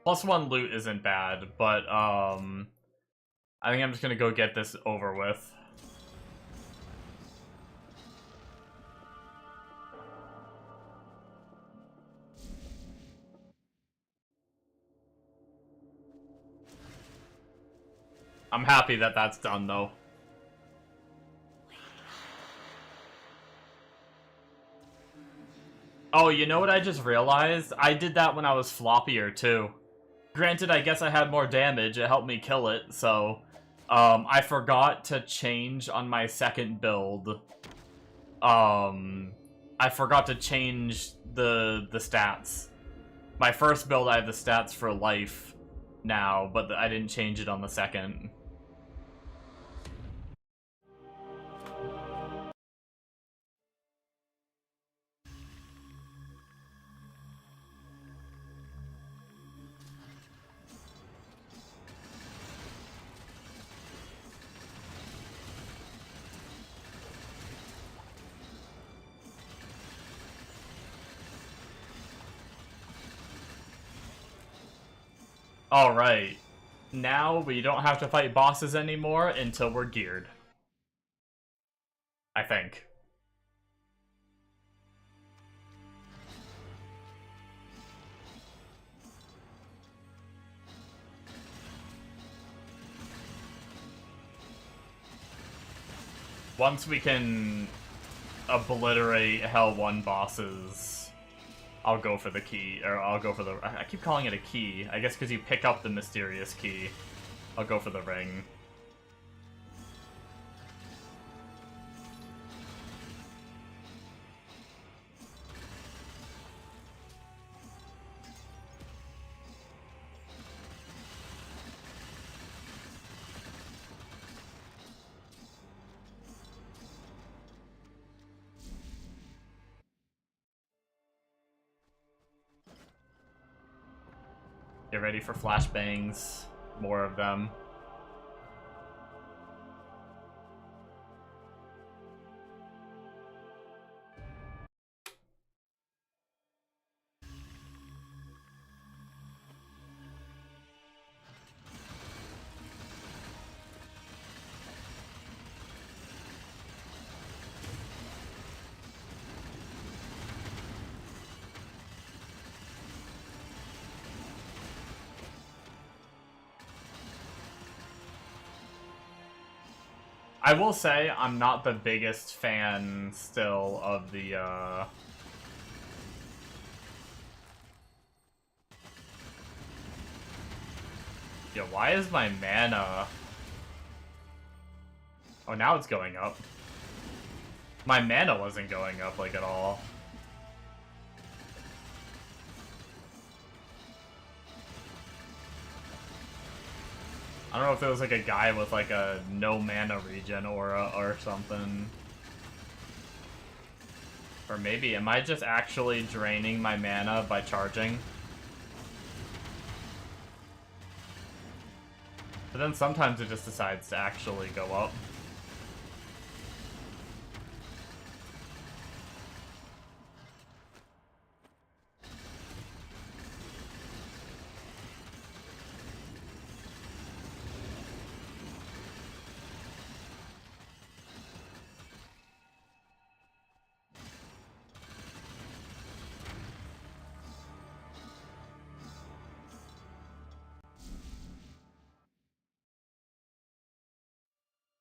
+1 loot isn't bad, but I think I'm just gonna go get this over with. I'm happy that that's done, though. Oh, you know what I just realized? I did that when I was floppier, too. Granted, I guess I had more damage, it helped me kill it, so... I forgot to change on my second build. I forgot to change the stats. My first build, I have the stats for life now, but I didn't change it on the second. Alright. Now we don't have to fight bosses anymore until we're geared. I think. Once we can obliterate Hell 1 bosses, I'll go for the key, or I'll go for the... I keep calling it a key. I guess because you pick up the mysterious key. I'll go for the ring. Get ready for flashbangs. More of them. I will say, I'm not the biggest fan still of the, Yeah, why is my mana... Oh, now it's going up. My mana wasn't going up, like, at all. I don't know if there was, like, a guy with, like, a no mana regen aura or something. Or maybe, am I just actually draining my mana by charging? But then sometimes it just decides to actually go up.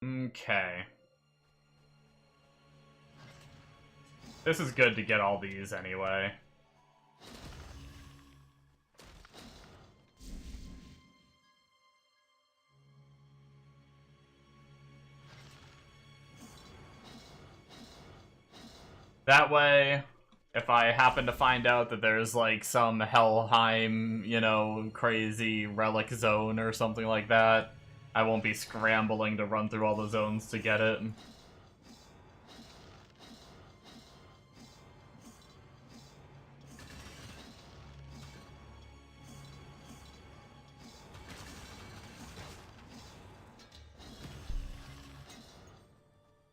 Okay. This is good to get all these anyway. That way, if I happen to find out that there's like some Helheim, you know, crazy relic zone or something like that, I won't be scrambling to run through all the zones to get it.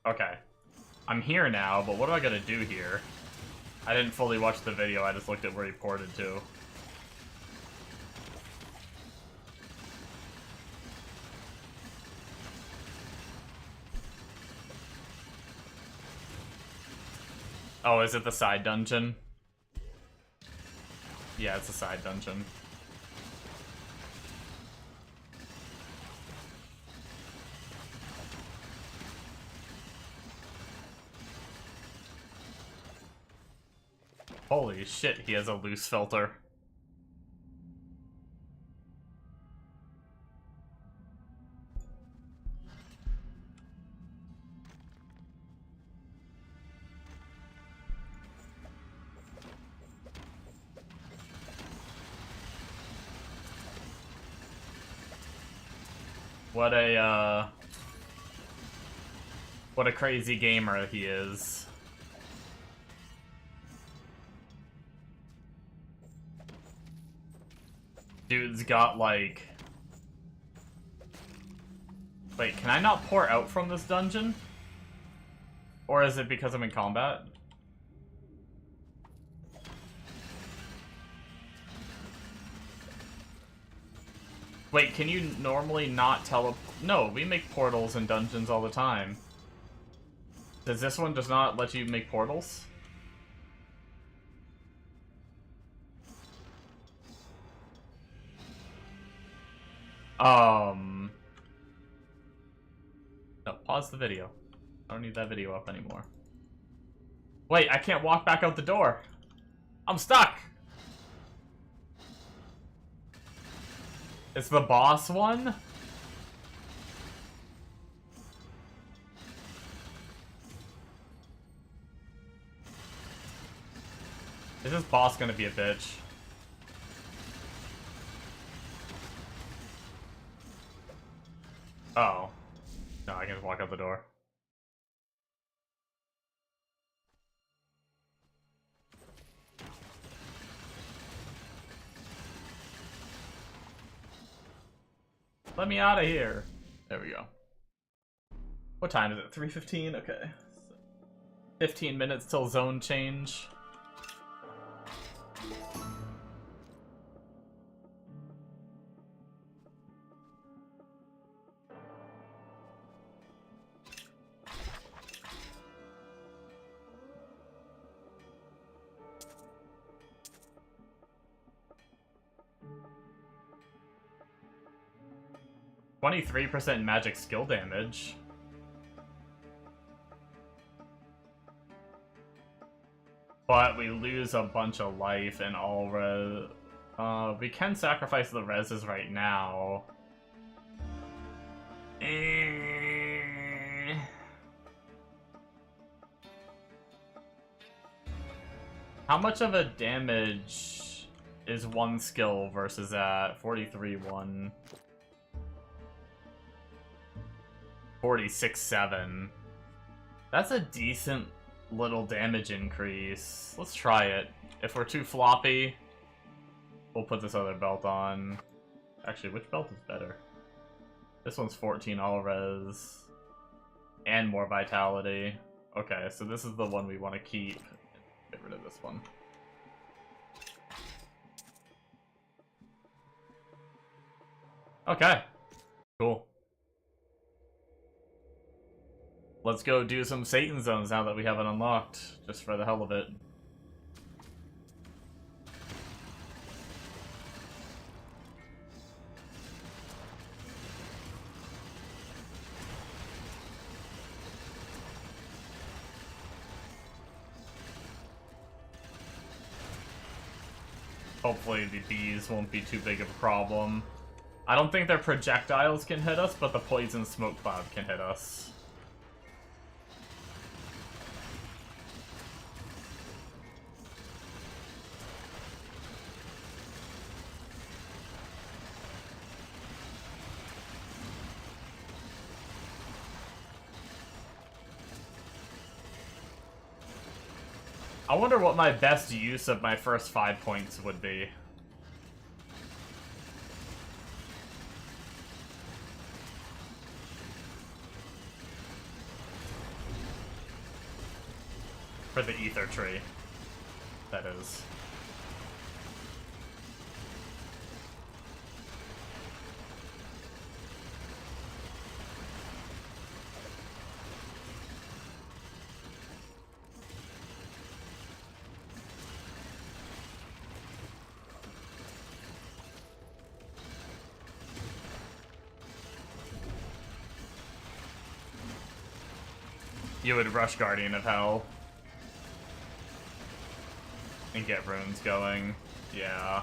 Okay. I'm here now, but what do I gotta do here? I didn't fully watch the video, I just looked at where he ported to. Oh, is it the side dungeon? Yeah, it's a side dungeon. Holy shit, he has a loose filter. What a crazy gamer he is. Dude's got, like... Wait, can I not pour out from this dungeon? Or is it because I'm in combat? Wait, can you normally not No, we make portals in dungeons all the time. Does this one just not let you make portals? No, pause the video. I don't need that video up anymore. Wait, I can't walk back out the door. I'm stuck! It's the boss one? Is this boss gonna be a bitch? Oh. No, I can just walk out the door. Let me out of here. There we go. What time is it? 3:15? Okay. 15 minutes till zone change. %, magic skill damage. But we lose a bunch of life and all res. We can sacrifice the reses right now. How much of a damage is one skill versus that? 43-1. 46-7. That's a decent little damage increase. Let's try it. If we're too floppy, we'll put this other belt on. Actually, which belt is better? This one's 14 all res. And more vitality. Okay, so this is the one we want to keep. Get rid of this one. Okay. Cool. Let's go do some Satan zones now that we have it unlocked, just for the hell of it. Hopefully the bees won't be too big of a problem. I don't think their projectiles can hit us, but the poison smoke cloud can hit us. I wonder what my best use of my first 5 points would be. For the ether tree, that is. You would rush Guardian of Hell. And get runes going. Yeah.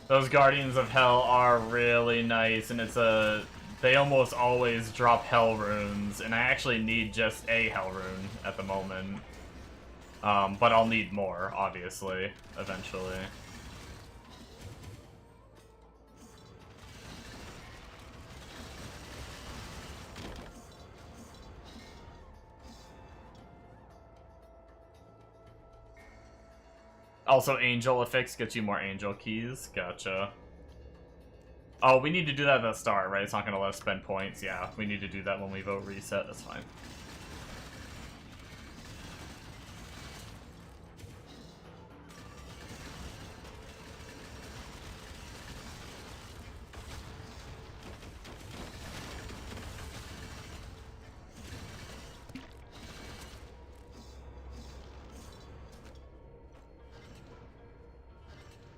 Those Guardians of Hell are really nice, and it's a... They almost always drop Hell runes, and I actually need just a Hell rune at the moment. But I'll need more, obviously, eventually. Also, Angel Affix gets you more Angel Keys. Gotcha. Oh, we need to do that at the start, right? It's not going to let us spend points. Yeah, we need to do that when we vote reset. That's fine.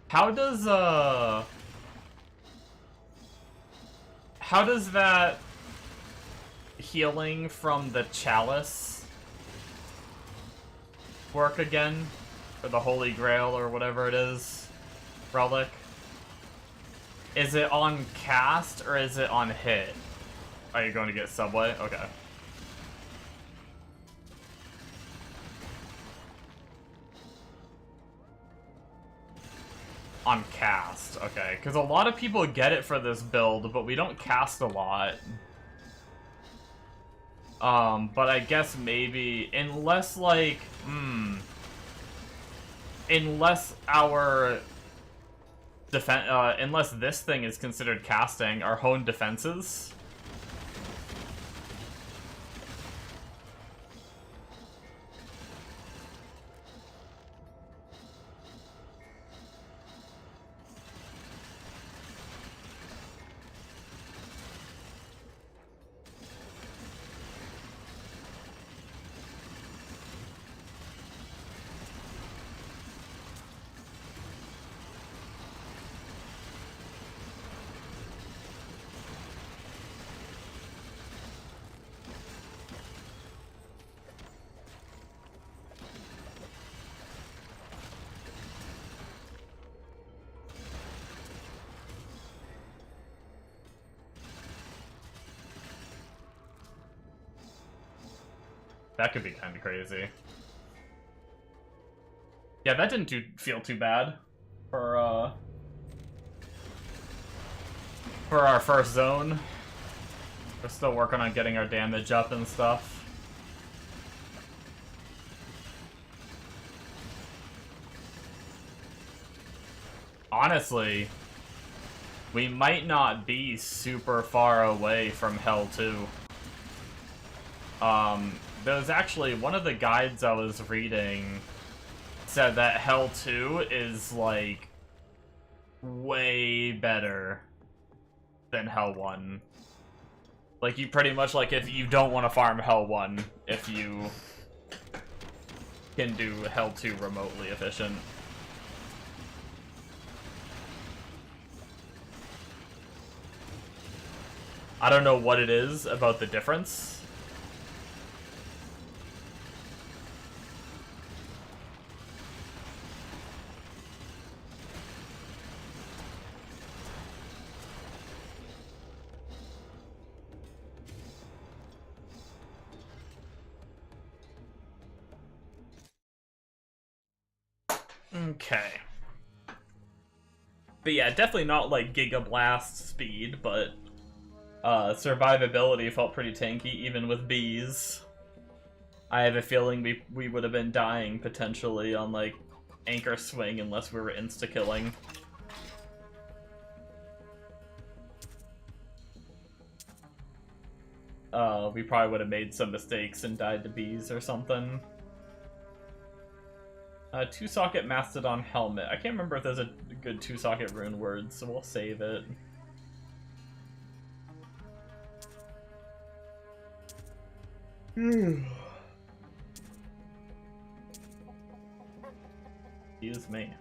How does that healing from the chalice work again? Or the Holy Grail or whatever it is? Relic? Is it on cast or is it on hit? Are you going to get Subway? Okay. On cast, okay. Because a lot of people get it for this build, but we don't cast a lot. But I guess maybe, unless like, unless our unless this thing is considered casting, our honed defenses. That could be kind of crazy. Yeah, that didn't feel too bad for our first zone. We're still working on getting our damage up and stuff. Honestly, we might not be super far away from Hell 2. There was actually one of the guides I was reading said that Hell 2 is like way better than Hell 1. Like, you pretty much, like, if you don't want to farm Hell 1, if you can do Hell 2 remotely efficient. I don't know what it is about the difference. Okay. But yeah, definitely not like Giga Blast speed, but survivability felt pretty tanky even with bees. I have a feeling we would have been dying potentially on like Anchor Swing unless we were insta-killing. We probably would have made some mistakes and died to bees or something. 2-socket Mastodon Helmet. I can't remember if there's a good 2-socket rune word, so we'll save it. Excuse me.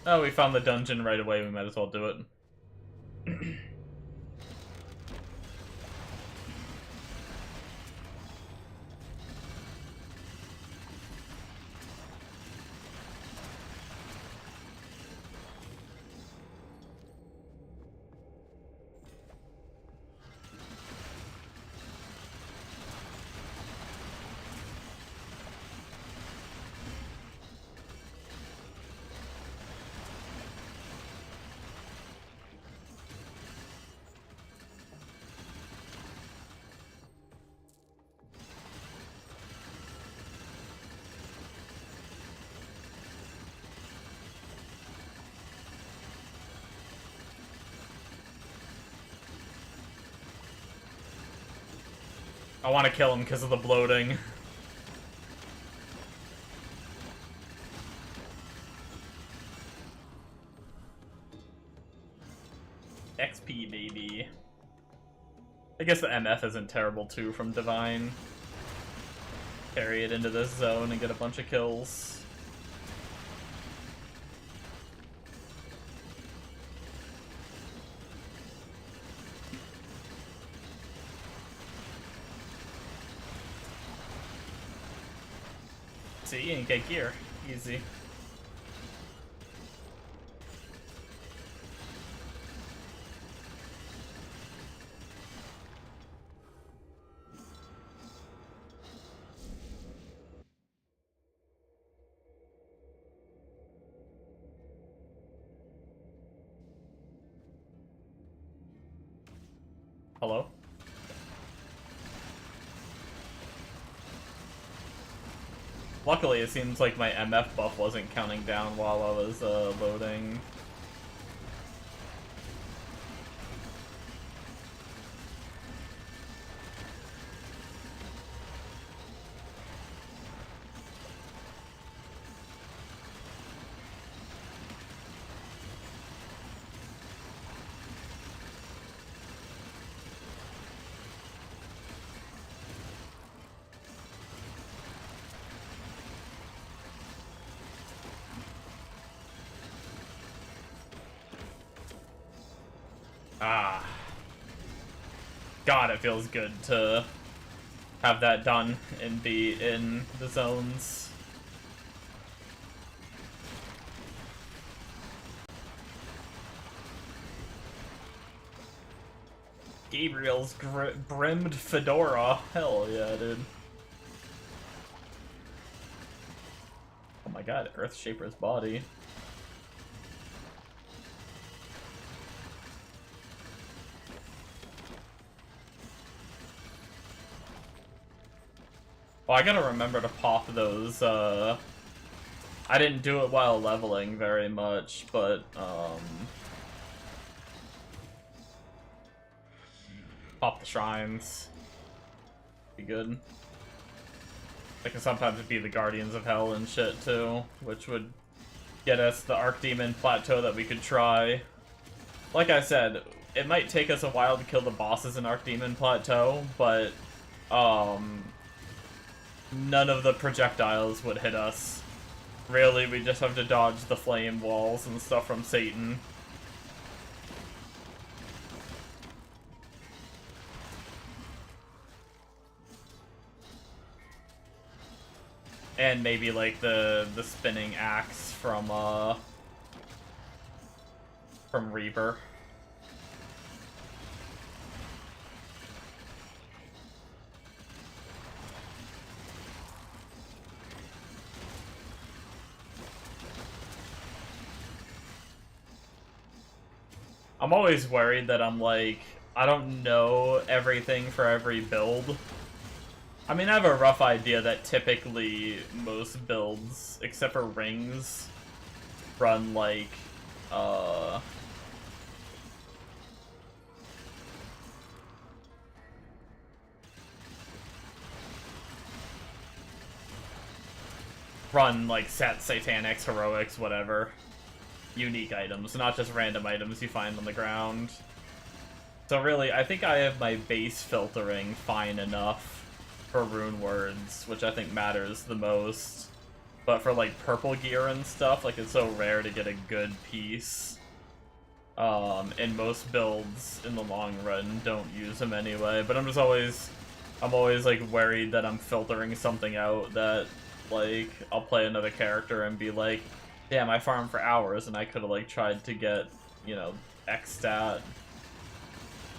Oh, we found the dungeon right away, we might as well do it. I want to kill him because of the bloating. XP, baby. I guess the MF isn't terrible, too, from Divine. Carry it into this zone and get a bunch of kills. See, and get gear. Easy. Hello? Luckily, it seems like my MF buff wasn't counting down while I was loading. Ah. God, it feels good to have that done and be in the zones. Gabriel's brimmed fedora. Hell yeah, dude. Oh my god, Earthshaper's body. Well, I gotta remember to pop those, I didn't do it while leveling very much, but, Pop the shrines. Be good. They can sometimes be the Guardians of Hell and shit too, which would get us the Archdemon plateau that we could try. Like I said, it might take us a while to kill the bosses in Archdemon plateau, but none of the projectiles would hit us. Really, we just have to dodge the flame walls and stuff from Satan. And maybe like the spinning axe from Reaper. I'm always worried that I'm like, I don't know everything for every build. I mean, I have a rough idea that typically most builds, except for rings, run like, run like satanics, heroics, whatever. Unique items, not just random items you find on the ground. So really, I think I have my base filtering fine enough for rune words, which I think matters the most. But for like purple gear and stuff, like it's so rare to get a good piece. And most builds in the long run don't use them anyway. But I'm always like worried that I'm filtering something out that like I'll play another character and be like, damn, I farmed for hours and I could have like tried to get, you know, X stat.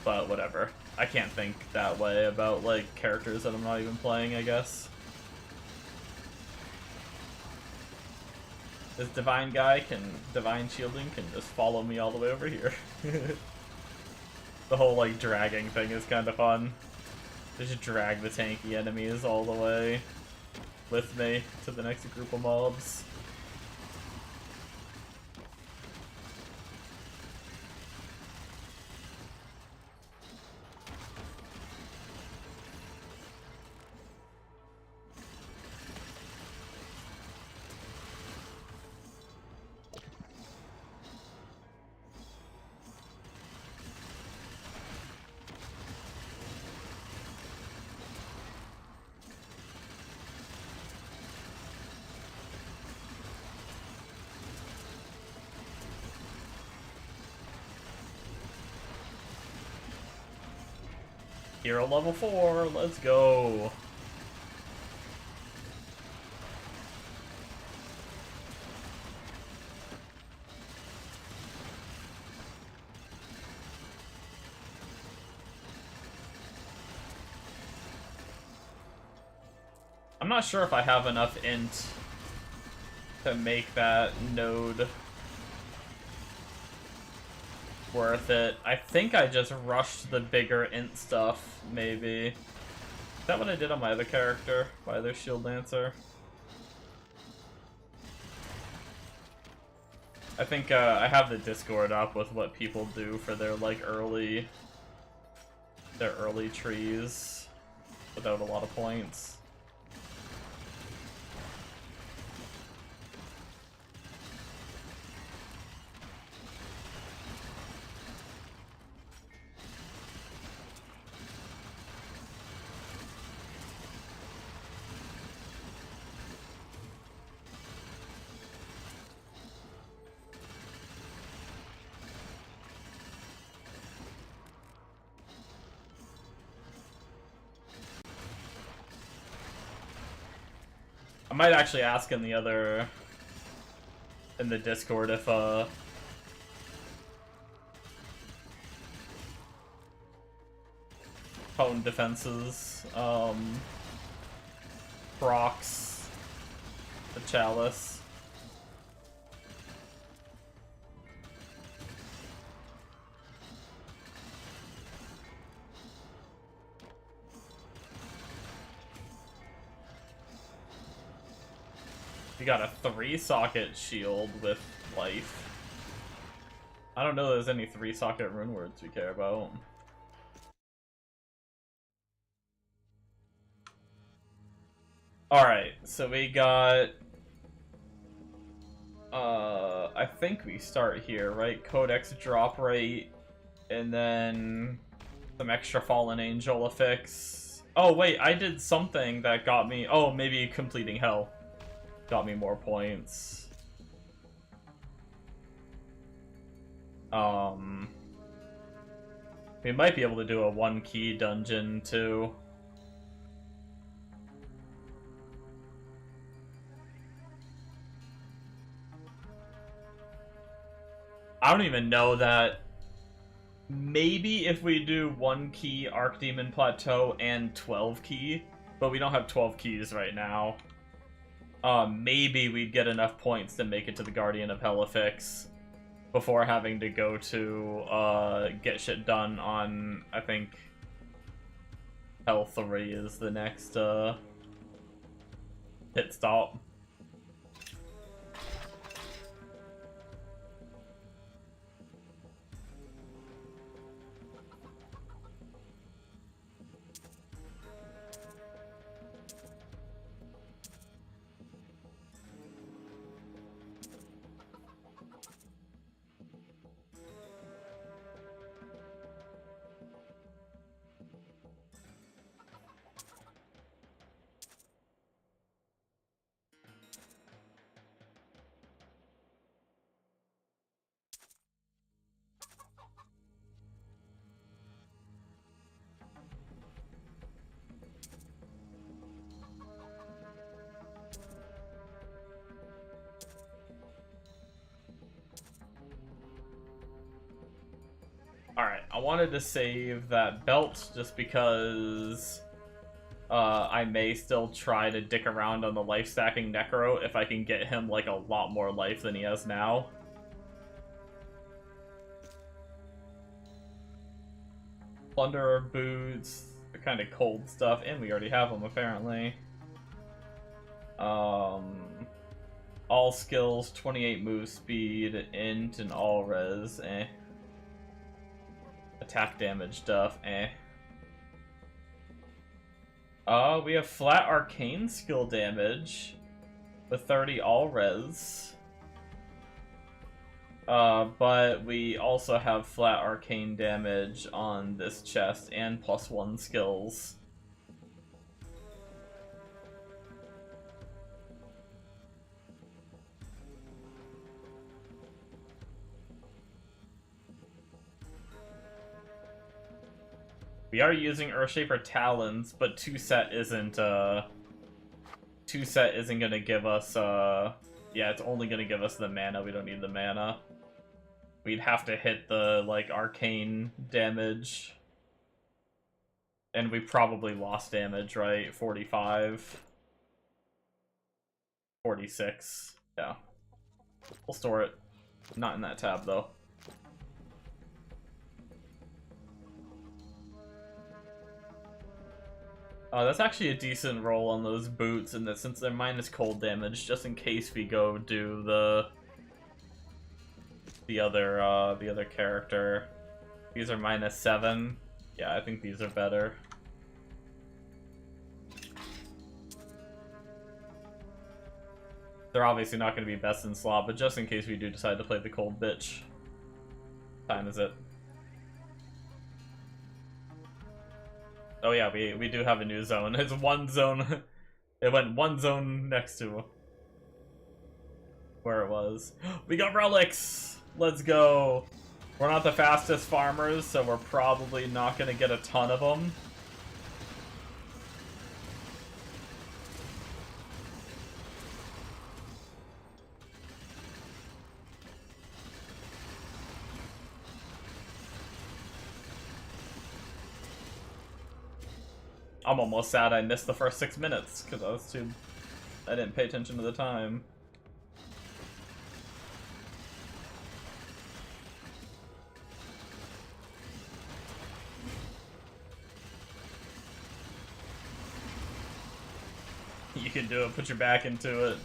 But whatever. I can't think that way about like characters that I'm not even playing, I guess. This divine shielding can just follow me all the way over here. The whole like dragging thing is kind of fun. Just drag the tanky enemies all the way with me to the next group of mobs. Hero level 4, let's go. I'm not sure if I have enough int to make that node worth it. I think I just rushed the bigger int stuff, maybe. Is that what I did on my other character? My other shield dancer? I think I have the Discord up with what people do for their like early trees without a lot of points. I might actually ask in the Discord if phone defenses procs the chalice. You got a 3-socket shield with life. I don't know there's any 3-socket rune words we care about. Alright, so we got... I think we start here, right? Codex drop rate, and then some extra Fallen Angel affix. Oh, wait, I did something that got me... Oh, maybe completing Hell got me more points. We might be able to do a 1-key dungeon, too. I don't even know that. Maybe if we do 1-key Archdemon Plateau and 12-key, but we don't have 12 keys right now. Maybe we'd get enough points to make it to the Guardian of Hell affix before having to go to get shit done on, I think, Hell 3 is the next pit stop. Alright, I wanted to save that belt just because I may still try to dick around on the life stacking Necro if I can get him like a lot more life than he has now. Plunderer boots, the kind of cold stuff, and we already have them apparently. All skills, 28 move speed, int, and all res, eh. Attack damage stuff, eh. We have flat arcane skill damage with 30 all res. But we also have flat arcane damage on this chest and +1 skills. We are using Earthshaper Talons, but 2-set isn't gonna give us, yeah, it's only gonna give us the mana. We don't need the mana. We'd have to hit the, like, arcane damage. And we probably lost damage, right? 45. 46. Yeah. We'll store it. Not in that tab, though. That's actually a decent roll on those boots, and that since they're minus cold damage, just in case we go do the other character. These are -7. Yeah, I think these are better. They're obviously not going to be best in slot, but just in case we do decide to play the cold bitch. What time is it? Oh yeah, we do have a new zone. It's one zone. It went one zone next to where it was. We got relics! Let's go! We're not the fastest farmers, so we're probably not going to get a ton of them. I'm almost sad I missed the first 6 minutes, because I didn't pay attention to the time. You can do it, put your back into it.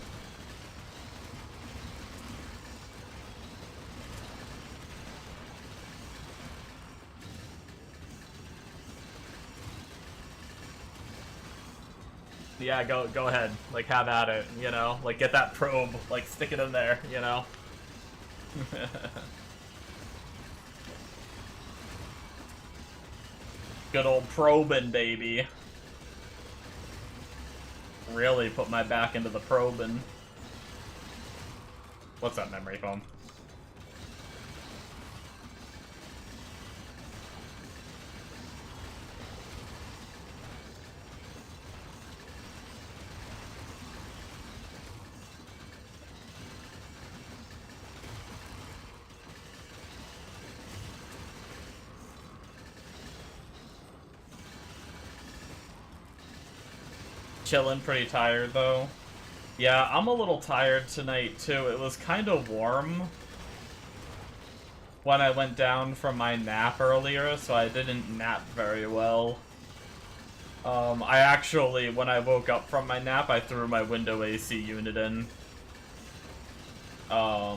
Yeah, go ahead. Like, have at it, you know? Like, get that probe, like, stick it in there, you know? Good old probing, baby. Really put my back into the probing. What's that memory foam? Chilling, pretty tired though. Yeah, I'm a little tired tonight too. It was kind of warm when I went down from my nap earlier, so I didn't nap very well. I actually, when I woke up from my nap, I threw my window AC unit in. I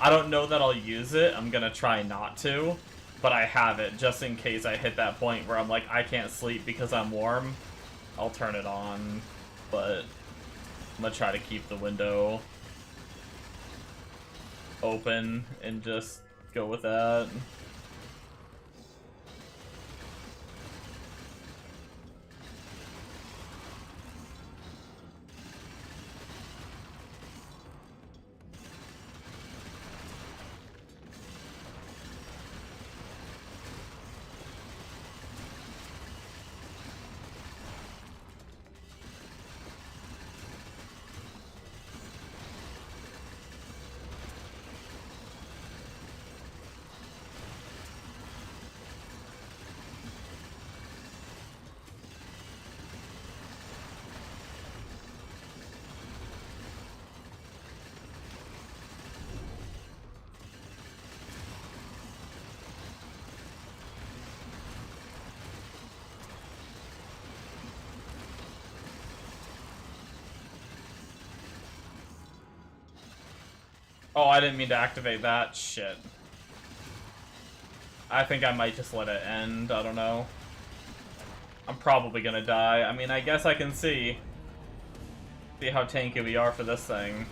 don't know that I'll use it. I'm gonna try not to, but I have it just in case I hit that point where I'm like, I can't sleep because I'm warm. I'll turn it on, but I'm gonna try to keep the window open and just go with that. Oh, I didn't mean to activate that. Shit. I think I might just let it end. I don't know. I'm probably gonna die. I mean, I guess I can see how tanky we are for this thing.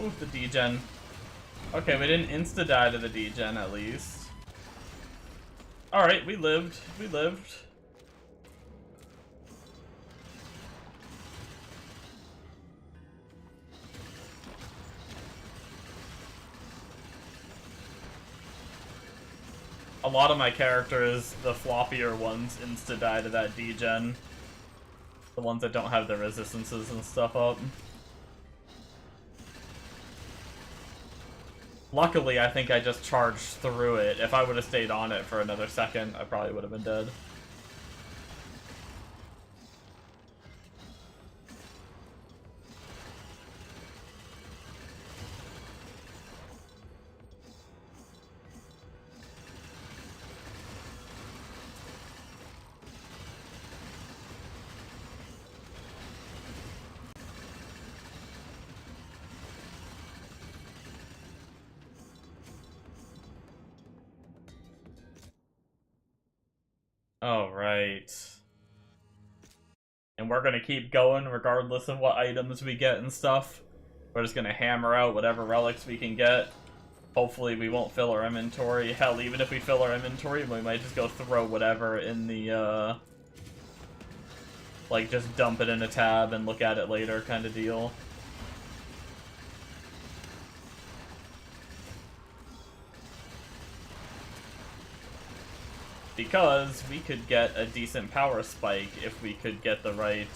Oof, the degen. Okay, we didn't insta-die to the degen, at least. Alright, we lived. We lived. A lot of my characters, the floppier ones, insta-die to that degen. The ones that don't have the resistances and stuff up. Luckily, I think I just charged through it. If I would have stayed on it for another second, I probably would have been dead. Alright. And we're gonna keep going regardless of what items we get and stuff. We're just gonna hammer out whatever relics we can get. Hopefully we won't fill our inventory. Hell, even if we fill our inventory, we might just go throw whatever in the, like, just dump it in a tab and look at it later kind of deal. Because we could get a decent power spike if we could get the right,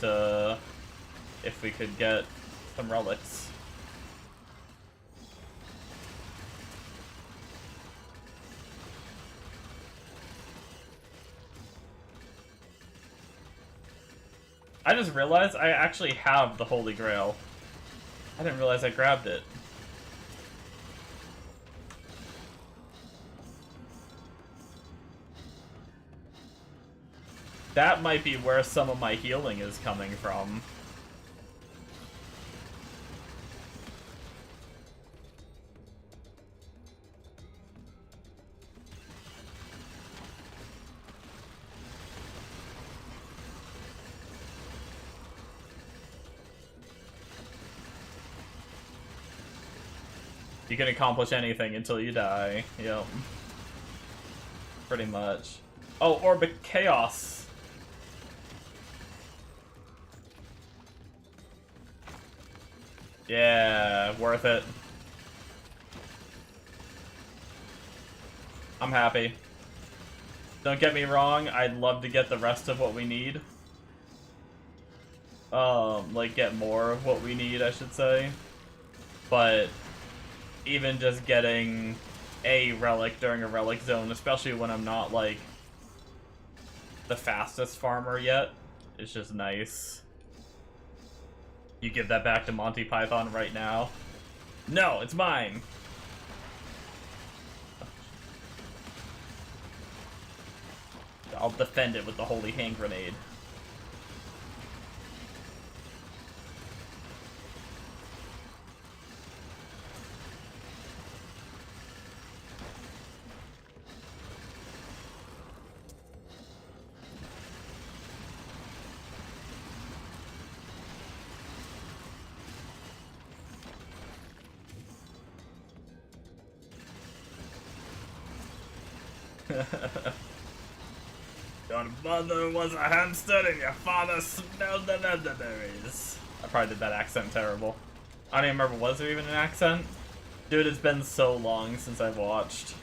if we could get some relics. I just realized I actually have the Holy Grail. I didn't realize I grabbed it. That might be where some of my healing is coming from. You can accomplish anything until you die. Yep. Pretty much. Oh, Orbit Chaos. Yeah, worth it. I'm happy. Don't get me wrong, I'd love to get the rest of what we need. Like get more of what we need, I should say. But even just getting a relic during a relic zone, especially when I'm not like the fastest farmer yet, is just nice. You give that back to Monty Python right now. No, it's mine. I'll defend it with the holy hand grenade. Your mother was a hamster and your father smelled the elderberries. I probably did that accent terrible. I don't even remember, was there even an accent? Dude, it's been so long since I've watched.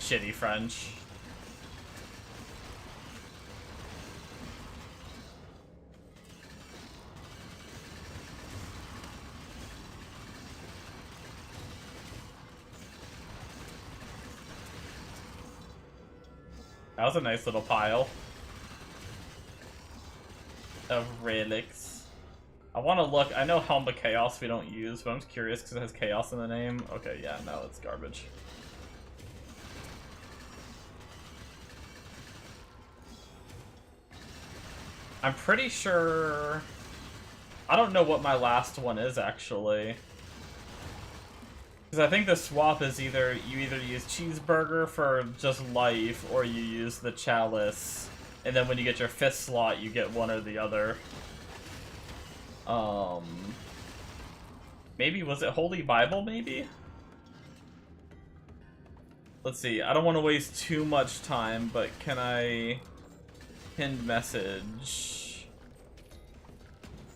Shitty French. That was a nice little pile of relics. I want to look. I know Helm of Chaos we don't use, but I'm just curious because it has Chaos in the name. Okay, yeah, no, it's garbage. I'm pretty sure... I don't know what my last one is, actually. Because I think the swap is you either use Cheeseburger for just life, or you use the Chalice, and then when you get your 5th slot, you get one or the other. Maybe, was it Holy Bible, maybe? Let's see, I don't want to waste too much time, but can I... Pinned message...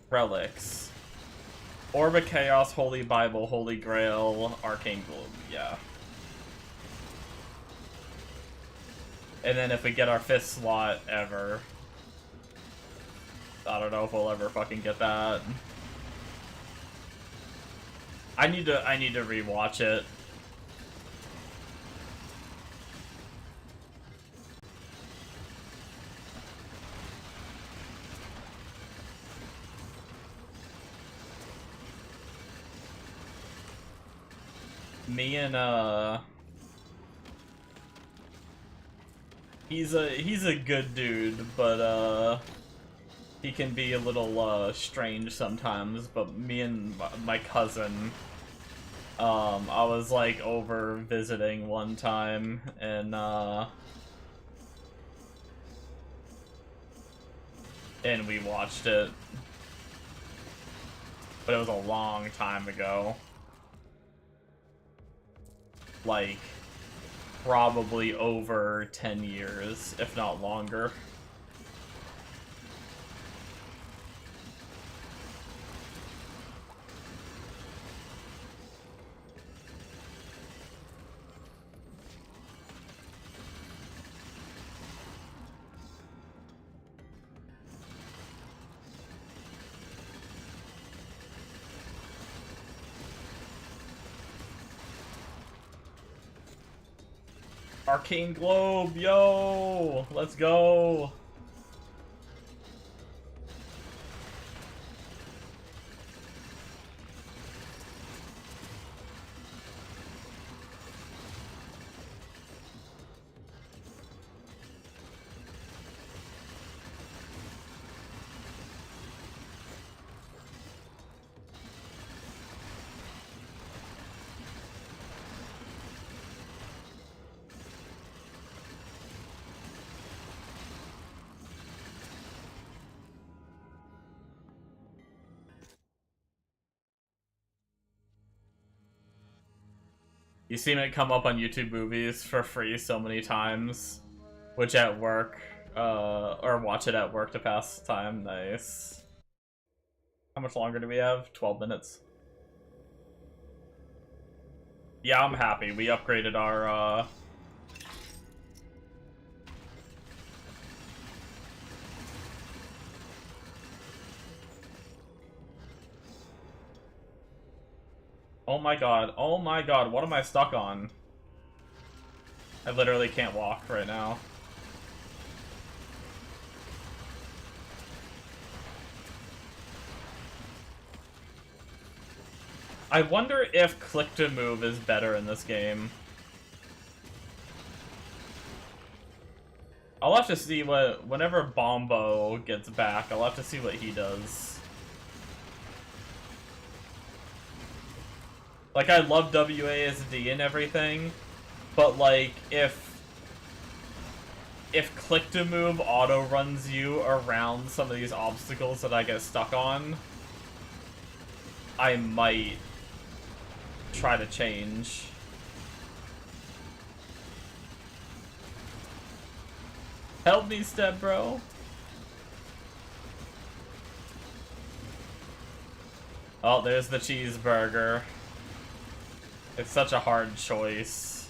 Relics. Orb of Chaos, Holy Bible, Holy Grail, Arcane Globe, yeah. And then if we get our 5th slot ever... I don't know if we'll ever fucking get that. I need to rewatch it. Me and he's a good dude, but he can be a little strange sometimes. But me and my cousin, I was like over visiting one time, and we watched it, but it was a long time ago. Like, probably over 10 years, if not longer. Arcane Globe, yo! Let's go! You seen it come up on YouTube movies for free so many times, which at work, or watch it at work to pass time. Nice. How much longer do we have? 12 minutes. Yeah, I'm happy. We upgraded our, Oh my god, what am I stuck on? I literally can't walk right now. I wonder if click to move is better in this game. I'll have to see whenever Bombo gets back, I'll have to see what he does. Like, I love WASD and everything, but like, if click to move auto runs you around some of these obstacles that I get stuck on, I might try to change. Help me, Step Bro. Oh, there's the cheeseburger. It's such a hard choice.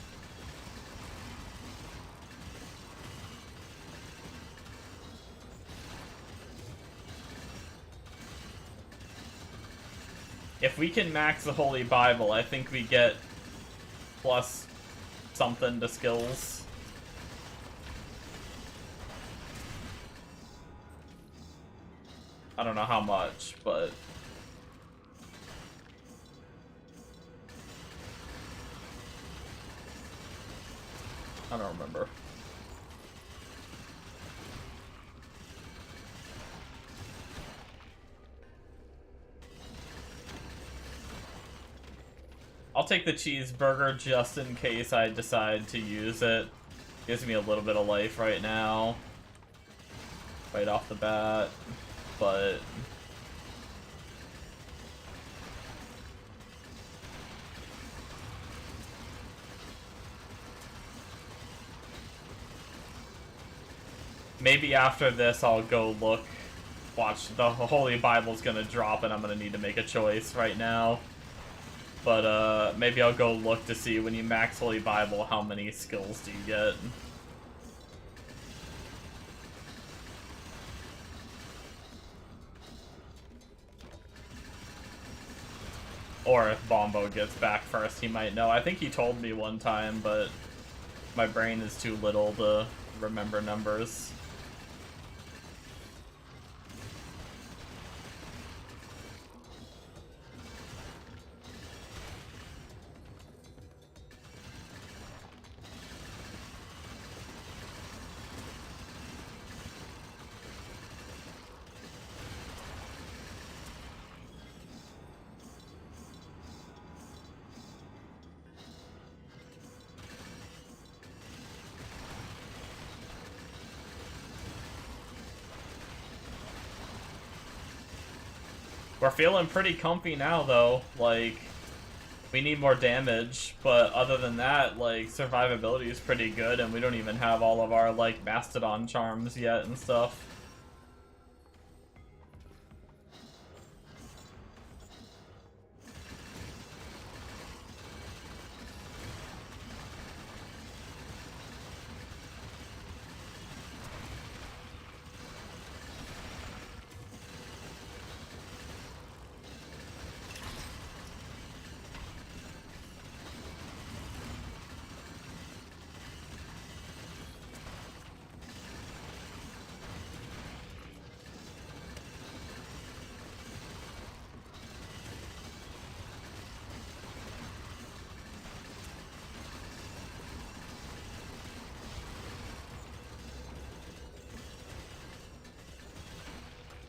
If we can max the Holy Bible, I think we get plus something to skills. I don't know how much, but I don't remember. I'll take the cheeseburger just in case I decide to use it. Gives me a little bit of life right now. Right off the bat. But maybe after this I'll go look, watch, the Holy Bible's gonna drop and I'm gonna need to make a choice right now. But maybe I'll go look to see when you max Holy Bible, how many skills do you get. Or if Bombo gets back first, he might know. I think he told me one time, but my brain is too little to remember numbers. We're feeling pretty comfy now, though. Like, we need more damage, but other than that, like, survivability is pretty good, and we don't even have all of our, like, Mastodon charms yet and stuff.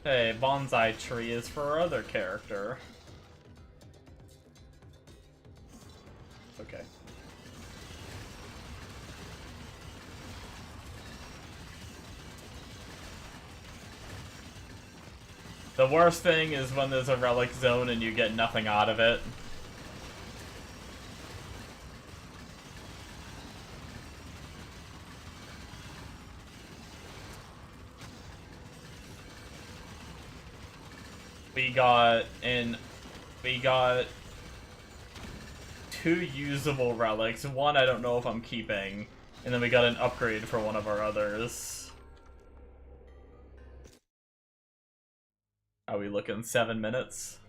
Hey, bonsai tree is for our other character. Okay. The worst thing is when there's a relic zone and you get nothing out of it. We got 2 usable relics. One I don't know if I'm keeping, and then we got an upgrade for one of our others. Are we looking 7 minutes?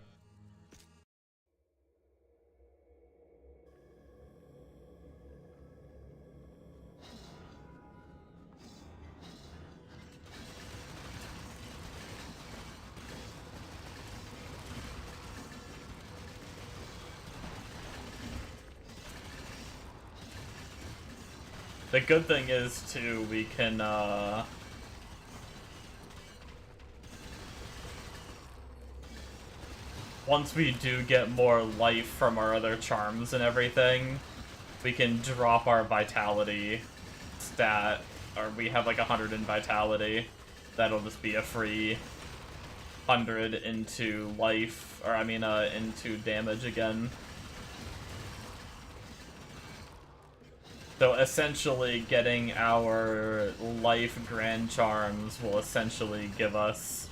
The good thing is, too, we can, once we do get more life from our other charms and everything, we can drop our vitality stat, or we have like 100 in vitality. That'll just be a free 100 into life, or I mean, into damage again. So essentially, getting our life grand charms will essentially give us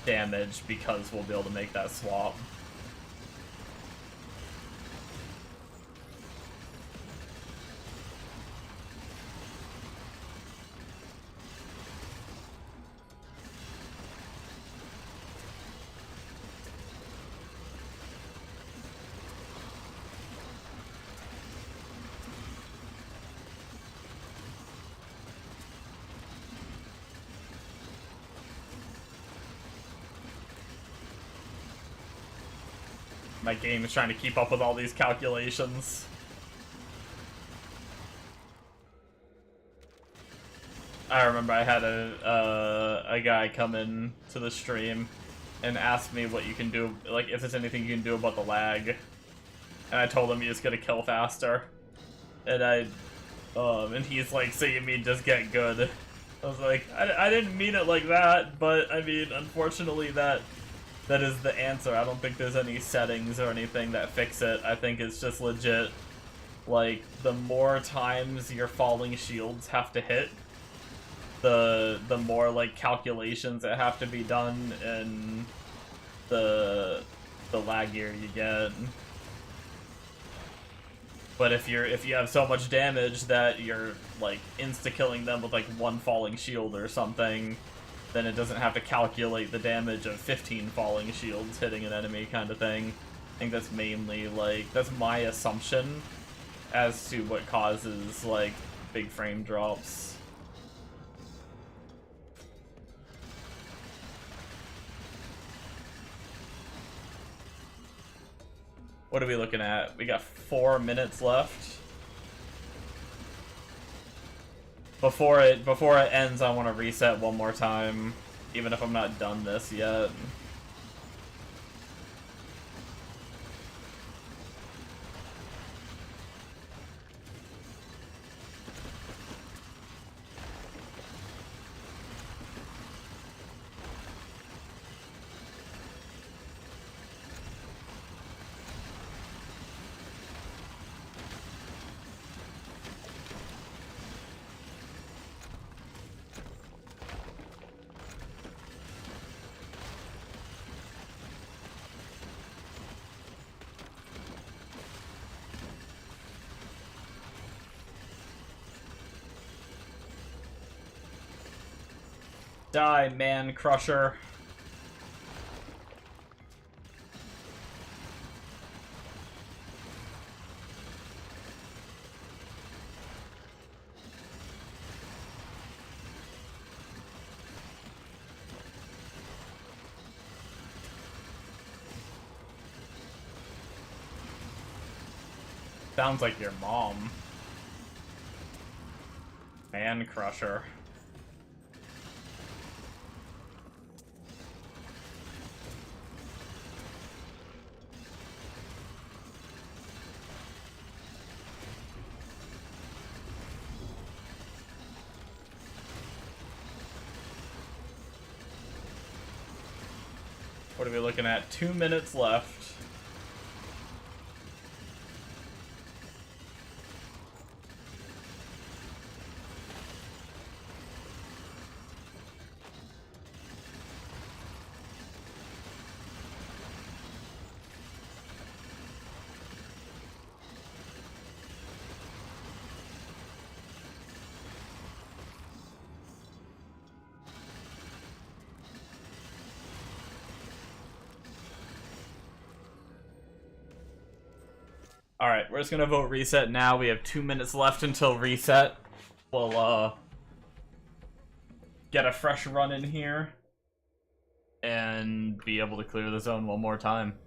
damage because we'll be able to make that swap. My game is trying to keep up with all these calculations. I remember I had a guy come in to the stream and ask me what you can do, like if there's anything you can do about the lag. And I told him he was gonna kill faster. And and he's like, so you mean just get good? I was like, I didn't mean it like that, but I mean, unfortunately that is the answer. I don't think there's any settings or anything that fix it. I think it's just legit, like, the more times your falling shields have to hit, the more, like, calculations that have to be done, and the laggier you get. But if you have so much damage that you're, like, insta-killing them with, like, 1 falling shield or something, then it doesn't have to calculate the damage of 15 falling shields hitting an enemy kind of thing. I think that's mainly, like, that's my assumption as to what causes, like, big frame drops. What are we looking at? We got 4 minutes left. Before it ends, I want to reset one more time, even if I'm not done this yet. Die, man crusher. Sounds like your mom. Man crusher. What are we looking at? 2 minutes left. Alright, we're just gonna vote reset now. We have 2 minutes left until reset. We'll, get a fresh run in here and be able to clear the zone one more time.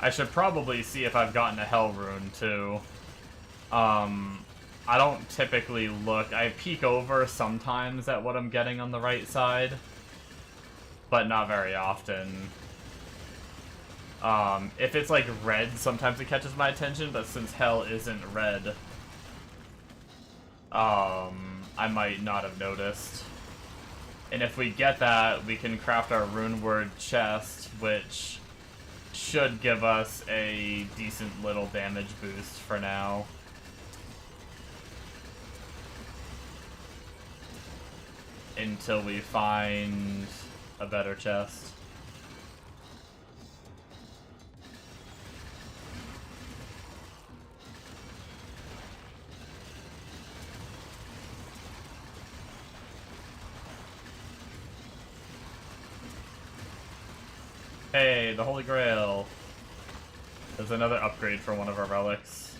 I should probably see if I've gotten a Hell Rune, too. I don't typically look. I peek over sometimes at what I'm getting on the right side, but not very often. If it's, like, red, sometimes it catches my attention, but since Hell isn't red, I might not have noticed. And if we get that, we can craft our Rune Word chest, which should give us a decent little damage boost for now. Until we find a better chest. Hey, the Holy Grail. There's another upgrade for one of our relics.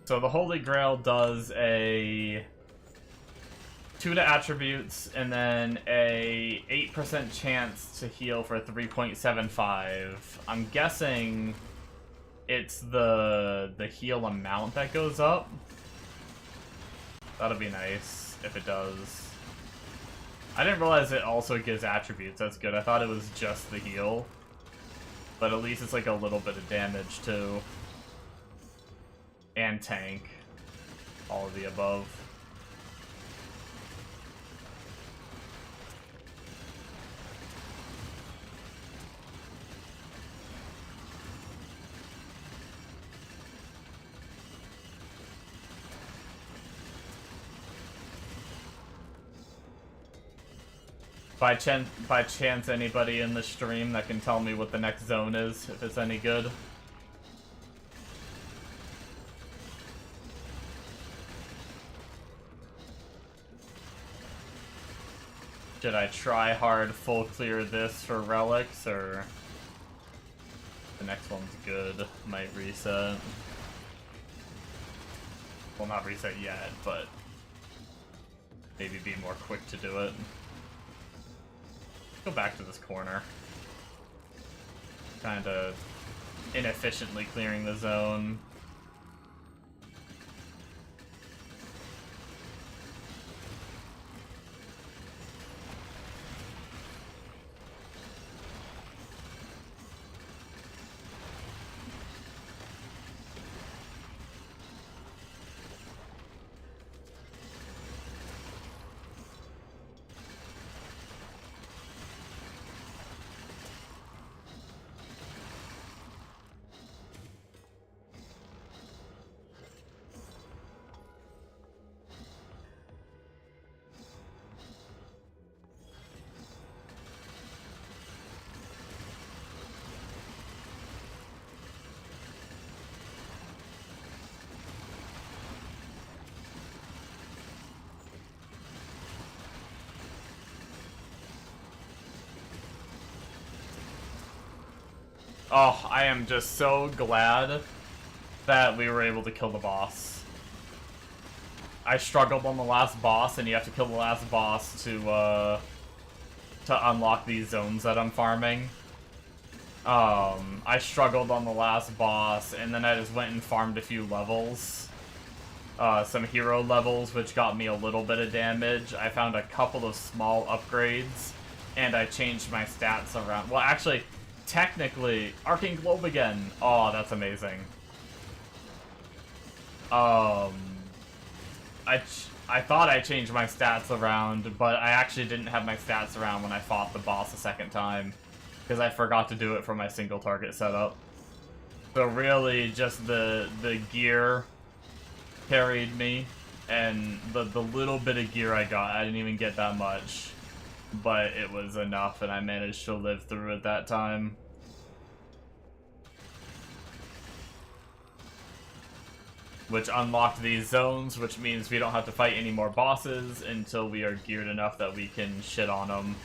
So the Holy Grail does a 2 to attributes and then a 8% chance to heal for 3.75. I'm guessing it's the heal amount that goes up. That'll be nice if it does. I didn't realize it also gives attributes. That's good. I thought it was just the heal. But at least it's like a little bit of damage too. And tank. All of the above. By chance, anybody in the stream that can tell me what the next zone is, if it's any good? Should I try hard full clear this for relics, or the next one's good, might reset? Well, not reset yet, but maybe be more quick to do it. Go back to this corner. Kinda inefficiently clearing the zone. Oh, I am just so glad that we were able to kill the boss. I struggled on the last boss, and you have to kill the last boss to unlock these zones that I'm farming. I struggled on the last boss, and then I just went and farmed a few levels. Some hero levels, which got me a little bit of damage. I found a couple of small upgrades, and I changed my stats around. Well, actually, technically, Arcane Globe again. Oh, that's amazing. I thought I changed my stats around, but I actually didn't have my stats around when I fought the boss a second time, because I forgot to do it for my single target setup. So really, just the gear carried me, and the little bit of gear I got, I didn't even get that much, but it was enough, and I managed to live through it that time. Which unlocked these zones, which means we don't have to fight any more bosses until we are geared enough that we can shit on them,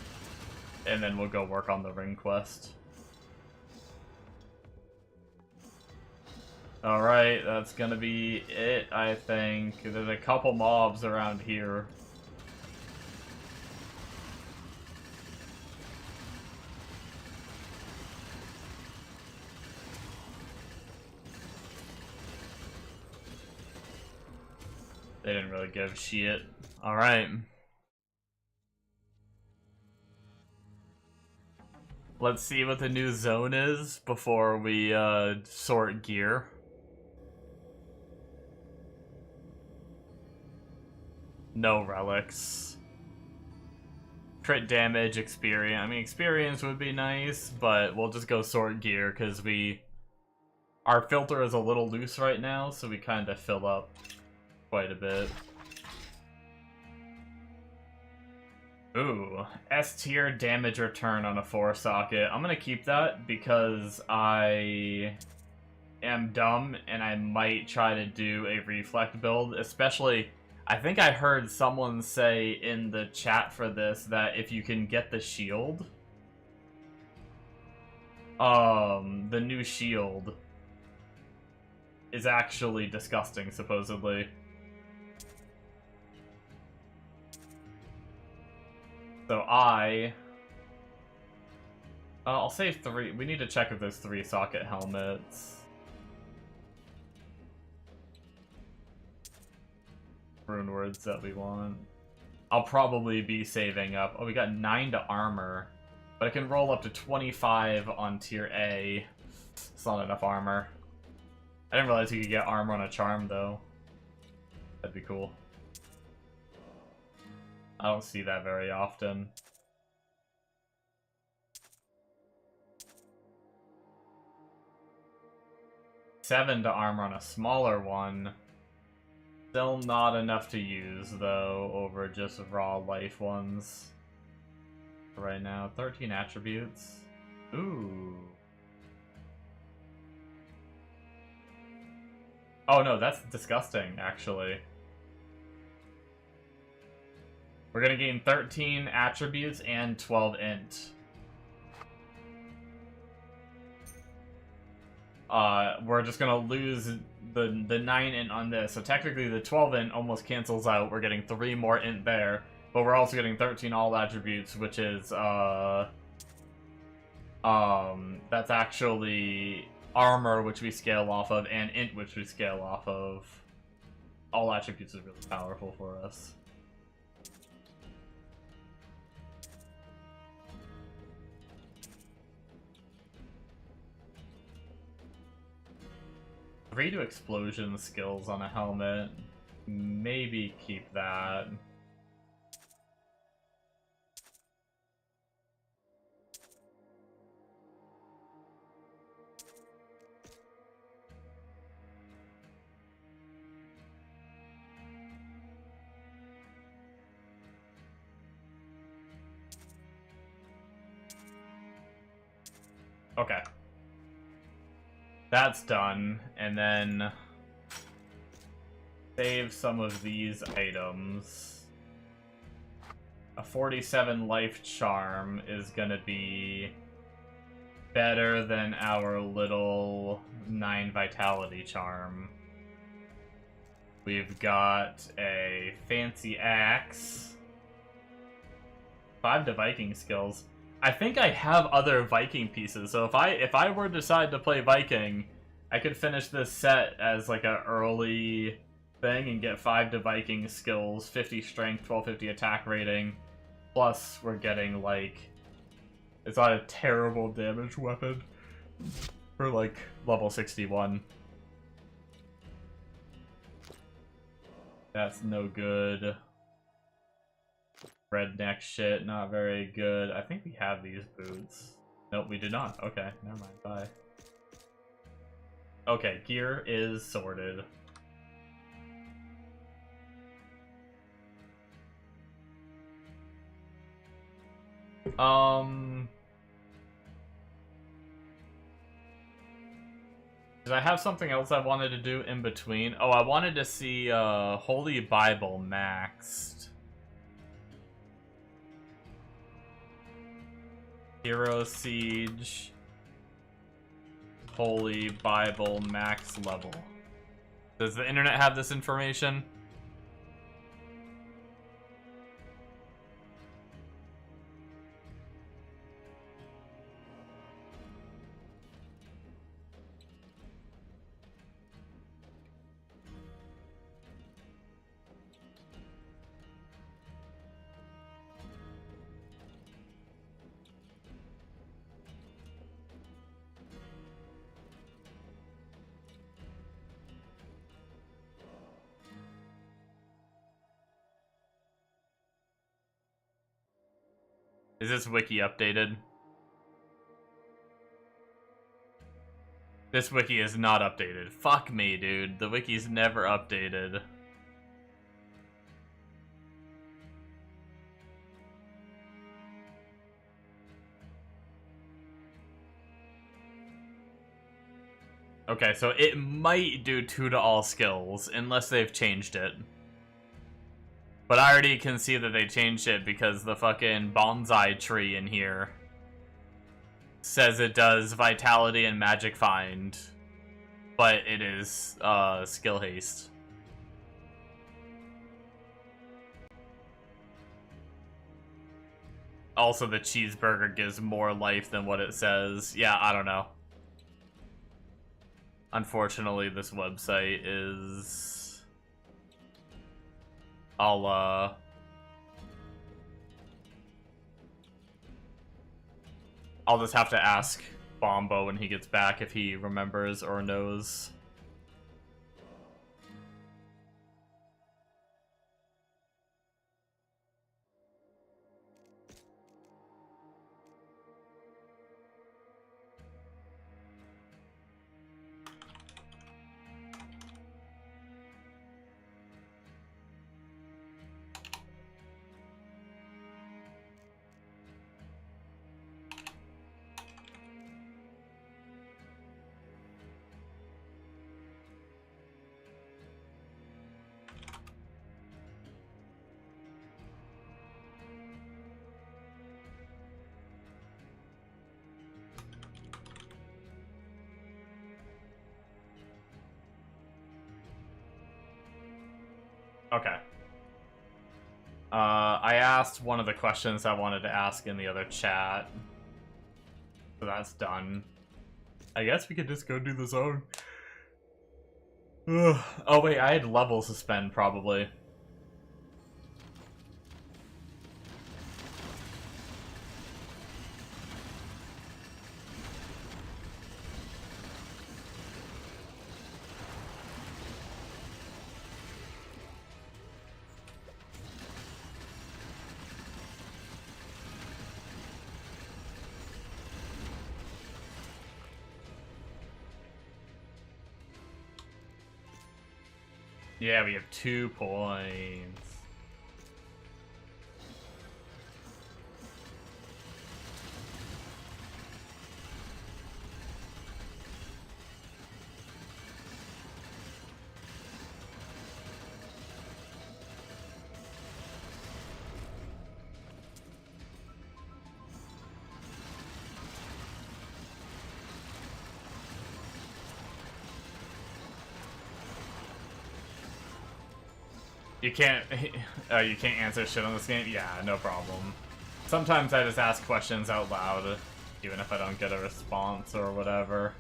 and then we'll go work on the ring quest. Alright, that's gonna be it, I think. There's a couple mobs around here. They didn't really give shit. Alright. Let's see what the new zone is before we sort gear. No relics. Crit damage, experience. I mean, experience would be nice, but we'll just go sort gear because our filter is a little loose right now, so we kind of fill up quite a bit. Ooh, S tier damage return on a 4 socket. I'm gonna keep that because I am dumb and I might try to do a reflect build, especially I think I heard someone say in the chat for this that if you can get the shield, the new shield is actually disgusting, supposedly. So I'll save 3. We need to check if there's 3 socket helmets. Rune words that we want. I'll probably be saving up. Oh, we got 9 to armor, but I can roll up to 25 on tier A. It's not enough armor. I didn't realize you could get armor on a charm, though. That'd be cool. I don't see that very often. Seven to armor on a smaller one. Still not enough to use, though, over just raw life ones. Right now, 13 attributes. Ooh. Oh no, that's disgusting, actually. We're gonna gain 13 attributes and 12 int. We're just gonna lose the 9 int on this, so technically the 12 int almost cancels out. We're getting 3 more int there, but we're also getting 13 all attributes, which is that's actually armor, which we scale off of, and int, which we scale off of. All attributes is really powerful for us. Three to explosion skills on a helmet. Maybe keep that. Okay. That's done, and then save some of these items. A 47 life charm is gonna be better than our little 9 vitality charm. We've got a fancy axe. 5 to Viking skills. I think I have other Viking pieces, so if I were to decide to play Viking, I could finish this set as like an early thing and get 5 to Viking skills, 50 strength, 1250 attack rating. Plus, we're getting like, it's not a terrible damage weapon for like level 61. That's no good. Redneck shit, not very good. I think we have these boots. Nope, we do not. Okay, never mind. Bye. Okay, gear is sorted. Did I have something else I wanted to do in between? Oh, I wanted to see Holy Bible maxed. Hero Siege. Holy Bible max level. Does the internet have this information? Is this wiki updated? This wiki is not updated. Fuck me, dude. The wiki's never updated. Okay, so it might do 2 to all skills, unless they've changed it. But I already can see that they changed it because the fucking bonsai tree in here says it does Vitality and Magic Find, but it is Skill Haste. Also, the cheeseburger gives more life than what it says. Yeah, I don't know. Unfortunately, this website is... I'll just have to ask Bombo when he gets back if he remembers or knows. Okay. I asked one of the questions I wanted to ask in the other chat. So that's done. I guess we could just go do the zone. Ugh. Oh wait, I had level suspend probably. Yeah, we have 2 points. You can't answer shit on this game? Yeah, no problem. Sometimes I just ask questions out loud, even if I don't get a response or whatever.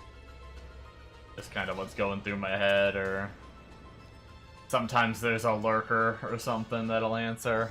Just kind of what's going through my head, or sometimes there's a lurker or something that'll answer.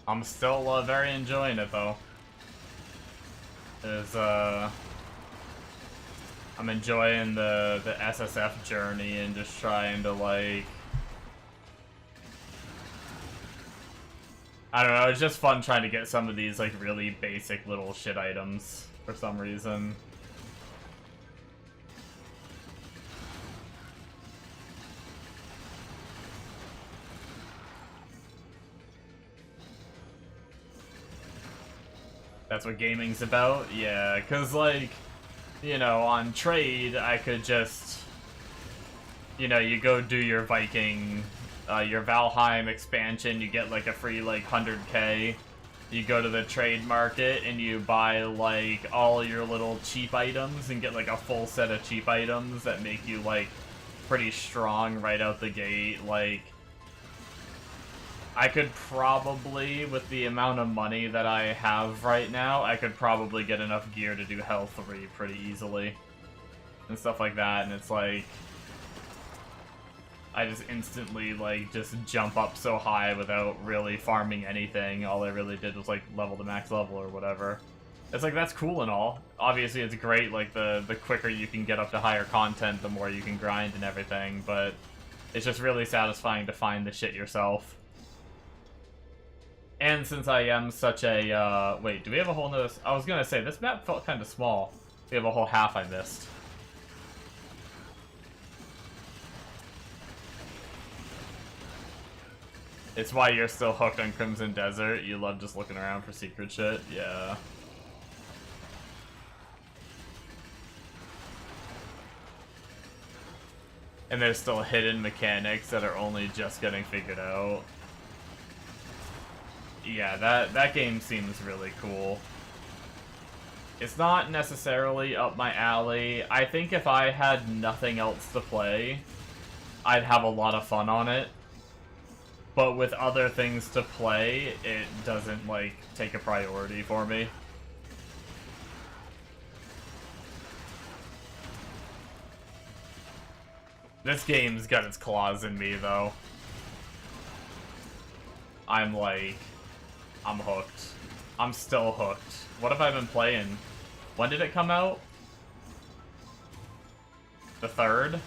I'm still very enjoying it though. I'm enjoying the SSF journey and just trying to like, I don't know, it's just fun trying to get some of these like really basic little shit items for some reason. That's what gaming's about? Yeah, cause like, you know, on trade, I could just, you know, you go do your Viking, your Valheim expansion, you get like a free like 100k, you go to the trade market and you buy like all your little cheap items and get like a full set of cheap items that make you like pretty strong right out the gate. Like, I could probably, with the amount of money that I have right now, I could probably get enough gear to do Health 3 pretty easily. And stuff like that, and it's like, I just instantly, like, just jump up so high without really farming anything. All I really did was, like, level to max level or whatever. It's like, that's cool and all. Obviously, it's great, like, the quicker you can get up to higher content, the more you can grind and everything, but it's just really satisfying to find the shit yourself. And since I am such a, wait, do we have a whole nother... I was gonna say, this map felt kind of small. We have a whole half I missed. It's why you're still hooked on Crimson Desert. You love just looking around for secret shit. Yeah. And there's still hidden mechanics that are only just getting figured out. Yeah, that game seems really cool. It's not necessarily up my alley. I think if I had nothing else to play, I'd have a lot of fun on it. But with other things to play, it doesn't, like, take a priority for me. This game's got its claws in me, though. I'm hooked. I'm still hooked. What have I been playing? When did it come out? The 3rd?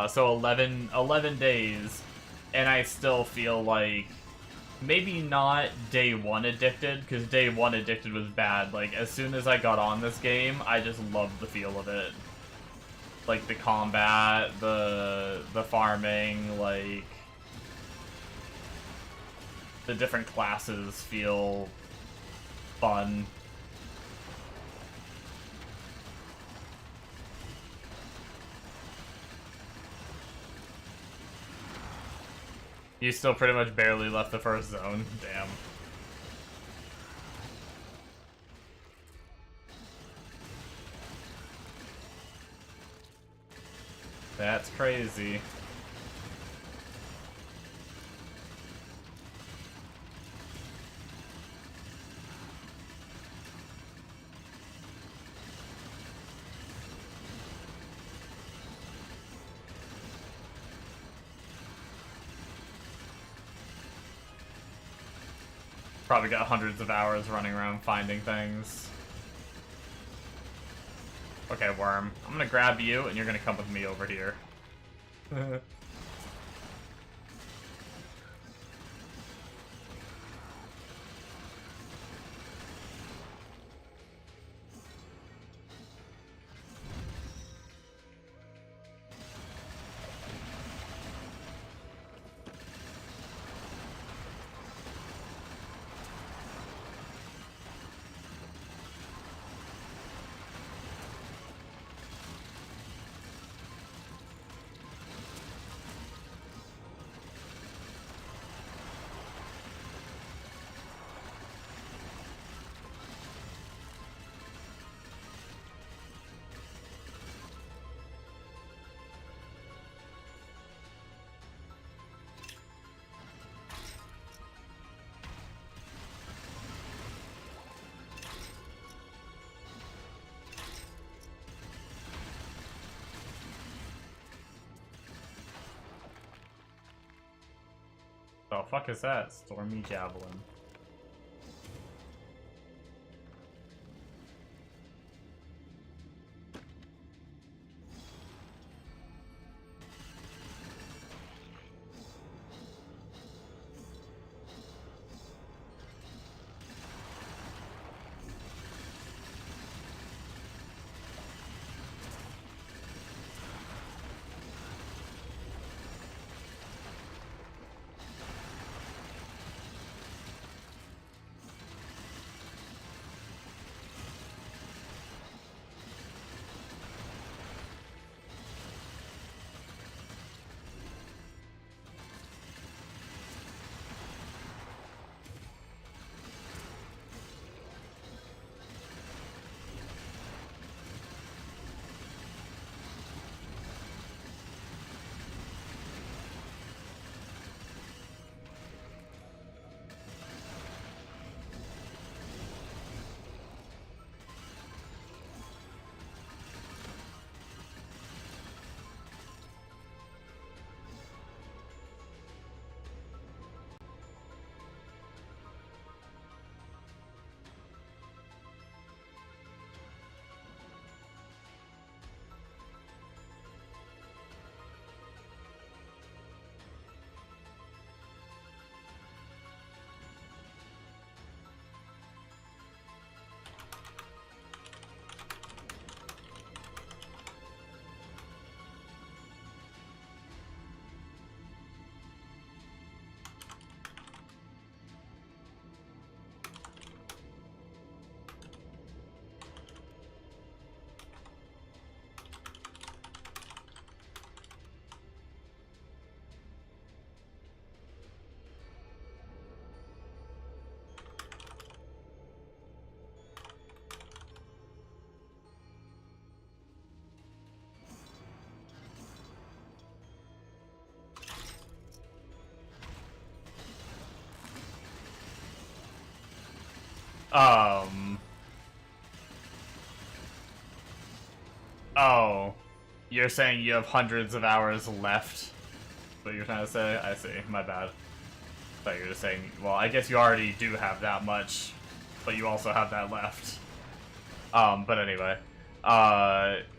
So 11 days, and I still feel like maybe not day 1 addicted, because day 1 addicted was bad. Like, as soon as I got on this game, I just loved the feel of it. Like, the combat, the farming, like, the different classes feel fun. You still pretty much barely left the first zone. Damn. That's crazy. Probably got hundreds of hours running around finding things. Okay, Worm. I'm gonna grab you, and you're gonna come with me over here. The fuck is that? Stormy Javelin. Oh. You're saying you have hundreds of hours left? What you're trying to say? I see. My bad. I thought you were just saying, well, I guess you already do have that much, but you also have that left. But anyway.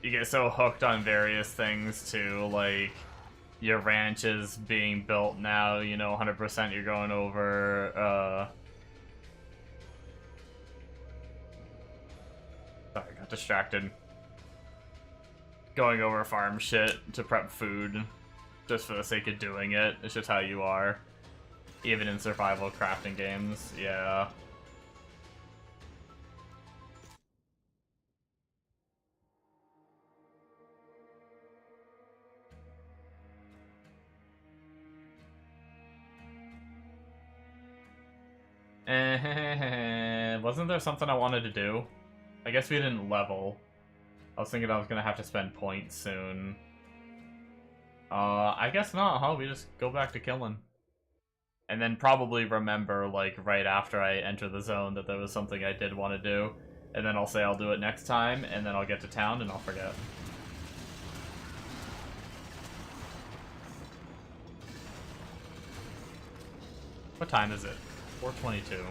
You get so hooked on various things too, like, your ranch is being built now, you know, 100% you're going over, Sorry, got distracted. Going over farm shit to prep food just for the sake of doing it. It's just how you are. Even in survival crafting games, yeah. Wasn't there something I wanted to do? I guess we didn't level. I was thinking I was gonna have to spend points soon. I guess not, huh? We just go back to killing. And then probably remember, like, right after I enter the zone that there was something I did want to do. And then I'll say I'll do it next time, and then I'll get to town and I'll forget. What time is it? 4:22.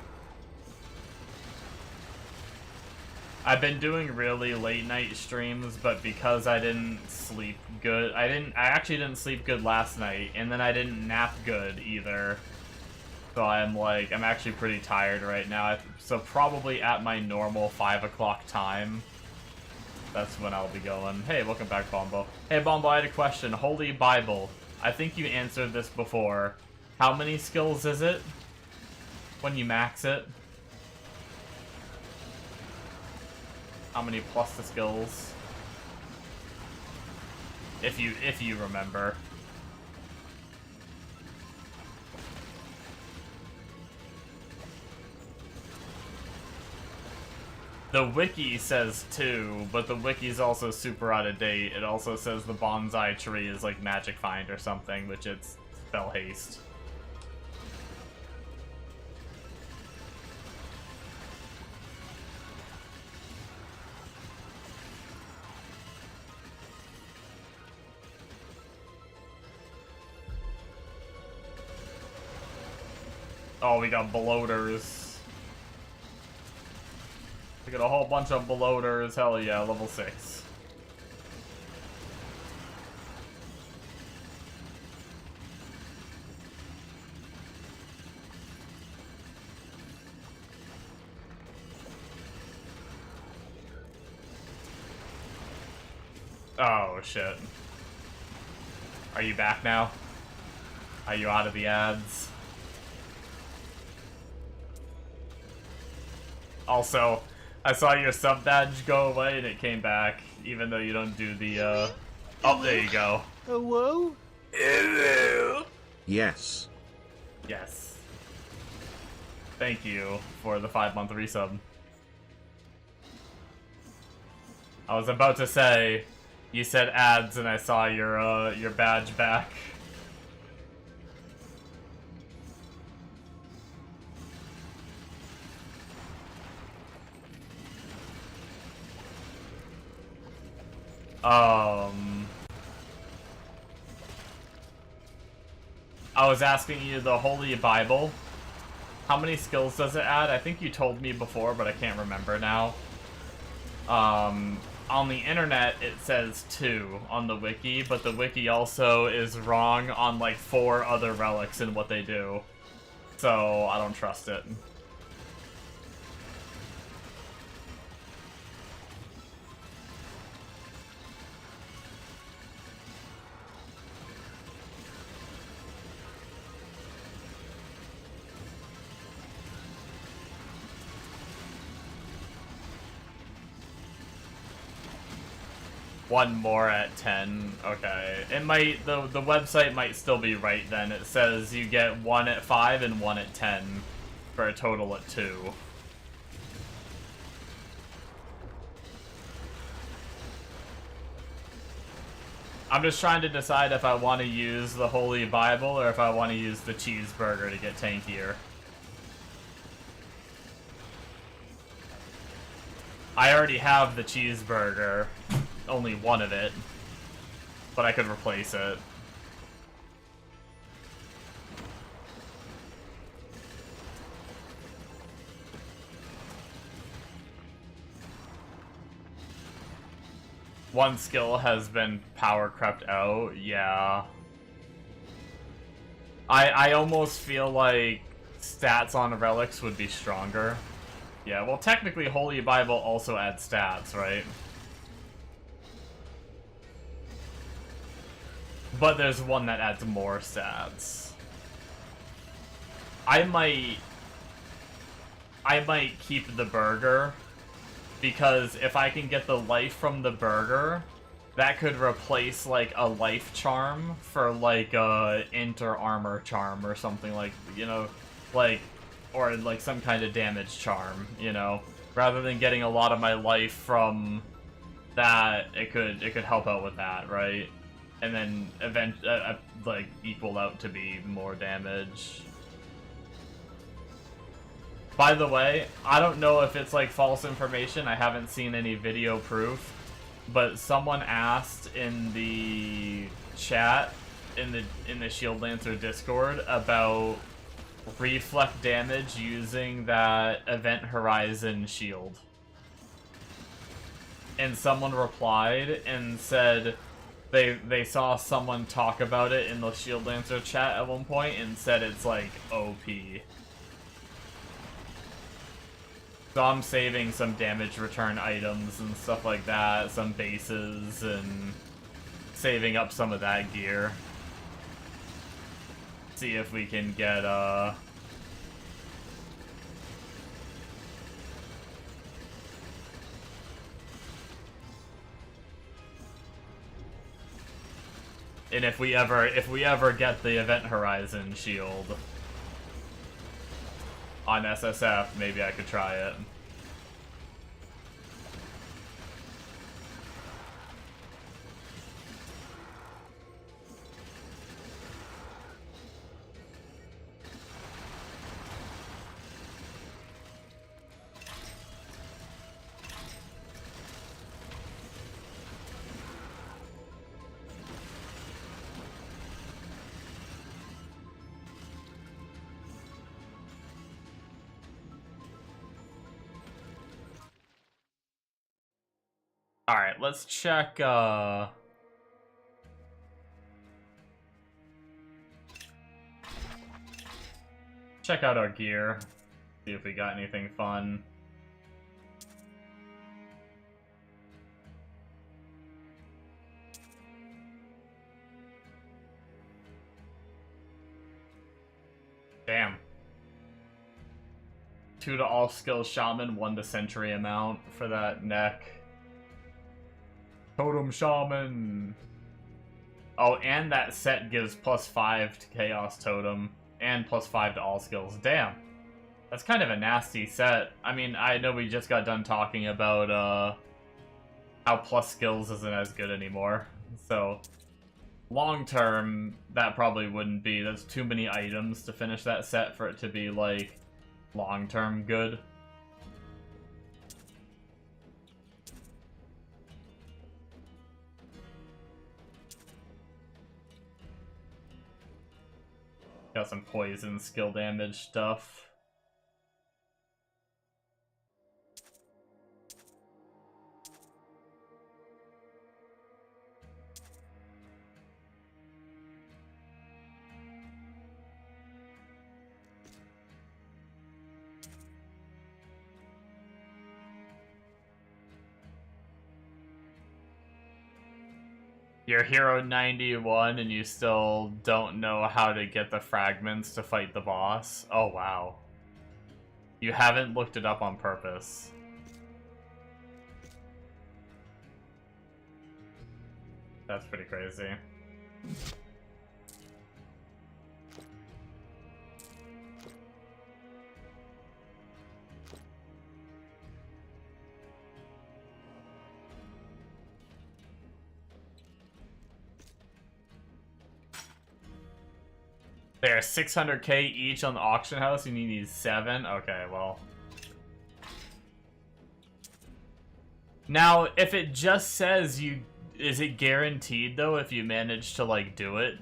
I've been doing really late night streams, but because I didn't sleep good, I actually didn't sleep good last night, and then I didn't nap good either. So I'm actually pretty tired right now. So probably at my normal 5 o'clock time, that's when I'll be going. Hey, welcome back, Bombo. Hey, Bombo, I had a question. Holy Bible. I think you answered this before. How many skills is it when you max it? How many plus the skills? If you remember. The wiki says 2, but the wiki's also super out of date. It also says the bonsai tree is like magic find or something, which it's spell haste. Oh, we got bloaters. We got a whole bunch of bloaters. Hell yeah, level 6. Oh, shit. Are you back now? Are you out of the ads? Also, I saw your sub badge go away and it came back, even though you don't do the, Oh, there you go. Hello? Hello? Yes. Yes. Thank you for the 5-month resub. I was about to say, you said ads and I saw your badge back. I was asking you the Holy Bible. How many skills does it add? I think you told me before, but I can't remember now. On the internet, it says 2 on the wiki, but the wiki also is wrong on like 4 other relics and what they do. So I don't trust it. One more at 10. Okay. It might, the website might still be right then. It says you get 1 at 5 and 1 at 10 for a total at 2. I'm just trying to decide if I want to use the Holy Bible or if I want to use the cheeseburger to get tankier. I already have the cheeseburger. Only one of it, but I could replace it. One skill has been power crept out, yeah. I almost feel like stats on relics would be stronger. Yeah, well technically Holy Bible also adds stats, right? But there's one that adds more stats. I might keep the burger, because if I can get the life from the burger, that could replace like a life charm for like a int or armor charm or something, like, you know, like, or like some kind of damage charm, you know, rather than getting a lot of my life from that. It could help out with that, right? And then like equal out to be more damage. By the way, I don't know if it's like false information. I haven't seen any video proof, but someone asked in the chat in the Shield Lancer Discord about reflect damage using that Event Horizon shield. and someone replied and said they saw someone talk about it in the Shield Lancer chat at one point and said it's like OP. So I'm saving some damage return items and stuff like that, some bases, and saving up some of that gear. See if we can get and if we ever get the Event Horizon shield on SSF, maybe I could try it. Alright, let's check, check out our gear. See if we got anything fun. Damn. 2 to all skills shaman, 1 to sentry amount for that neck. Totem Shaman! Oh, and that set gives +5 to Chaos Totem, and +5 to all skills. Damn. That's kind of a nasty set. I mean, I know we just got done talking about, how plus skills isn't as good anymore. So, long term, that probably wouldn't be. That's too many items to finish that set for it to be, like, long term good. Got some poison skill damage stuff. You're Hero 91 and you still don't know how to get the fragments to fight the boss? Oh, wow. You haven't looked it up on purpose. That's pretty crazy. They're 600k each on the auction house and you need 7? Okay, well. Now, if it just says you... Is it guaranteed, though, if you manage to, like, do it?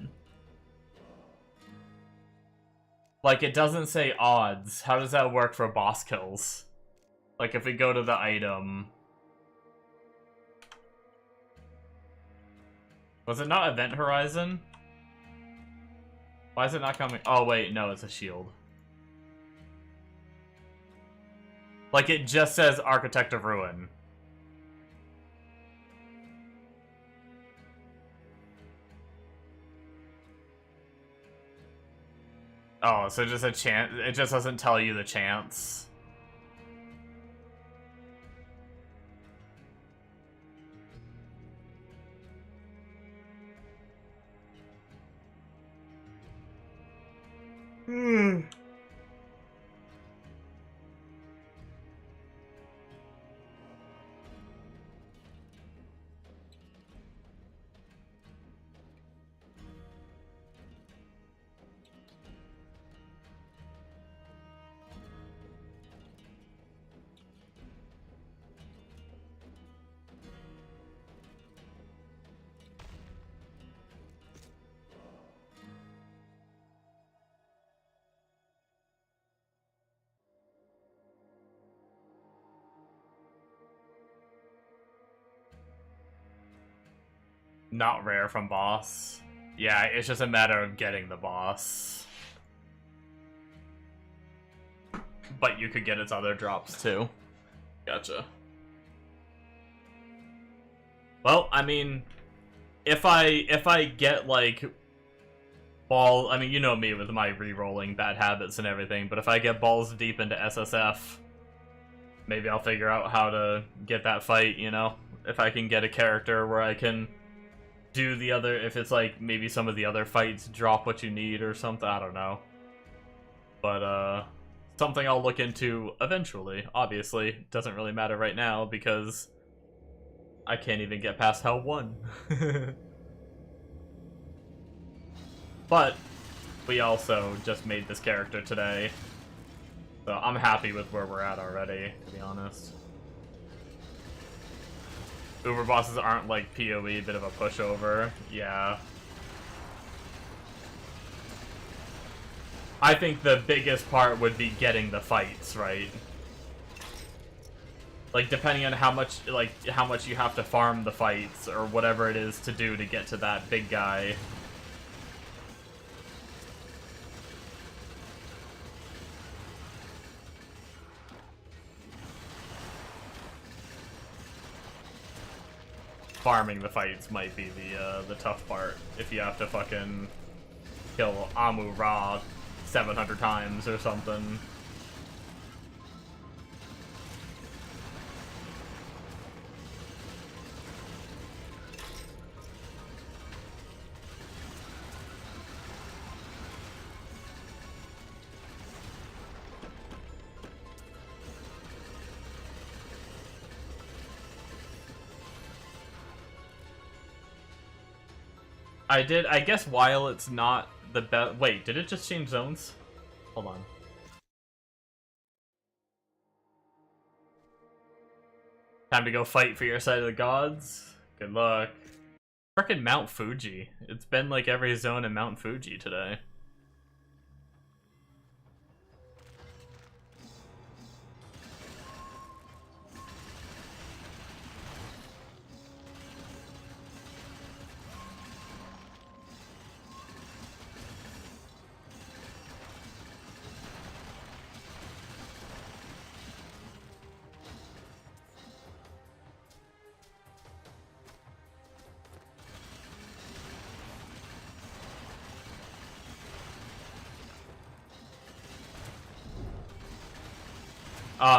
Like, it doesn't say odds. How does that work for boss kills? Like, if we go to the item... Was it not Event Horizon? Why is it not coming? Oh, wait, no, it's a shield. Like, it just says Architect of Ruin. Oh, so just a chance. It just doesn't tell you the chance. Not rare from boss. Yeah, it's just a matter of getting the boss. But you could get its other drops too. Gotcha. Well, I mean, if I get like I mean, you know me with my re-rolling bad habits and everything, but if I get balls deep into SSF, maybe I'll figure out how to get that fight, you know? If I can get a character where I can do the other, if it's like maybe some of the other fights drop what you need or something, I don't know. But something I'll look into eventually. Obviously, doesn't really matter right now because I can't even get past Hell 1. But we also just made this character today, so I'm happy with where we're at already, to be honest. Uber bosses aren't like PoE, bit of a pushover. Yeah. I think the biggest part would be getting the fights, right? Like, depending on how much you have to farm the fights, or whatever it is to do to get to that big guy. Farming the fights might be the tough part, if you have to fucking kill Amu-Ra 700 times or something. I guess while it's not the best. Wait, did it just change zones? Hold on. Time to go fight for your side of the gods? Good luck. Frickin' Mount Fuji. It's been like every zone in Mount Fuji today.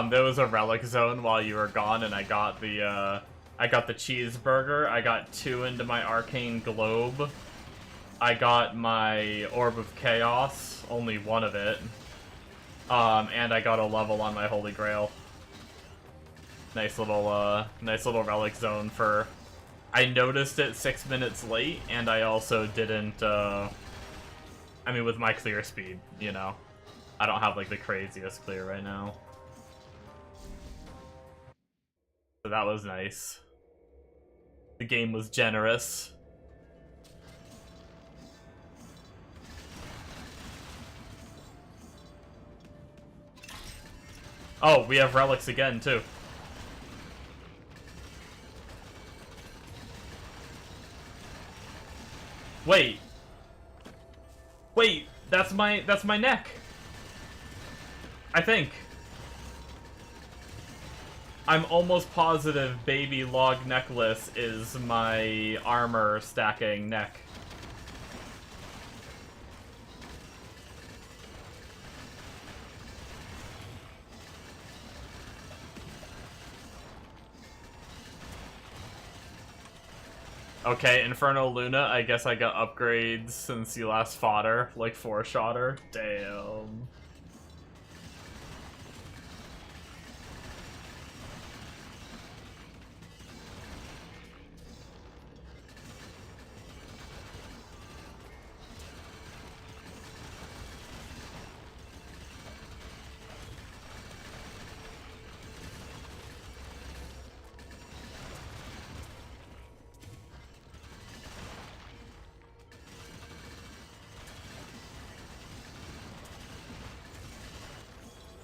There was a relic zone while you were gone, and I got the cheeseburger. I got 2 into my arcane globe. I got my orb of chaos, only 1 of it. And I got a level on my holy grail. Nice little relic zone for. I noticed it 6 minutes late, and I also didn't. I mean, with my clear speed, you know, I don't have like the craziest clear right now. So that was nice. The game was generous. Oh, we have relics again, too. Wait. Wait, that's my neck. I think. I'm almost positive baby log necklace is my armor stacking neck. Okay, Inferno Luna, I guess I got upgrades since you last fought her, like 4-shot her. Damn.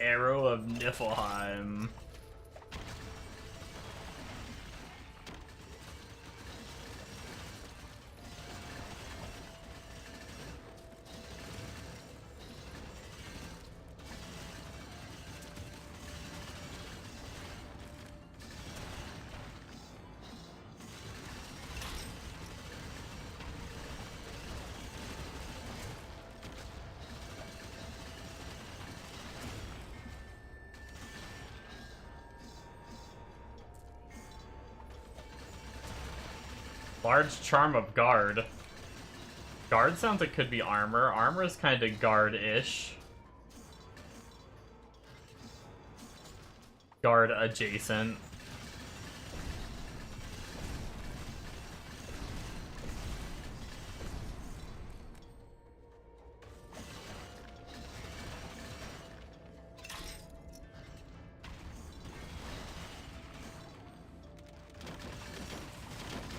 Arrow of Niflheim. Large charm of guard. Guard sounds like could be armor. Armor is kind of guard-ish. Guard adjacent.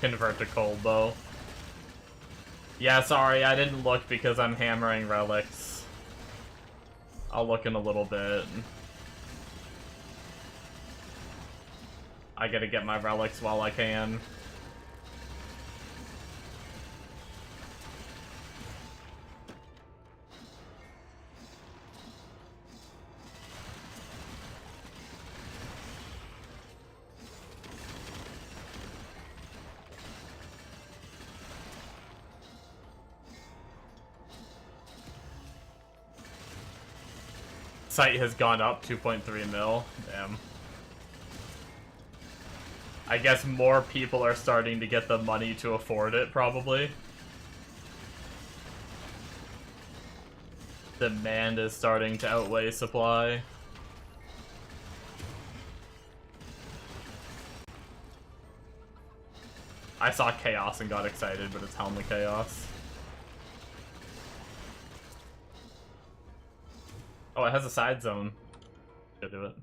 Convert to cold bow. Yeah, sorry, I didn't look because I'm hammering relics. I'll look in a little bit. I gotta get my relics while I can. Site has gone up 2.3 mil. Damn. I guess more people are starting to get the money to afford it, probably. Demand is starting to outweigh supply. I saw Chaos and got excited, but it's Helm of Chaos. Oh, it has a side zone. Go do it.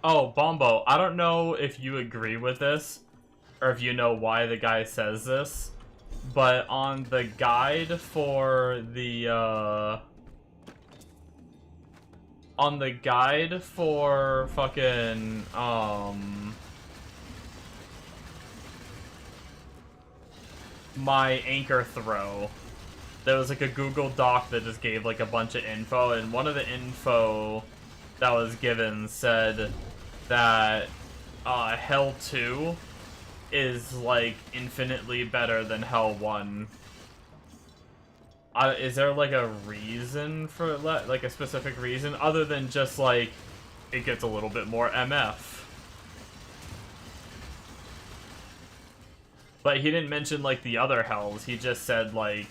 Oh, Bombo, I don't know if you agree with this, or if you know why the guy says this, but on the guide for the, on the guide for fucking, my anchor throw, there was like a Google Doc that just gave like a bunch of info, and one of the info that was given said that Hell 2 is like infinitely better than Hell 1. Is there like a reason for like a specific reason other than just like it gets a little bit more MF? But he didn't mention like the other Hells, he just said like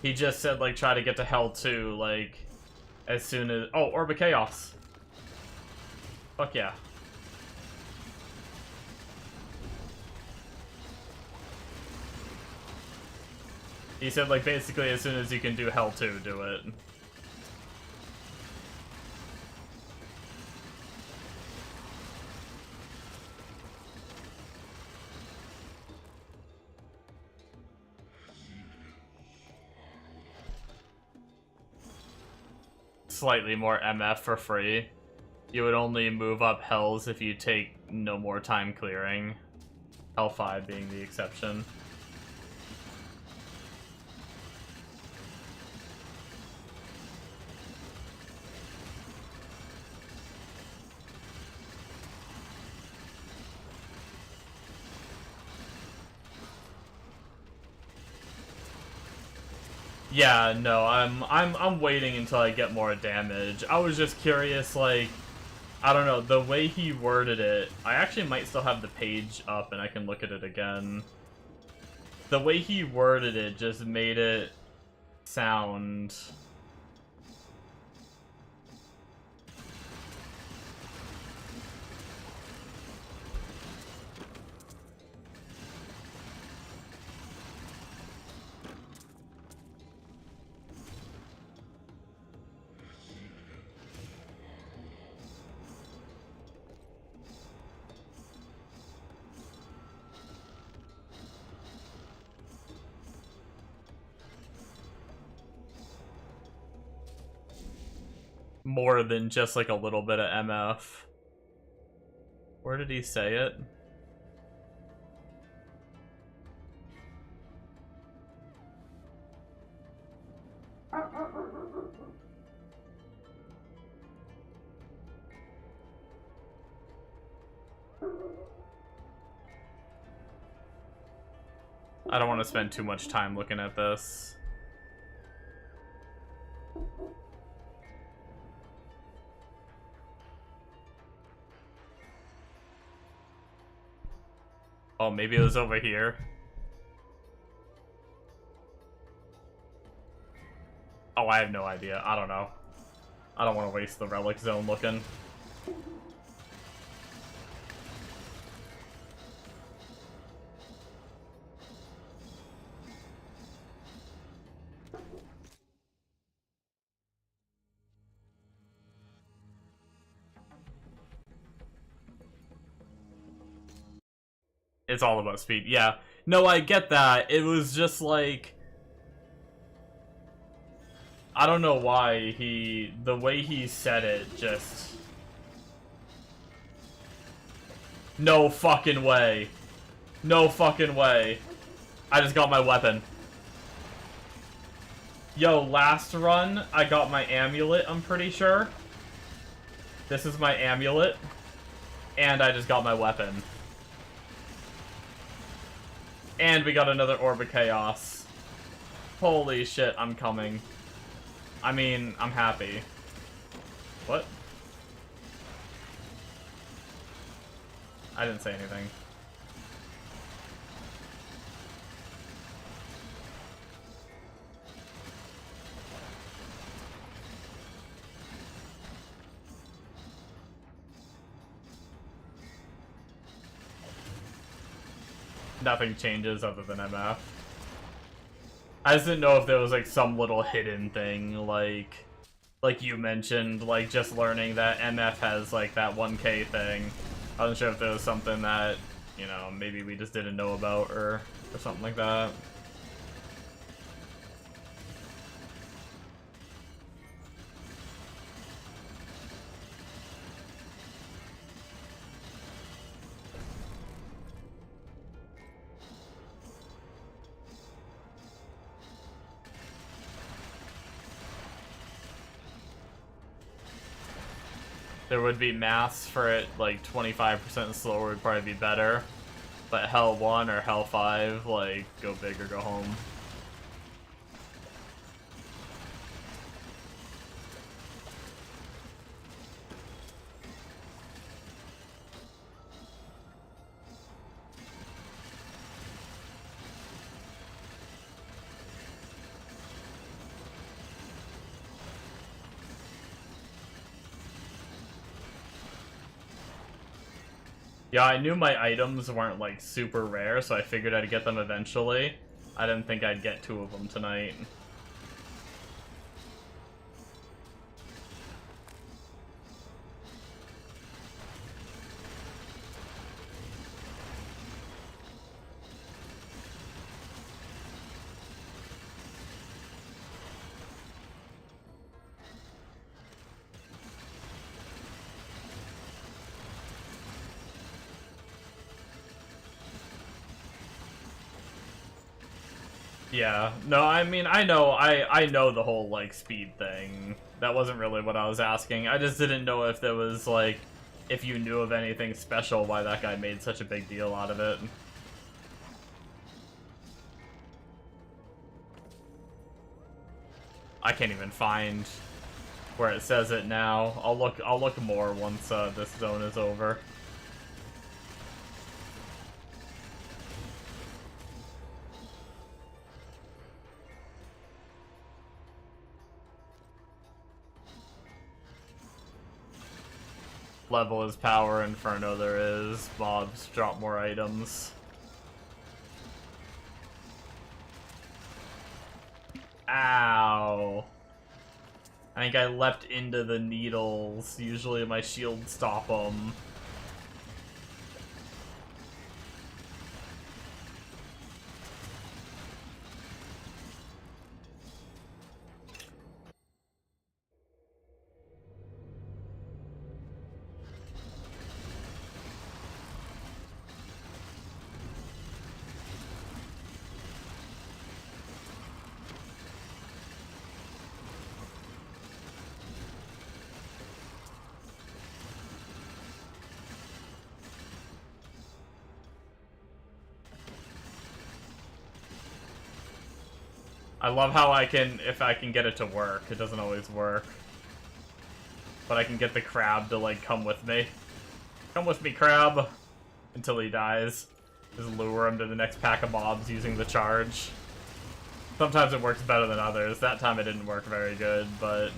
he just said, like, try to get to Hell 2, like, as soon as... Oh, Orb of Chaos. Fuck yeah. He said, like, basically as soon as you can do Hell 2, do it. Slightly more MF for free. You would only move up Hells if you take no more time clearing. Hell 5 being the exception. Yeah, no, I'm waiting until I get more damage. I was just curious, like, I don't know, the way he worded it, I actually might still have the page up and I can look at it again. The way he worded it just made it sound... more than just like a little bit of MF. Where did he say it? I don't want to spend too much time looking at this. Oh, maybe it was over here. Oh, I have no idea. I don't know. I don't want to waste the relic zone looking. It's all about speed. Yeah. No, I get that. It was just like... I don't know why the way he said it just... No fucking way. No fucking way. I just got my weapon. Yo, last run, I got my amulet, I'm pretty sure. This is my amulet. And I just got my weapon. And we got another Orb of Chaos. Holy shit, I'm coming. I mean, I'm happy. What? I didn't say anything. Nothing changes other than MF. I just didn't know if there was like some little hidden thing, like you mentioned, like just learning that MF has like that 1K thing. I wasn't sure if there was something that, you know, maybe we just didn't know about or something like that. There would be maths for it, like 25% slower would probably be better. But Hell 1 or Hell 5, like, go big or go home. Yeah, I knew my items weren't, like, super rare, so I figured I'd get them eventually. I didn't think I'd get 2 of them tonight. Yeah, no, I mean, I know the whole, like, speed thing. That wasn't really what I was asking. I just didn't know if there was, like, if you knew of anything special, why that guy made such a big deal out of it. I can't even find where it says it now. I'll look more once this zone is over. Level is power, Inferno there is. Mobs drop more items. Ow. I think I leapt into the needles. Usually my shield stop them. I love how I can, if I can get it to work. It doesn't always work. But I can get the crab to, like, come with me. Come with me, crab! Until he dies. Just lure him to the next pack of mobs using the charge. Sometimes it works better than others. That time it didn't work very good, but...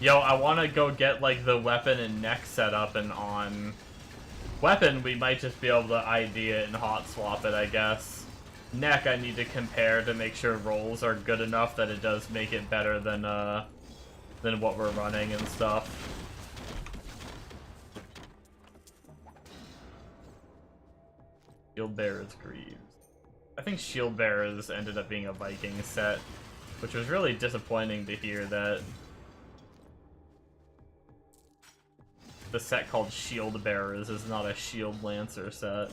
Yo, I want to go get, like, the weapon and neck set up and on. Weapon, we might just be able to ID it and hot swap it, I guess. Neck, I need to compare to make sure rolls are good enough that it does make it better than what we're running and stuff. Shield Bearers Greaves. I think Shield Bearers ended up being a Viking set, which was really disappointing to hear that the set called Shield Bearers is not a Shield Lancer set.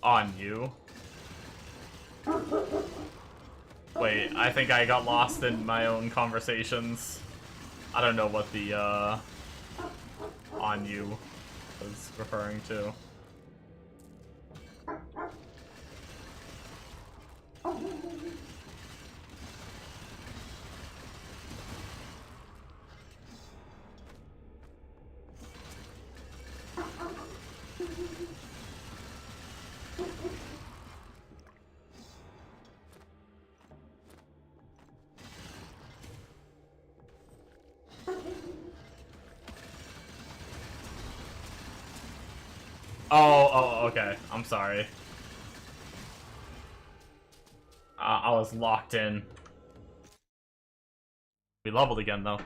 On you. Wait, I think I got lost in my own conversations. I don't know what the, on you was referring to. Oh, okay. I'm sorry. I was locked in. We leveled again, though.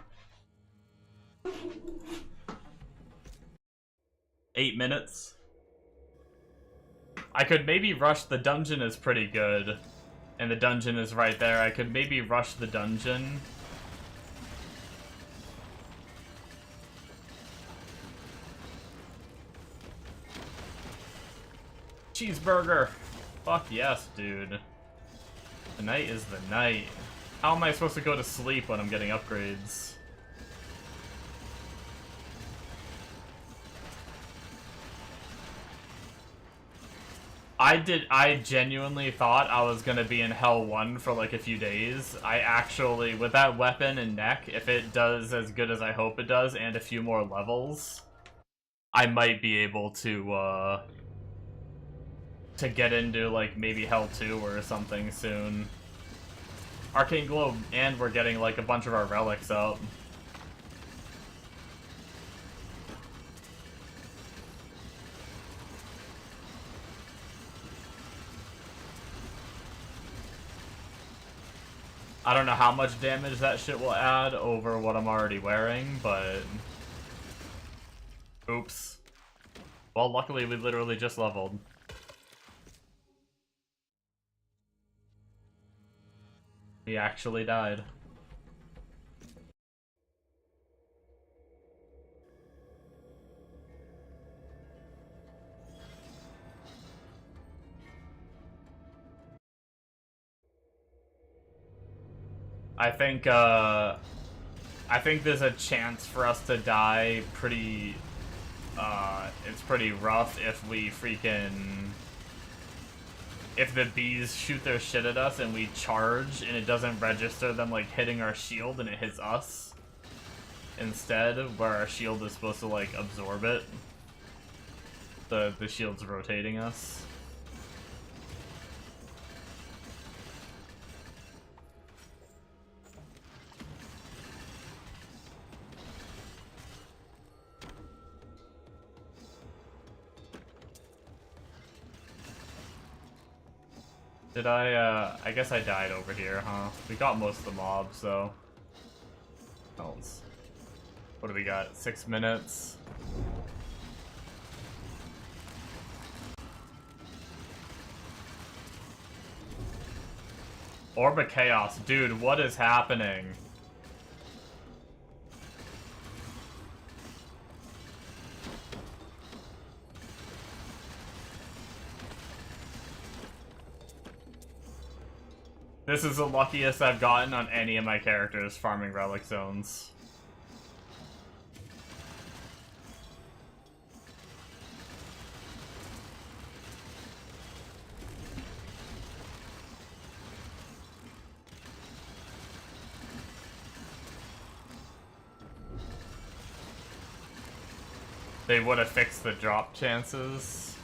8 minutes. I could maybe rush. The dungeon is pretty good. And the dungeon is right there. I could maybe rush the dungeon. Cheeseburger! Fuck yes, dude. Tonight is the night. How am I supposed to go to sleep when I'm getting upgrades? I genuinely thought I was gonna be in Hell 1 for like a few days. I actually, with that weapon and neck, if it does as good as I hope it does, and a few more levels, I might be able to get into, like, maybe Hell 2 or something soon. Arcane Globe, and we're getting, like, a bunch of our relics up. I don't know how much damage that shit will add over what I'm already wearing, but... Oops. Well, luckily we literally just leveled. He actually died. I think there's a chance for us to die pretty, it's pretty rough if we freaking... If the bees shoot their shit at us and we charge and it doesn't register them, like, hitting our shield and it hits us instead, where our shield is supposed to, like, absorb it. The shield's rotating us. Did I guess I died over here, huh? We got most of the mobs, though. Else. What do we got? 6 minutes? Orb of Chaos. Dude, what is happening? This is the luckiest I've gotten on any of my characters farming relic zones. They would have fixed the drop chances.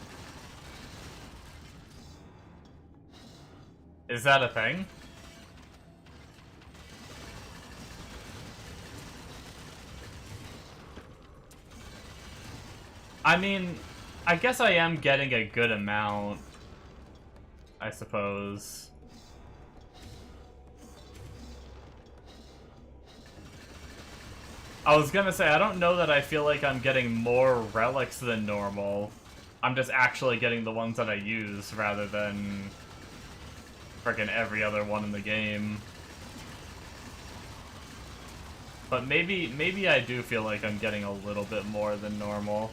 Is that a thing? I mean, I guess I am getting a good amount, I suppose. I was gonna say, I don't know that I feel like I'm getting more relics than normal. I'm just actually getting the ones that I use rather than freaking every other one in the game. But maybe I do feel like I'm getting a little bit more than normal.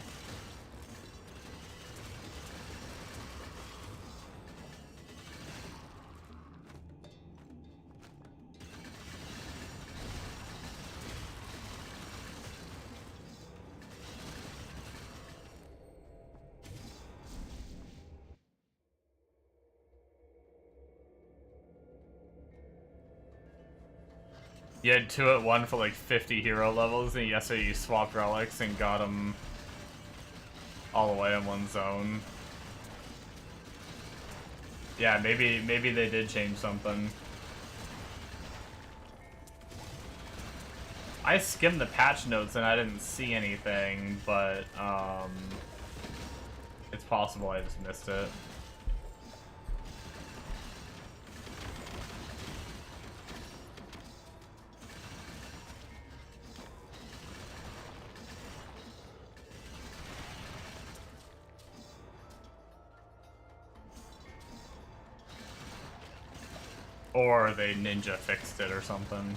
You had 2 at 1 for like 50 hero levels, and yesterday you swapped relics and got them all the way in one zone. Yeah, maybe they did change something. I skimmed the patch notes and I didn't see anything, but it's possible I just missed it. Or they ninja fixed it or something.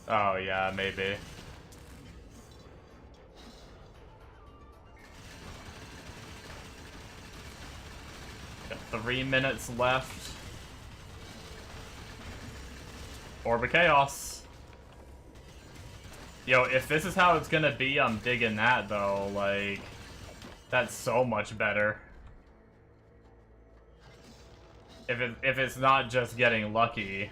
Oh yeah, maybe. Got 3 minutes left. Orb of Chaos. Yo, if this is how it's gonna be, I'm digging that, though. Like, that's so much better. If it's not just getting lucky.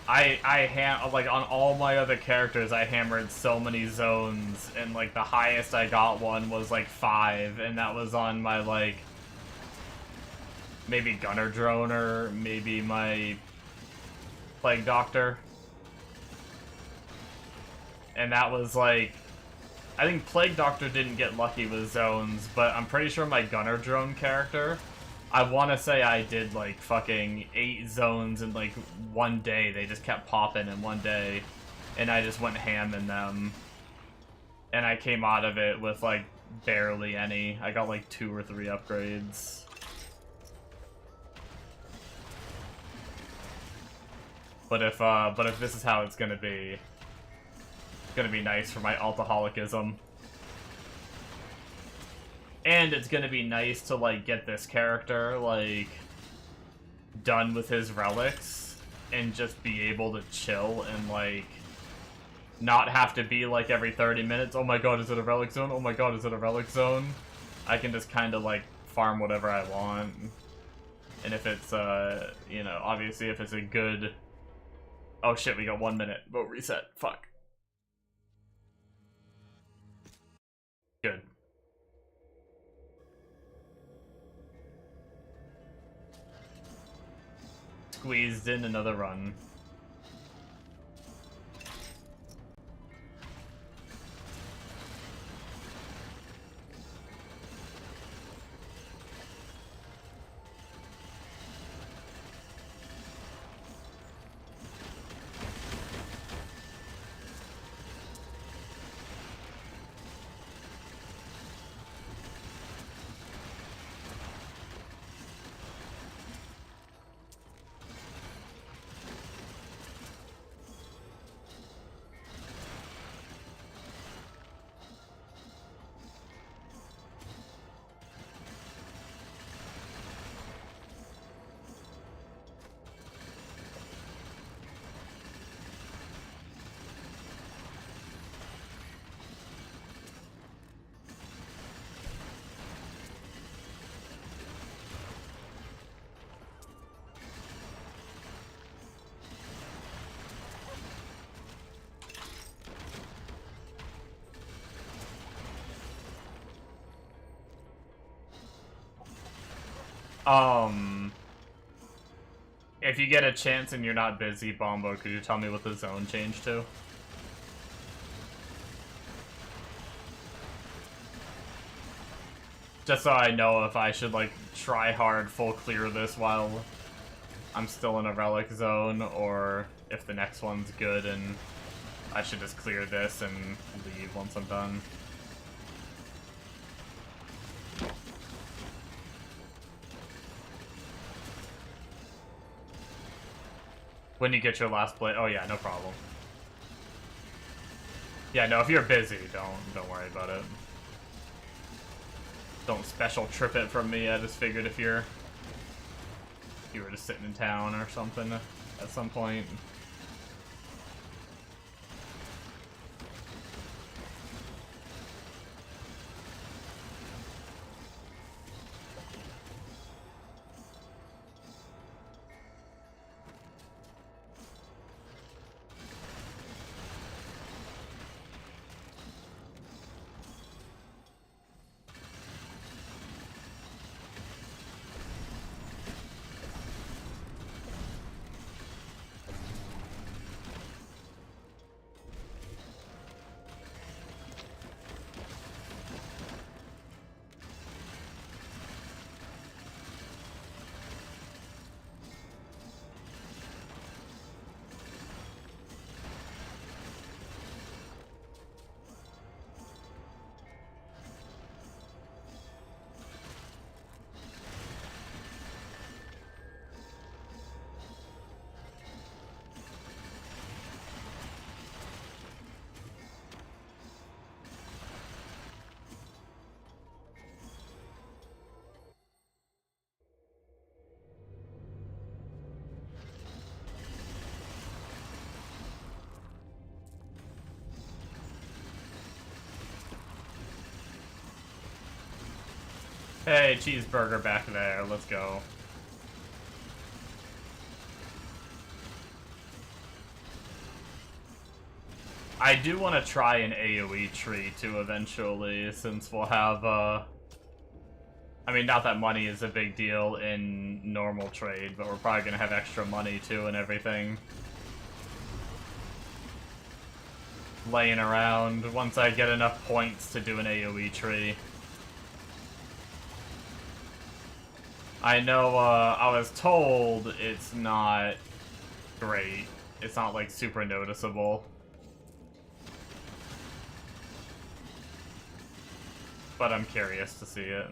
Like, on all my other characters, I hammered so many zones, and, like, the highest I got one was, like, 5, and that was on my, like, maybe Gunner Drone, or maybe my Plague Doctor. And that was like, I think Plague Doctor didn't get lucky with zones, but I'm pretty sure my Gunner Drone character, I want to say I did like fucking 8 zones in like one day. They just kept popping in one day, and I just went ham in them. And I came out of it with like barely any. I got like 2 or 3 upgrades. But if this is how it's gonna be nice for my alcoholicism. And it's gonna be nice to, like, get this character, like, done with his relics, and just be able to chill and, like, not have to be, like, every 30 minutes, oh my god, is it a relic zone? Oh my god, is it a relic zone? I can just kind of, like, farm whatever I want. And if it's, you know, obviously if it's a good... Oh shit, we got 1 minute. Vote reset. Fuck. Good. squeezed in another run. If you get a chance and you're not busy, Bombo, could you tell me what the zone changed to? Just so I know if I should, like, try hard full clear this while I'm still in a relic zone, or if the next one's good and I should just clear this and leave once I'm done. When you get your last play, oh yeah, no problem. Yeah, no, if you're busy, don't worry about it. Don't special trip it from me. I just figured if you were just sitting in town or something at some point. Hey, cheeseburger back there, let's go. I do want to try an AoE tree too eventually, since we'll have, I mean, not that money is a big deal in normal trade, but we're probably gonna have extra money too and everything laying around once I get enough points to do an AoE tree. I know, I was told it's not great. It's not, like, super noticeable. But I'm curious to see it.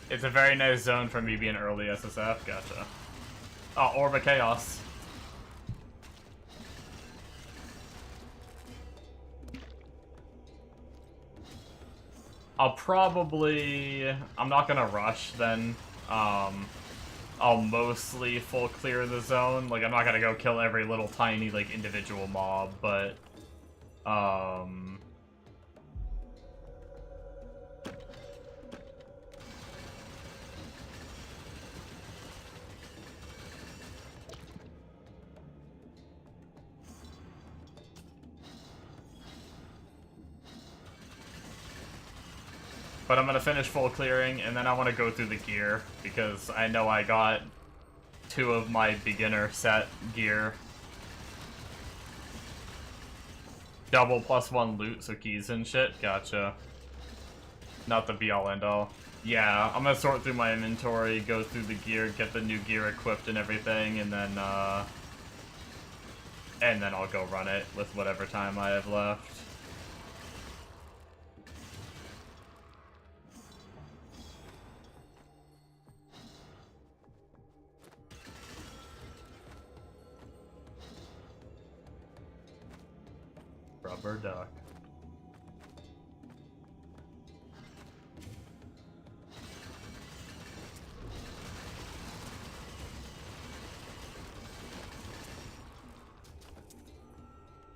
It's a very nice zone for me being early SSF. Gotcha. Oh, Orb of Chaos. I'm not gonna rush then. I'll mostly full clear the zone. Like, I'm not gonna go kill every little tiny, like, individual mob, but, but I'm gonna finish full clearing, and then I want to go through the gear, because I know I got 2 of my beginner set gear. Double +1 loot, so keys and shit. Gotcha. Not the be-all end-all. Yeah, I'm gonna sort through my inventory, go through the gear, get the new gear equipped and everything, and then I'll go run it with whatever time I have left. Rubber duck.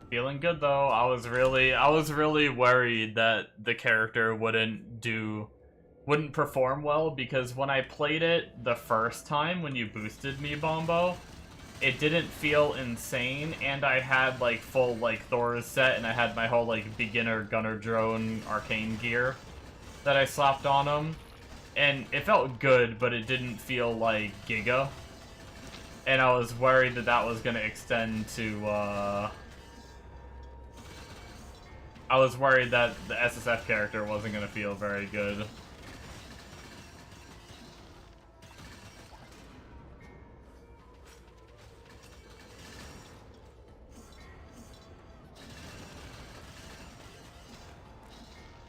Feeling good though. I was really worried that the character wouldn't perform well, because when I played it the first time when you boosted me, Bombo, it didn't feel insane, and I had like full like Thor's set, and I had my whole like beginner gunner drone arcane gear that I slapped on him, and it felt good, but it didn't feel like Giga, and I was worried that that was gonna extend to I was worried that the SSF character wasn't gonna feel very good.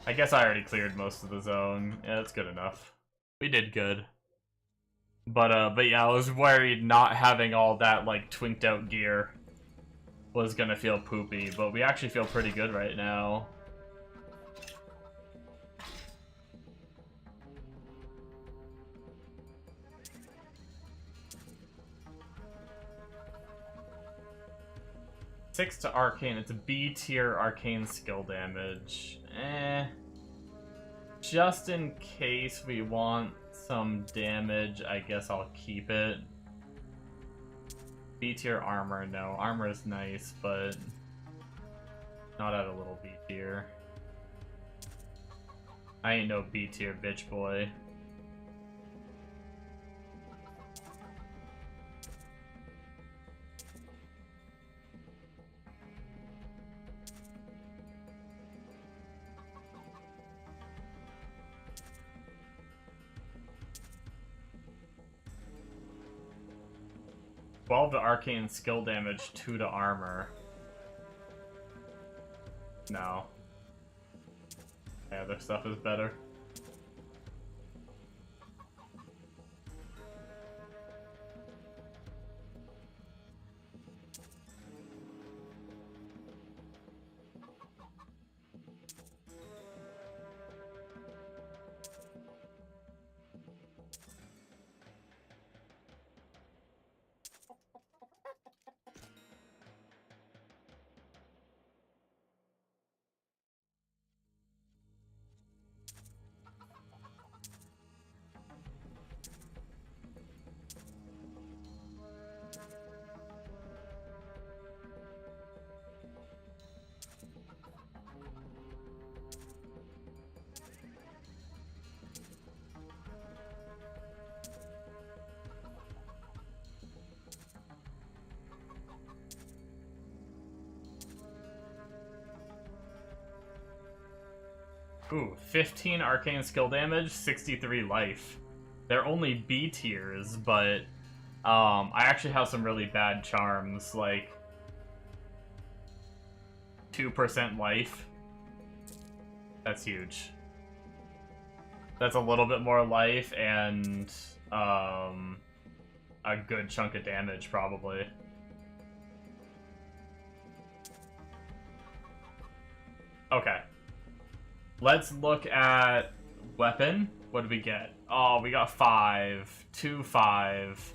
I guess I already cleared most of the zone. Yeah, that's good enough. We did good. But yeah, I was worried not having all that, like, twinked out gear was gonna feel poopy, but we actually feel pretty good right now. Six to arcane. It's a B tier arcane skill damage. Just in case we want some damage, I guess I'll keep it. B tier armor, no. Armor is nice, but not at a little B tier. I ain't no B tier bitch boy. $12 to arcane skill damage, 2 to armor. No. Yeah, other stuff is better. Ooh, 15 arcane skill damage, 63 life. They're only B tiers, but I actually have some really bad charms, like 2% life. That's huge. That's a little bit more life and a good chunk of damage, probably. Okay. Let's look at weapon. What did we get? Oh, we got 5. 2, 5.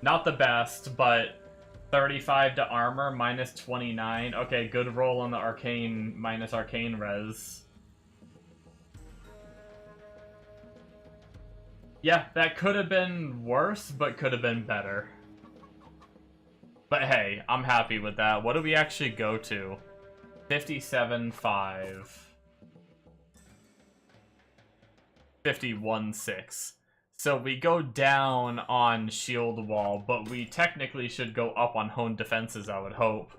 Not the best, but 35 to armor, minus 29. Okay, good roll on the arcane, minus arcane res. Yeah, that could have been worse, but could have been better. But hey, I'm happy with that. What do we actually go to? 57.5. 51.6. So we go down on shield wall, but we technically should go up on honed defenses, I would hope.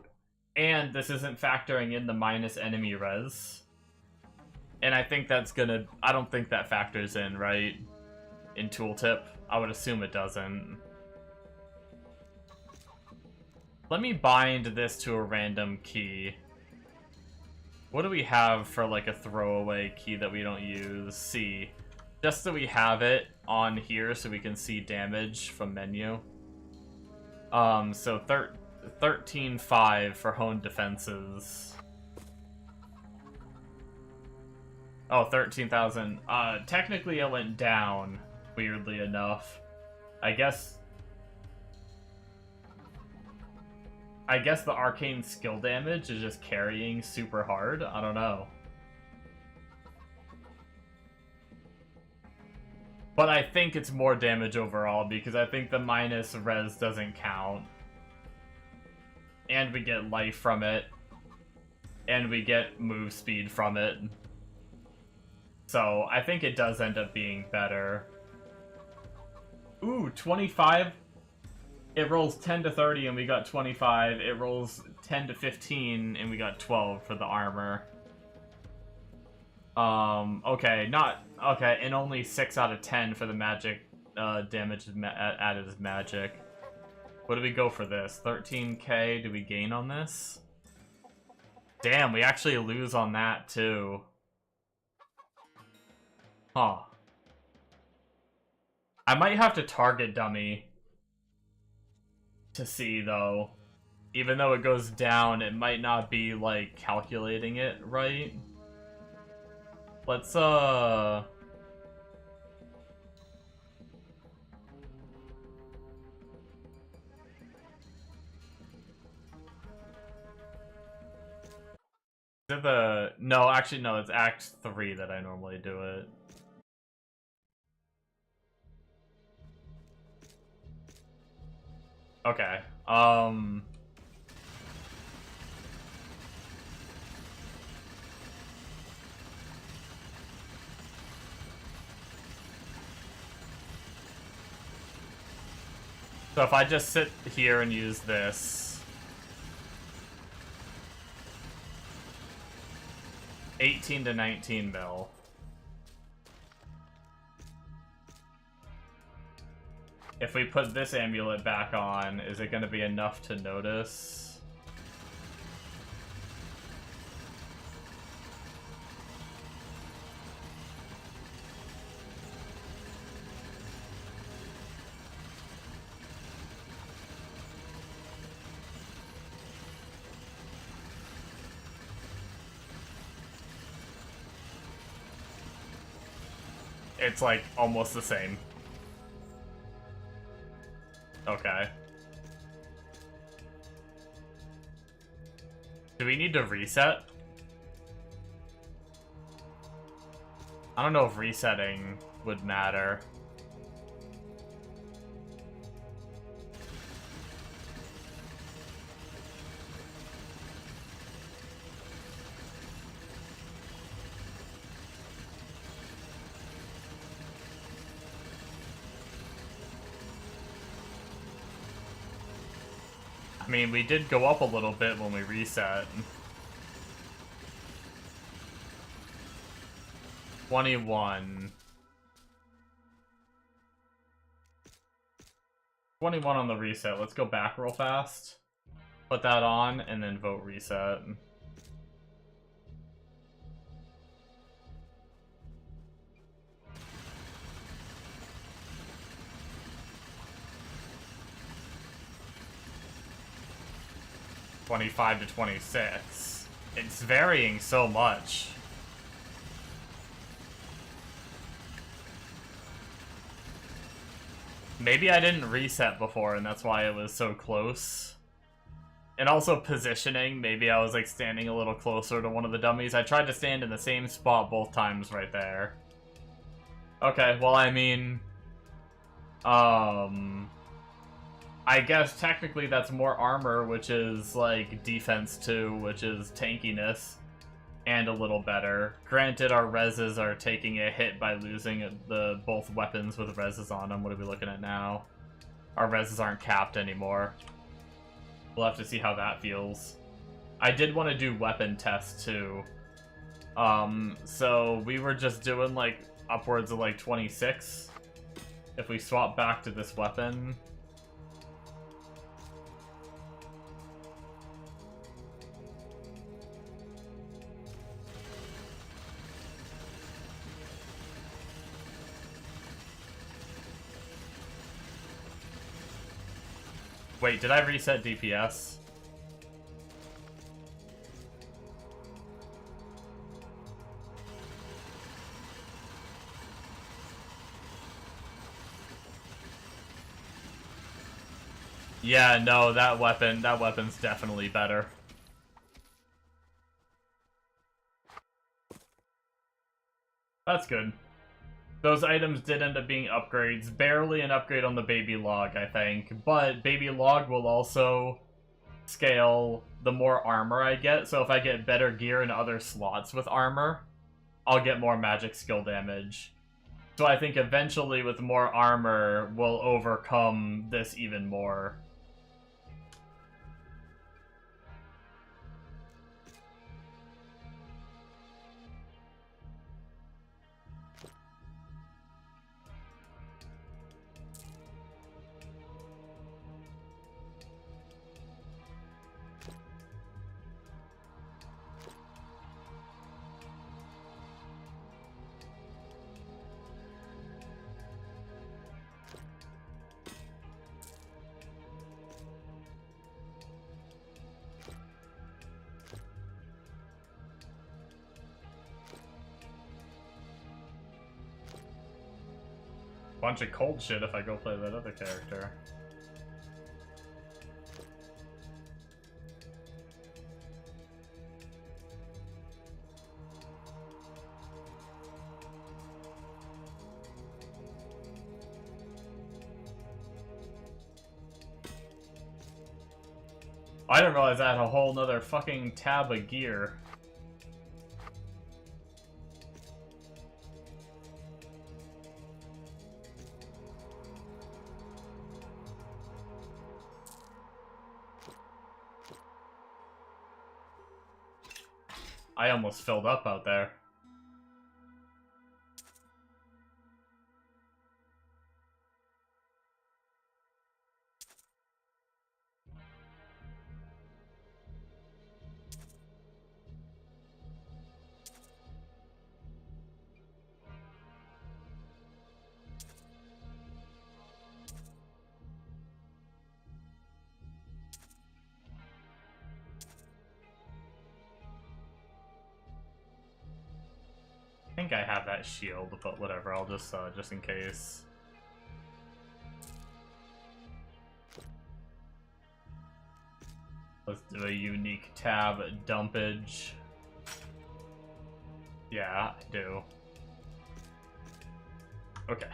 And this isn't factoring in the minus enemy res. And I think that's gonna... I don't think that factors in, right? In tooltip. I would assume it doesn't. Let me bind this to a random key. What do we have for like a throwaway key that we don't use? C. Just so we have it on here so we can see damage from menu. So 13.5 for honed defenses. Oh, 13,000. Technically it went down, weirdly enough. I guess the arcane skill damage is just carrying super hard. I don't know. But I think it's more damage overall because I think the minus res doesn't count. And we get life from it. And we get move speed from it. So I think it does end up being better. Ooh, 25. It rolls 10 to 30 and we got 25. It rolls 10 to 15 and we got 12 for the armor. Okay, okay, and only 6 out of 10 for the magic damage added as magic. What do we go for this? 13k, do we gain on this? Damn, we actually lose on that too. Huh. I might have to target dummy to see though. Even though it goes down, it might not be like calculating it right. Let's no, actually no, it's Act 3 that I normally do it. Okay. So if I just sit here and use this, 18 to 19 mil. If we put this amulet back on, is it going to be enough to notice? It's like almost the same. Okay. Do we need to reset? I don't know if resetting would matter. I mean, we did go up a little bit when we reset. 21. 21 on the reset. Let's go back real fast. Put that on, and then vote reset. 25 to 26. It's varying so much. Maybe I didn't reset before and that's why it was so close. And also positioning, maybe I was like standing a little closer to one of the dummies. I tried to stand in the same spot both times right there. Okay, well I mean... I guess technically that's more armor, which is like defense 2, which is tankiness, and a little better. Granted, our reses are taking a hit by losing the both weapons with reses on them. What are we looking at now? Our reses aren't capped anymore. We'll have to see how that feels. I did want to do weapon tests too. So we were just doing like upwards of like 26. If we swap back to this weapon... Wait, did I reset DPS? Yeah, no, that weapon's definitely better. That's good. Those items did end up being upgrades. Barely an upgrade on the baby log, I think. But baby log will also scale the more armor I get. So if I get better gear in other slots with armor, I'll get more magic skill damage. So I think eventually with more armor, we'll overcome this even more. Bunch of cold shit if I go play that other character. I didn't realize I had a whole nother fucking tab of gear. I almost filled up out there. I think I have that shield, but whatever, I'll just in case. Let's do a unique tab dumpage. Yeah, I do. Okay.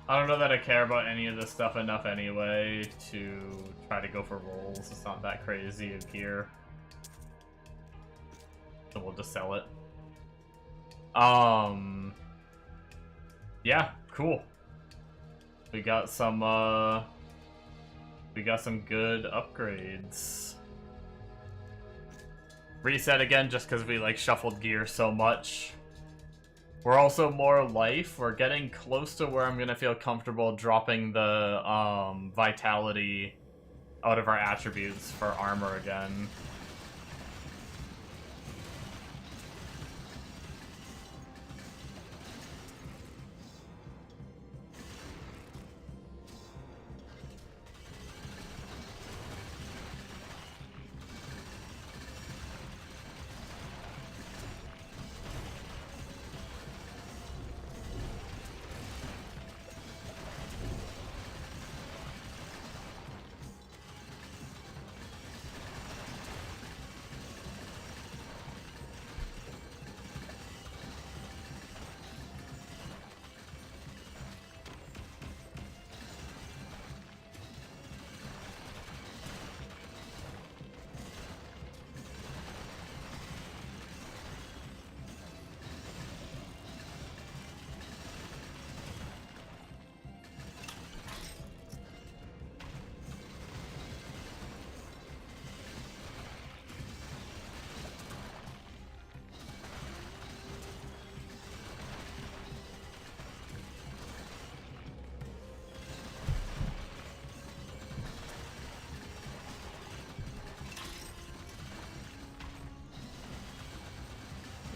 I don't know that I care about any of this stuff enough anyway to try to go for rolls. It's not that crazy of gear. So we'll just sell it. Yeah, cool. We got some good upgrades. Reset again just because we like shuffled gear so much. We're also more life. We're getting close to where I'm gonna feel comfortable dropping the vitality out of our attributes for armor again.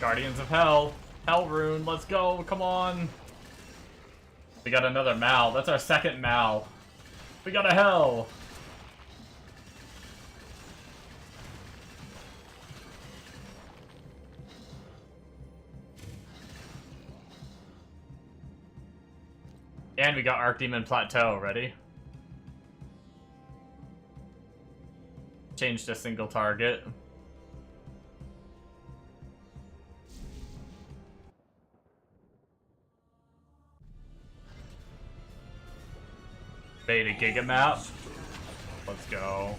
Guardians of Hell. Hell rune, let's go, come on. We got another Mal. That's our second Mal. We got a Hell. And we got Archdemon Plateau, ready? Change to single target. Beta Giga Map. Let's go.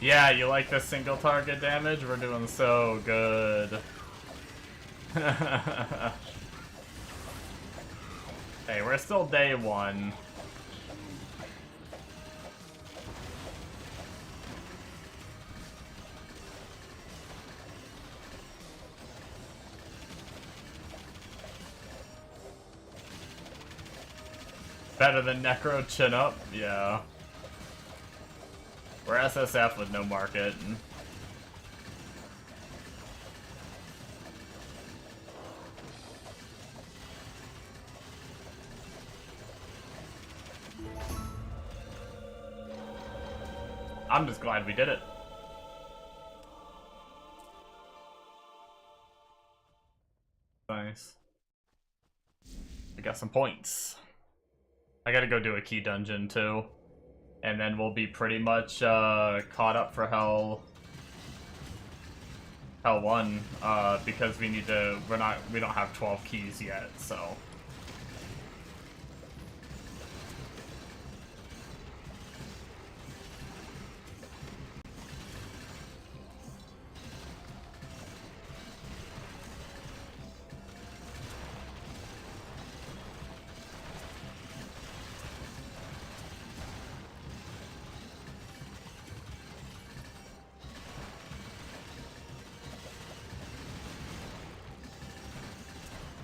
Yeah, you like the single target damage? We're doing so good. Hey, we're still day one. Better than Necro Chin Up? Yeah. We're SSF with no market. I'm just glad we did it. Nice. We got some points. I gotta go do a key dungeon too. And then we'll be pretty much caught up for Hell 1, because we need to, we don't have 12 keys yet, so.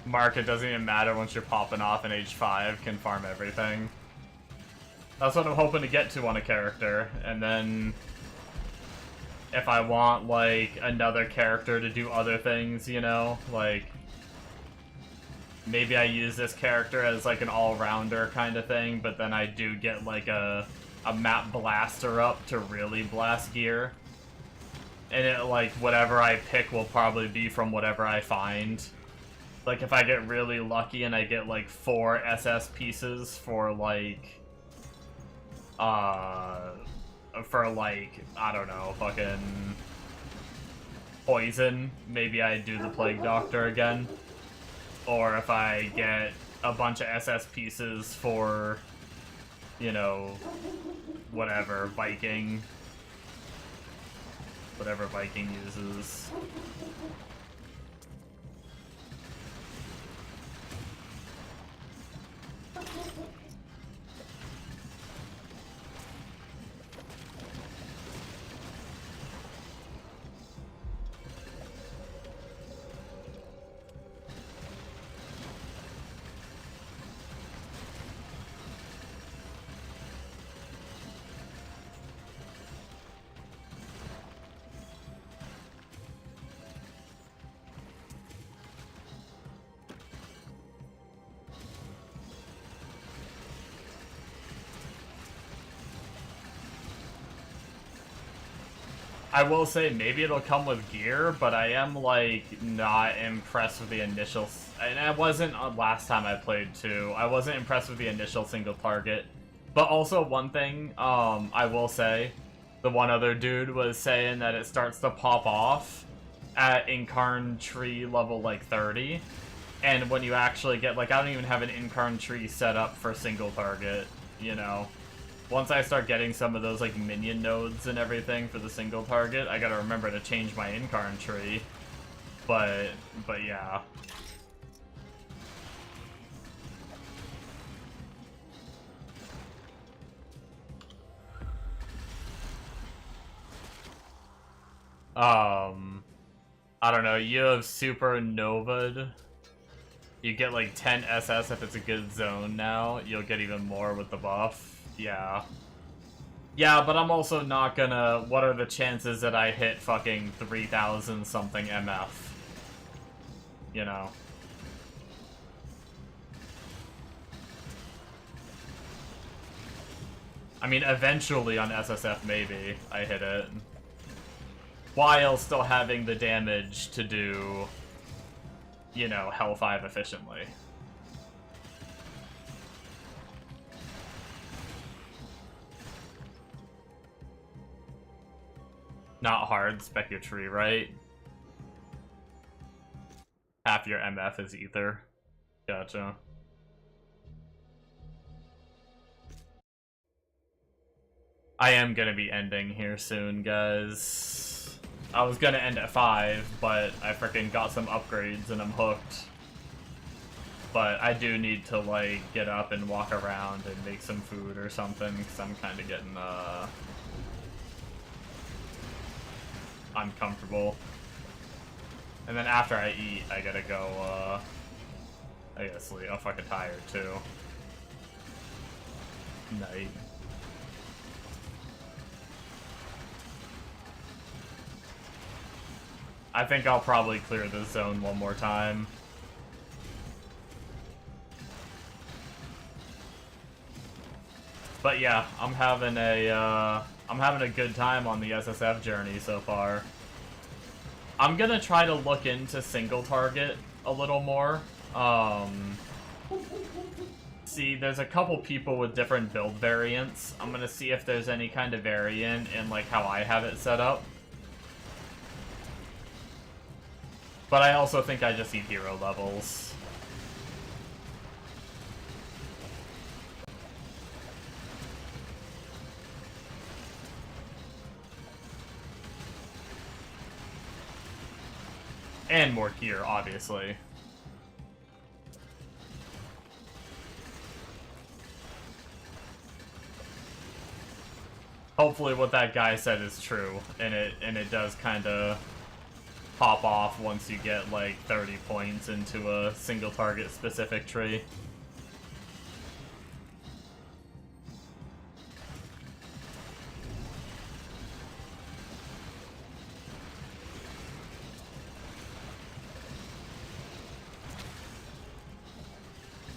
Market doesn't even matter once you're popping off in H5, can farm everything. That's what I'm hoping to get to on a character, and then if I want, like, another character to do other things, you know, like, maybe I use this character as, like, an all-rounder kind of thing, but then I do get, like, a map blaster up to really blast gear. And it, like, whatever I pick will probably be from whatever I find. Like, if I get really lucky and I get, like, 4 SS pieces for, like, I don't know, fucking poison, maybe I do the Plague Doctor again. Or if I get a bunch of SS pieces for, you know, whatever, Viking. Whatever Viking uses. I will say maybe it'll come with gear, but I am like not impressed with the initial. And I wasn't last time I played too. I wasn't impressed with the initial single target. But also one thing, I will say, the one other dude was saying that it starts to pop off at Incarn Tree level like 30. And when you actually get, like, I don't even have an Incarn Tree set up for single target, you know. Once I start getting some of those, like, minion nodes and everything for the single target, I gotta remember to change my Incarn Tree. But yeah. I don't know, you have Supernova'd. You get like 10 SS if it's a good zone now. You'll get even more with the buff. Yeah. Yeah, but I'm also not gonna... What are the chances that I hit fucking 3,000 something MF? You know. I mean, eventually on SSF maybe I hit it. While still having the damage to do, you know, Hell 5 efficiently. Not hard, spec your tree, right? Half your MF is ether. Gotcha. I am gonna be ending here soon, guys. I was gonna end at 5, but I freaking got some upgrades and I'm hooked. But I do need to, like, get up and walk around and make some food or something, because I'm kind of getting, uncomfortable. And then after I eat, I gotta go, I gotta sleep. I'm fucking tired, too. Night. I think I'll probably clear the zone one more time. But yeah, I'm having a good time on the SSF journey so far. I'm gonna try to look into single target a little more. See, there's a couple people with different build variants. I'm gonna see if there's any kind of variant in like how I have it set up. But I also think I just need hero levels. And more gear, obviously. Hopefully what that guy said is true, and it does kind of pop off once you get like 30 points into a single target specific tree.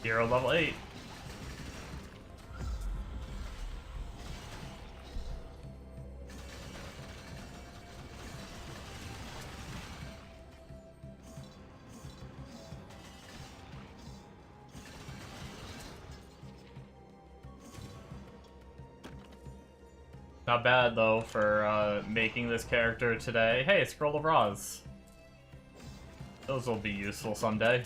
Hero level 8. Not bad, though, for making this character today. Hey, Scroll of Roz. Those will be useful someday.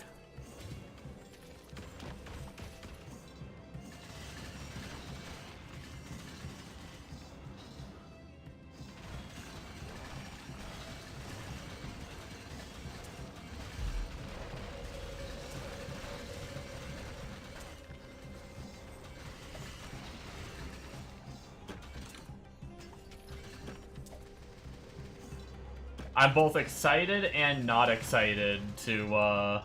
I'm both excited and not excited to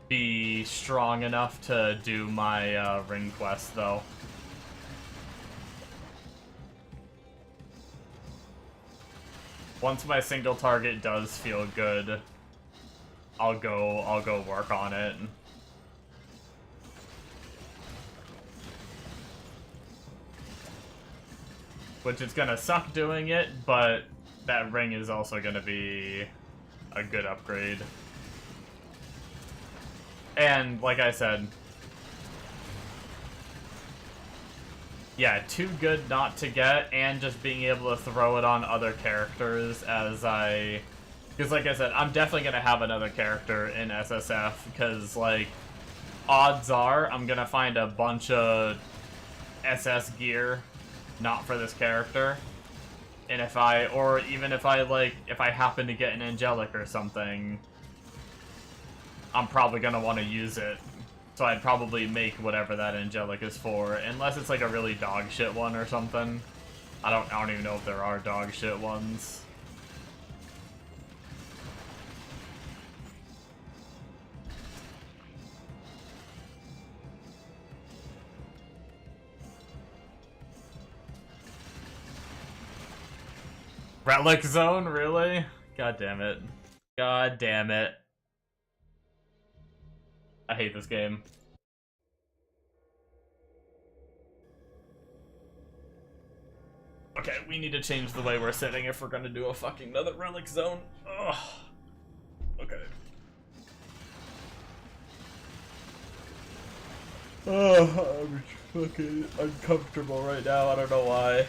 be strong enough to do my ring quest, though. Once my single target does feel good, I'll go work on it. Which is gonna suck doing it, but that ring is also gonna be a good upgrade. And, like I said, yeah, too good not to get, and just being able to throw it on other characters as I... Because, like I said, I'm definitely gonna have another character in SSF, because, like, odds are I'm gonna find a bunch of SS gear not for this character. And if I, or even if I, like, if I happen to get an angelic or something, I'm probably gonna want to use it. So I'd probably make whatever that angelic is for, unless it's like a really dog shit one or something. I don't even know if there are dog shit ones. Relic Zone, really? God damn it. God damn it. I hate this game. Okay, we need to change the way we're sitting if we're gonna do a fucking another Relic Zone. Ugh. Okay. Oh, I'm fucking uncomfortable right now, I don't know why.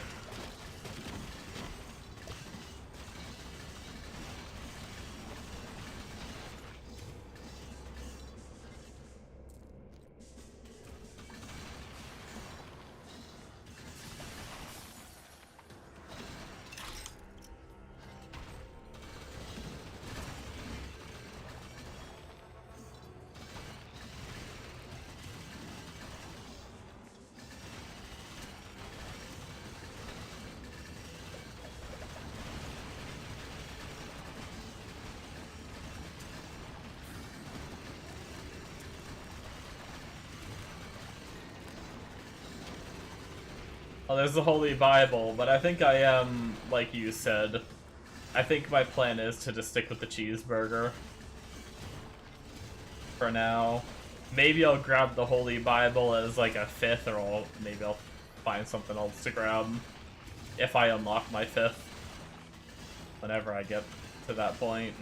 Oh, there's the Holy Bible, but I think I am, like you said, I think my plan is to just stick with the cheeseburger for now. Maybe I'll grab the Holy Bible as like a 5th, or maybe I'll find something else to grab if I unlock my 5th, whenever I get to that point.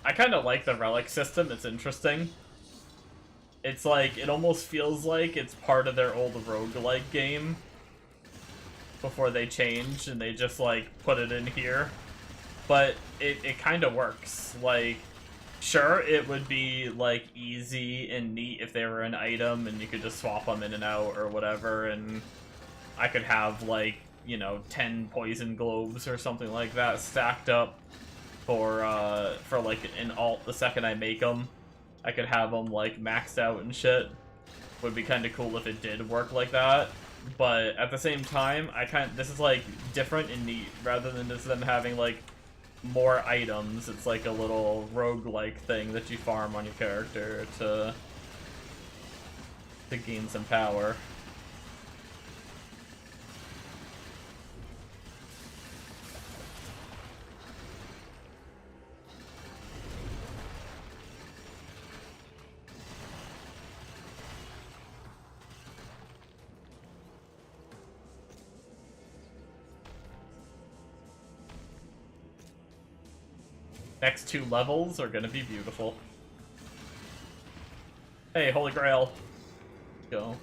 I kind of like the relic system, it's interesting. It's like, it almost feels like it's part of their old roguelike game before they changed and they just like put it in here. But it kind of works. Like, sure, it would be like easy and neat if they were an item and you could just swap them in and out or whatever, and I could have like, you know, 10 poison globes or something like that stacked up for like an alt the second I make them. I could have them like maxed out and shit. Would be kind of cool if it did work like that. But at the same time, this is like different and neat rather than just them having like more items. It's like a little roguelike thing that you farm on your character to gain some power. Next 2 levels are gonna be beautiful. Hey, Holy Grail. Go.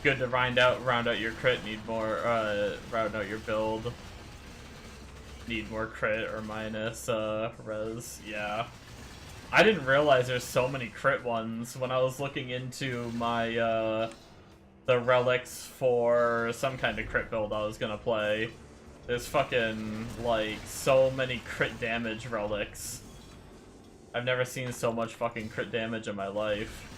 Good to round out your crit, need more, round out your build. Need more crit or minus, res, yeah. I didn't realize there's so many crit ones when I was looking into my, the relics for some kind of crit build I was gonna play. There's fucking, like, so many crit damage relics. I've never seen so much fucking crit damage in my life.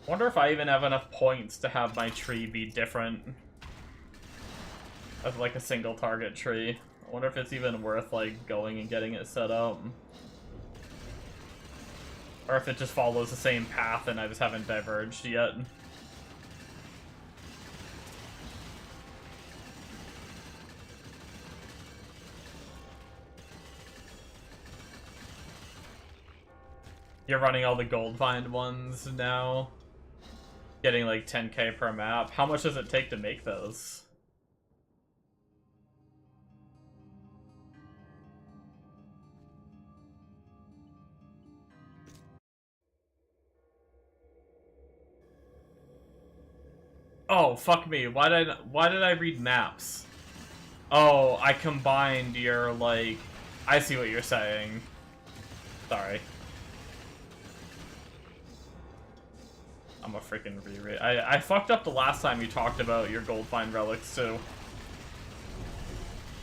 Wonder if I even have enough points to have my tree be different as like a single target tree. I wonder if it's even worth like going and getting it set up. Or if it just follows the same path and I just haven't diverged yet. You're running all the gold find ones now? Getting like 10k per map. How much does it take to make those? Oh, fuck me. Why did I read maps? Oh, I combined your, like... I see what you're saying. Sorry. I'm a freaking reread. I fucked up the last time you talked about your gold find relics, too.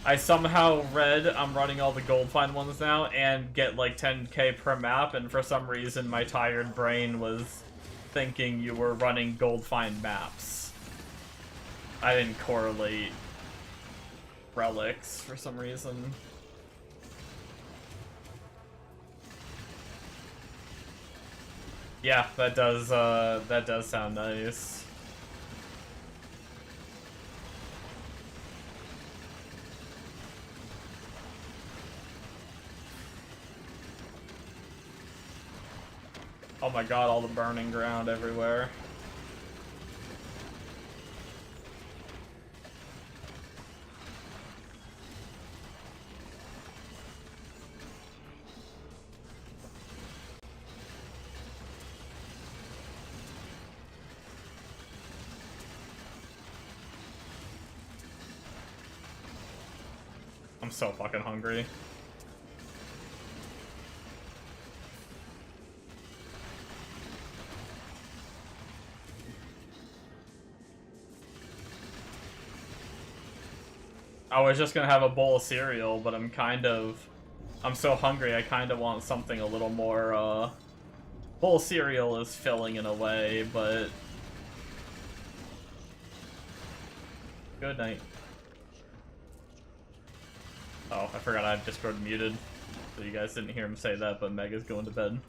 I somehow read I'm running all the gold find ones now and get, like, 10k per map, and for some reason my tired brain was thinking you were running gold find maps. I didn't correlate relics for some reason. Yeah, that does sound nice. Oh my god, all the burning ground everywhere. I'm so fucking hungry. I was just gonna have a bowl of cereal, but I'm so hungry I kinda want something a little more, bowl of cereal is filling in a way, but... Good night. Oh, I forgot I have Discord muted, so you guys didn't hear him say that, but Meg is going to bed.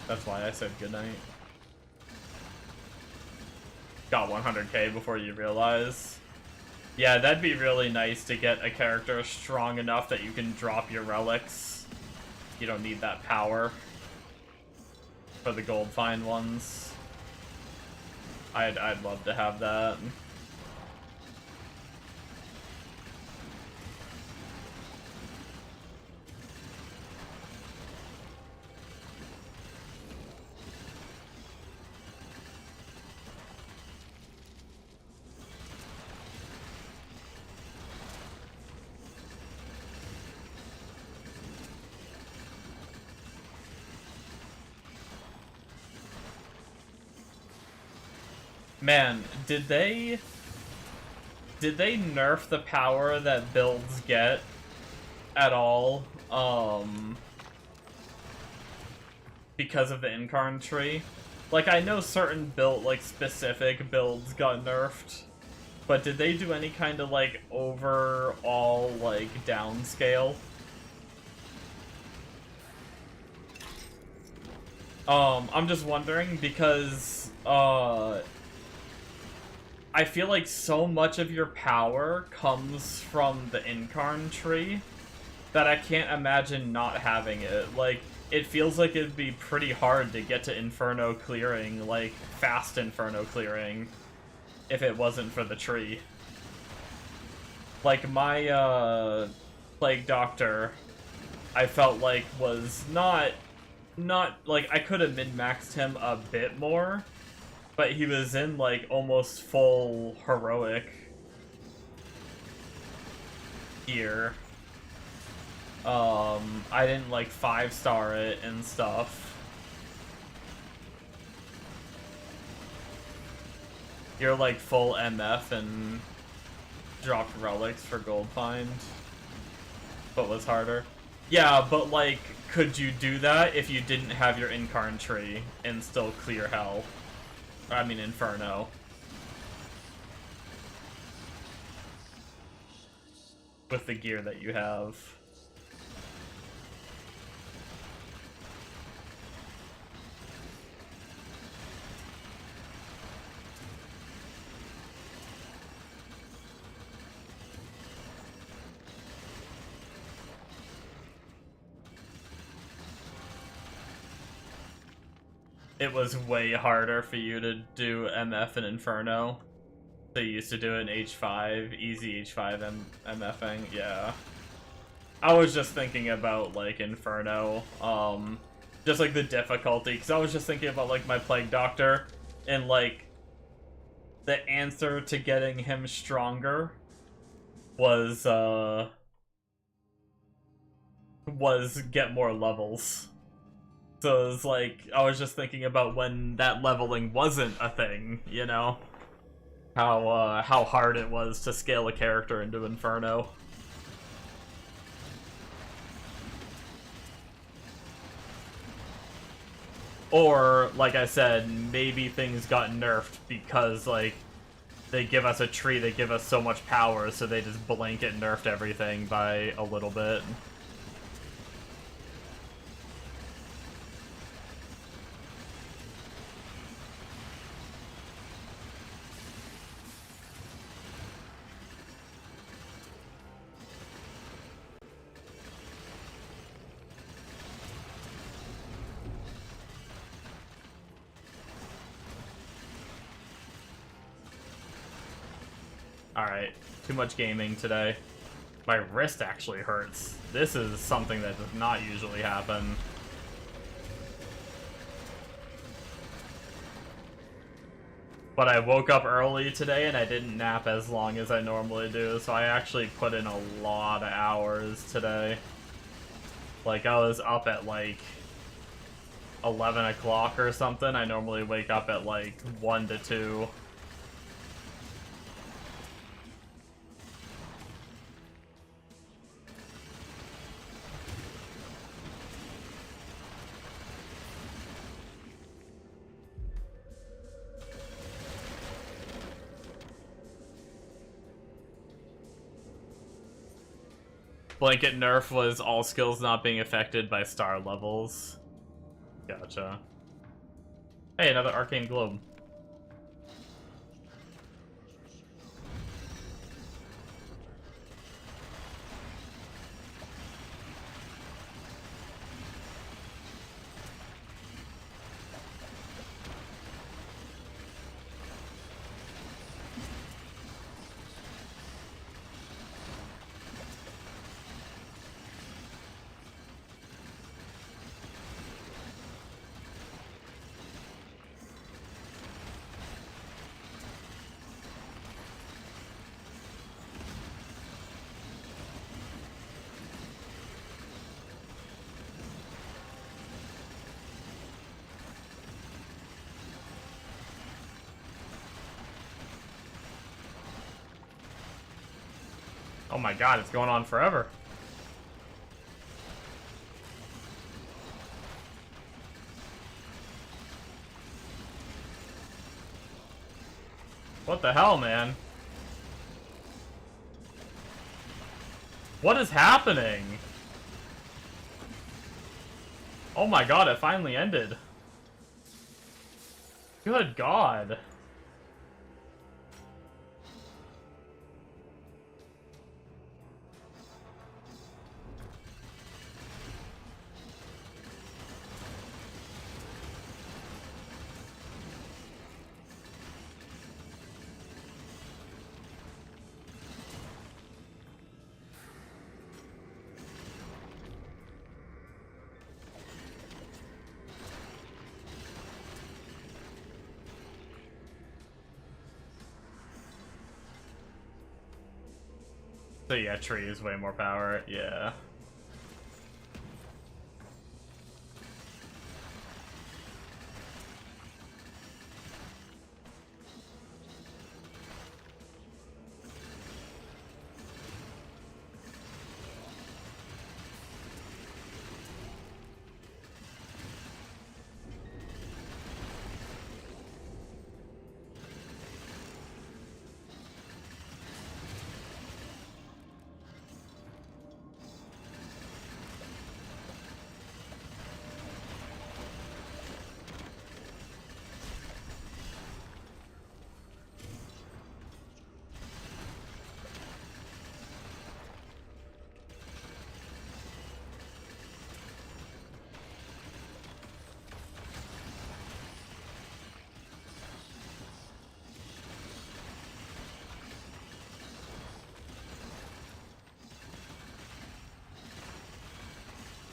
That's why I said goodnight. Got 100k before you realize. Yeah, that'd be really nice to get a character strong enough that you can drop your relics. You don't need that power for the gold find ones. I'd love to have that. Man, did they nerf the power that builds get at all? Because of the Incarn tree? Like, I know certain specific builds got nerfed, but did they do any kind of, like, overall, like, downscale? I'm just wondering because, I feel like so much of your power comes from the Incarn tree that I can't imagine not having it. Like, it feels like it'd be pretty hard to get to Inferno clearing, like, fast Inferno clearing, if it wasn't for the tree. Like, my, Plague Doctor, I felt like was not, like, I could have min-maxed him a bit more, but he was in, like, almost full heroic gear. I didn't, like, 5-star it and stuff. You're, like, full MF and dropped relics for gold find, but was harder. Yeah, but, like, could you do that if you didn't have your Incarn tree and still clear Hell? I mean, Inferno. With the gear that you have. It was way harder for you to do MF and Inferno. They used to do it in H5, easy H5 MFing, yeah. I was just thinking about, like, Inferno, just, like, the difficulty, because I was just thinking about, like, my Plague Doctor, and, like, the answer to getting him stronger was get more levels. So it was like, I was just thinking about when that leveling wasn't a thing, you know? How hard it was to scale a character into Inferno. Or, like I said, maybe things got nerfed because, like, they give us a tree, they give us so much power, so they just blanket nerfed everything by a little bit. Alright, too much gaming today. My wrist actually hurts. This is something that does not usually happen. But I woke up early today and I didn't nap as long as I normally do, so I actually put in a lot of hours today. Like, I was up at like 11 o'clock or something. I normally wake up at like 1 to 2. Blanket nerf was all skills not being affected by star levels. Gotcha. Hey, another arcane globe. Oh my god, it's going on forever. What the hell, man? What is happening? Oh my god, it finally ended. Good god. So yeah, tree is way more power, yeah.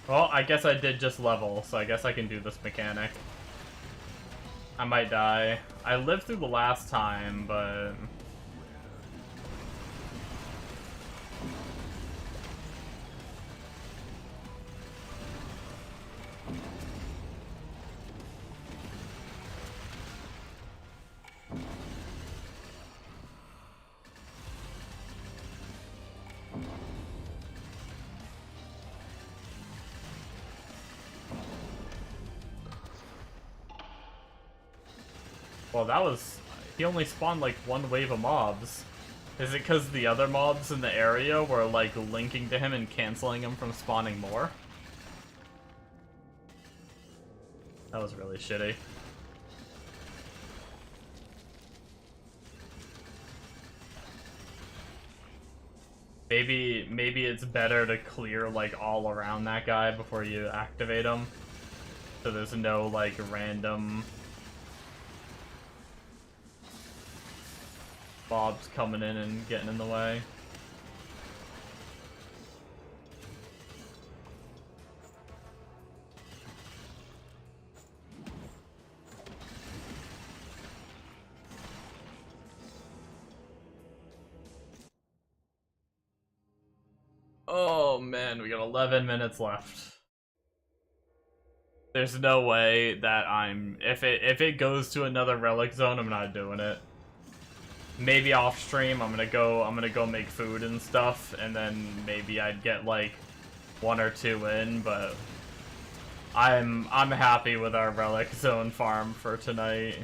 Well, I guess I did just level, so I guess I can do this mechanic. I might die. I lived through the last time, but... Well, that was... He only spawned like one wave of mobs. Is it because the other mobs in the area were like linking to him and canceling him from spawning more? That was really shitty. Maybe it's better to clear like all around that guy before you activate him. So there's no like random mobs coming in and getting in the way. Oh man, we got 11 minutes left. There's no way that if it goes to another relic zone, I'm not doing it. Maybe off stream, I'm gonna go make food and stuff, and then maybe I'd get like 1 or 2 in, but I'm happy with our relic zone farm for tonight.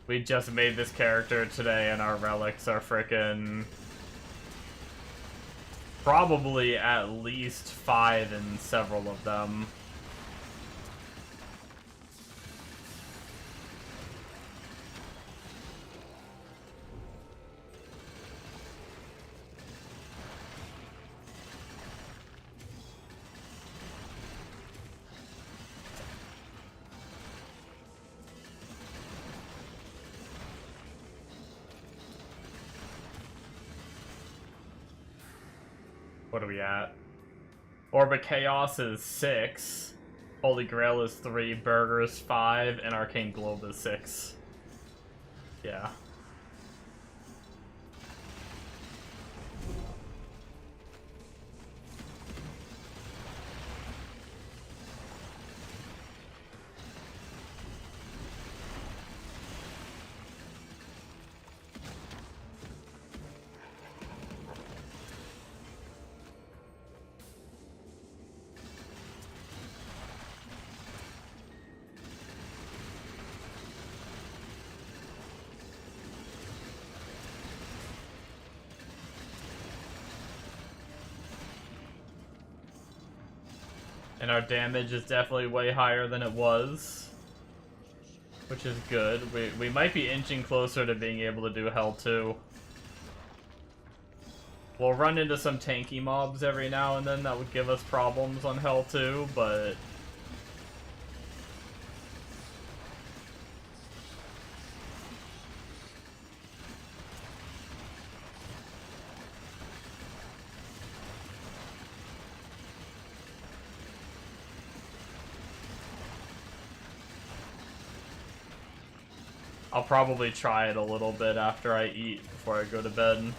We just made this character today, and our relics are frickin' probably at least 5 in several of them. What are we at? Orbit Chaos is 6. Holy Grail is 3. Burger is 5. And Arcane Globe is 6. Yeah. And our damage is definitely way higher than it was, which is good. We might be inching closer to being able to do Hell 2. We'll run into some tanky mobs every now and then that would give us problems on Hell 2, but I'll probably try it a little bit after I eat before I go to bed.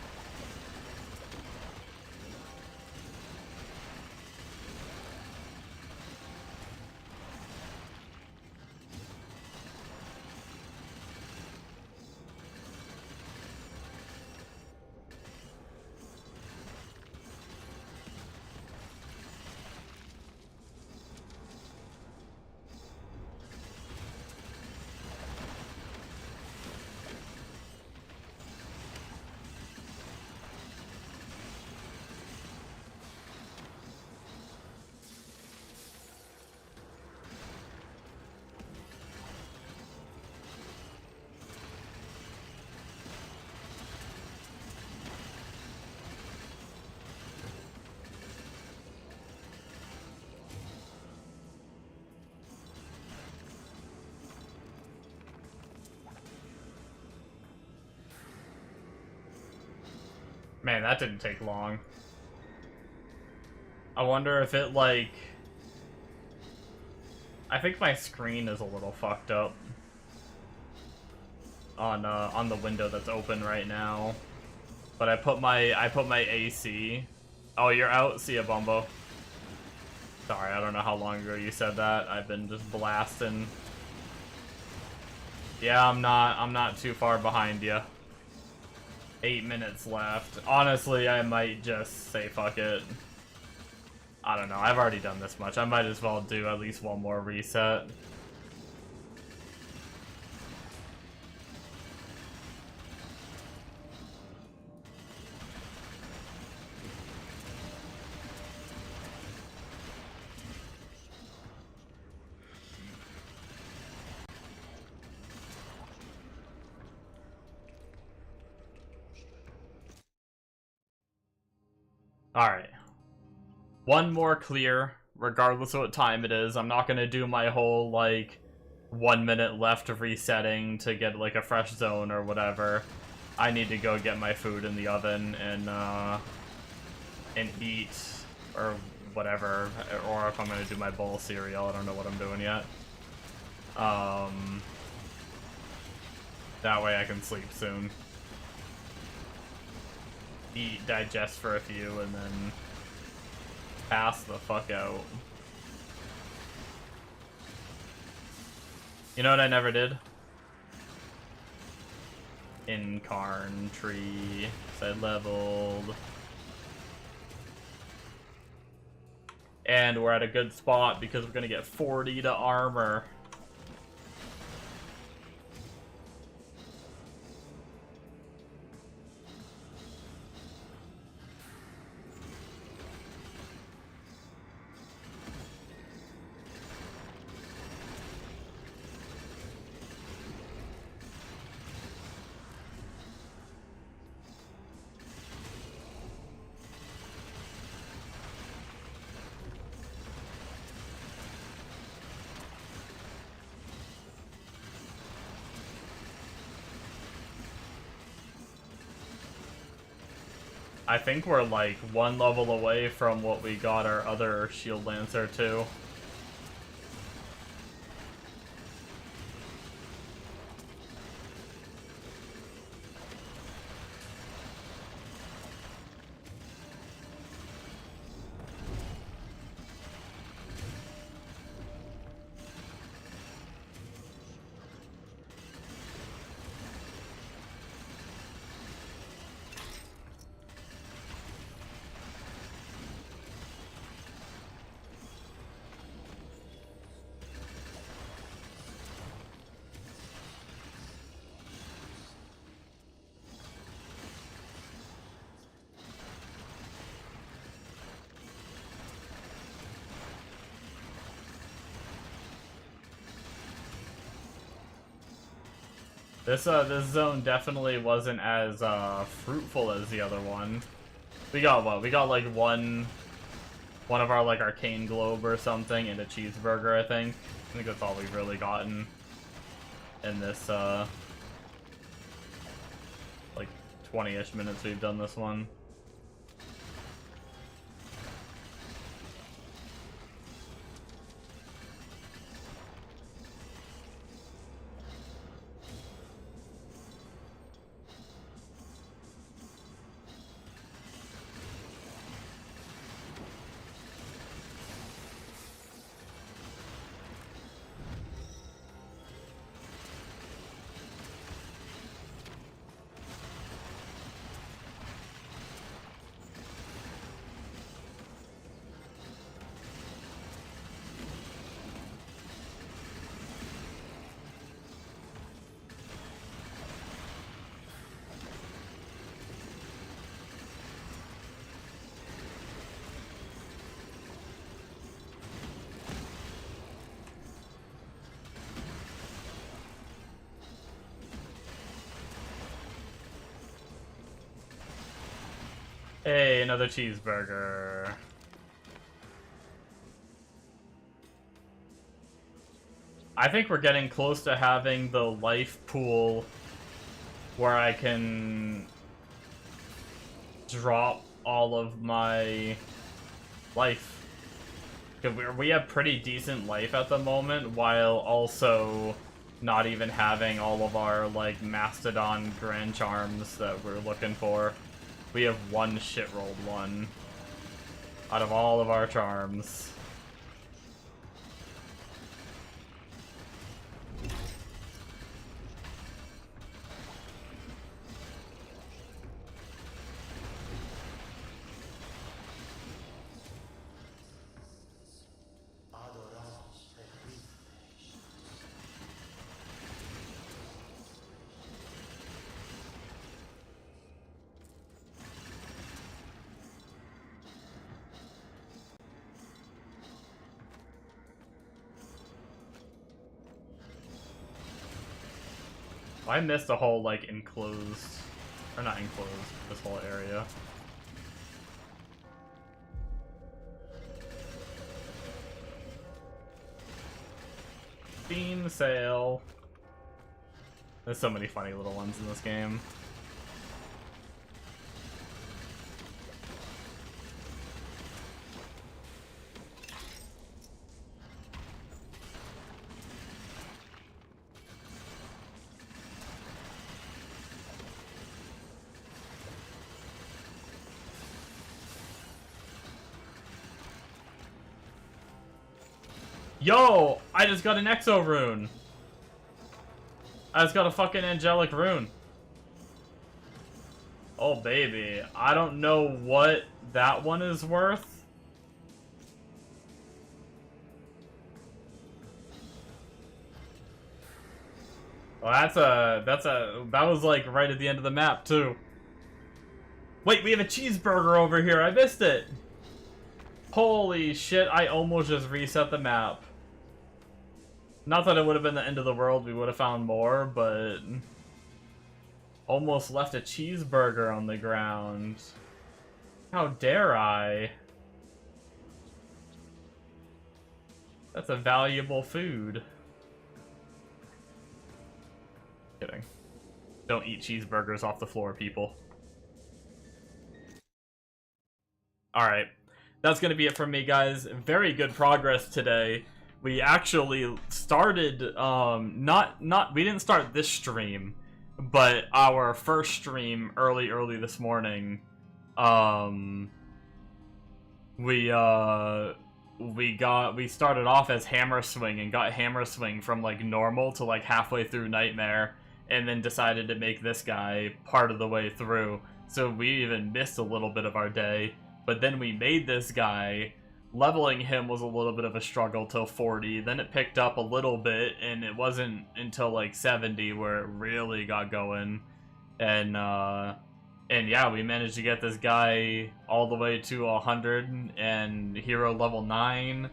Man, that didn't take long. I wonder if it, like... I think my screen is a little fucked up. On the window that's open right now. But I put my AC. Oh, you're out? See ya, Bumbo. Sorry, I don't know how long ago you said that. I've been just blasting. Yeah, I'm not too far behind you. 8 minutes left. Honestly, I might just say fuck it. I don't know. I've already done this much. I might as well do at least one more reset. Alright. One more clear, regardless of what time it is. I'm not gonna do my whole, like, 1 minute left of resetting to get, like, a fresh zone or whatever. I need to go get my food in the oven and eat, or whatever. Or if I'm gonna do my bowl of cereal, I don't know what I'm doing yet. That way I can sleep soon. Eat, digest for a few, and then pass the fuck out. You know what I never did? Incarn tree. I leveled. And we're at a good spot because we're gonna get 40 to armor. I think we're like one level away from what we got our other Shield Lancer to. This zone definitely wasn't as fruitful as the other one. We got what? We got like one of our like arcane globe or something and a cheeseburger, I think. I think that's all we've really gotten in this like 20-ish minutes we've done this one. Hey, another cheeseburger. I think we're getting close to having the life pool where I can drop all of my life. Because we have pretty decent life at the moment, while also not even having all of our, like, Mastodon Grand Charms that we're looking for. We have one shit-rolled one out of all of our charms. I missed the whole, like, enclosed, or not enclosed, this whole area. Beam sail. There's so many funny little ones in this game. Yo! I just got an Exo rune! I just got a fucking angelic rune. Oh baby, I don't know what that one is worth. Oh, that was like right at the end of the map too. Wait, we have a cheeseburger over here, I missed it! Holy shit, I almost just reset the map. Not that it would have been the end of the world, we would have found more, but... almost left a cheeseburger on the ground. How dare I? That's a valuable food. Kidding. Don't eat cheeseburgers off the floor, people. Alright. That's gonna be it from me, guys. Very good progress today. We actually started, we didn't start this stream, but our first stream early this morning, we started off as Hammer Swing and got Hammer Swing from, like, normal to, like, halfway through Nightmare, and then decided to make this guy part of the way through, so we even missed a little bit of our day. But then we made this guy. Leveling him was a little bit of a struggle till 40, then it picked up a little bit, and it wasn't until like 70 where it really got going. And yeah, we managed to get this guy all the way to 100 and hero level 9,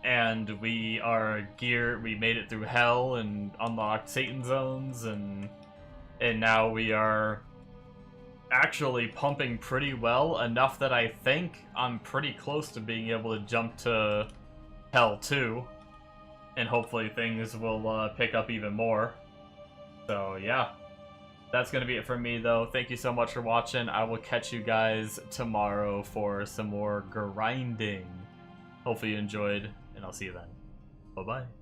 and we are geared, we made it through hell and unlocked Satan zones, and now we are actually pumping pretty well, enough that I think I'm pretty close to being able to jump to Hell 2, and hopefully things will pick up even more. So yeah, that's gonna be it from me though. Thank you so much for watching. I will catch you guys tomorrow for some more grinding. Hopefully you enjoyed, and I'll see you then. Bye bye.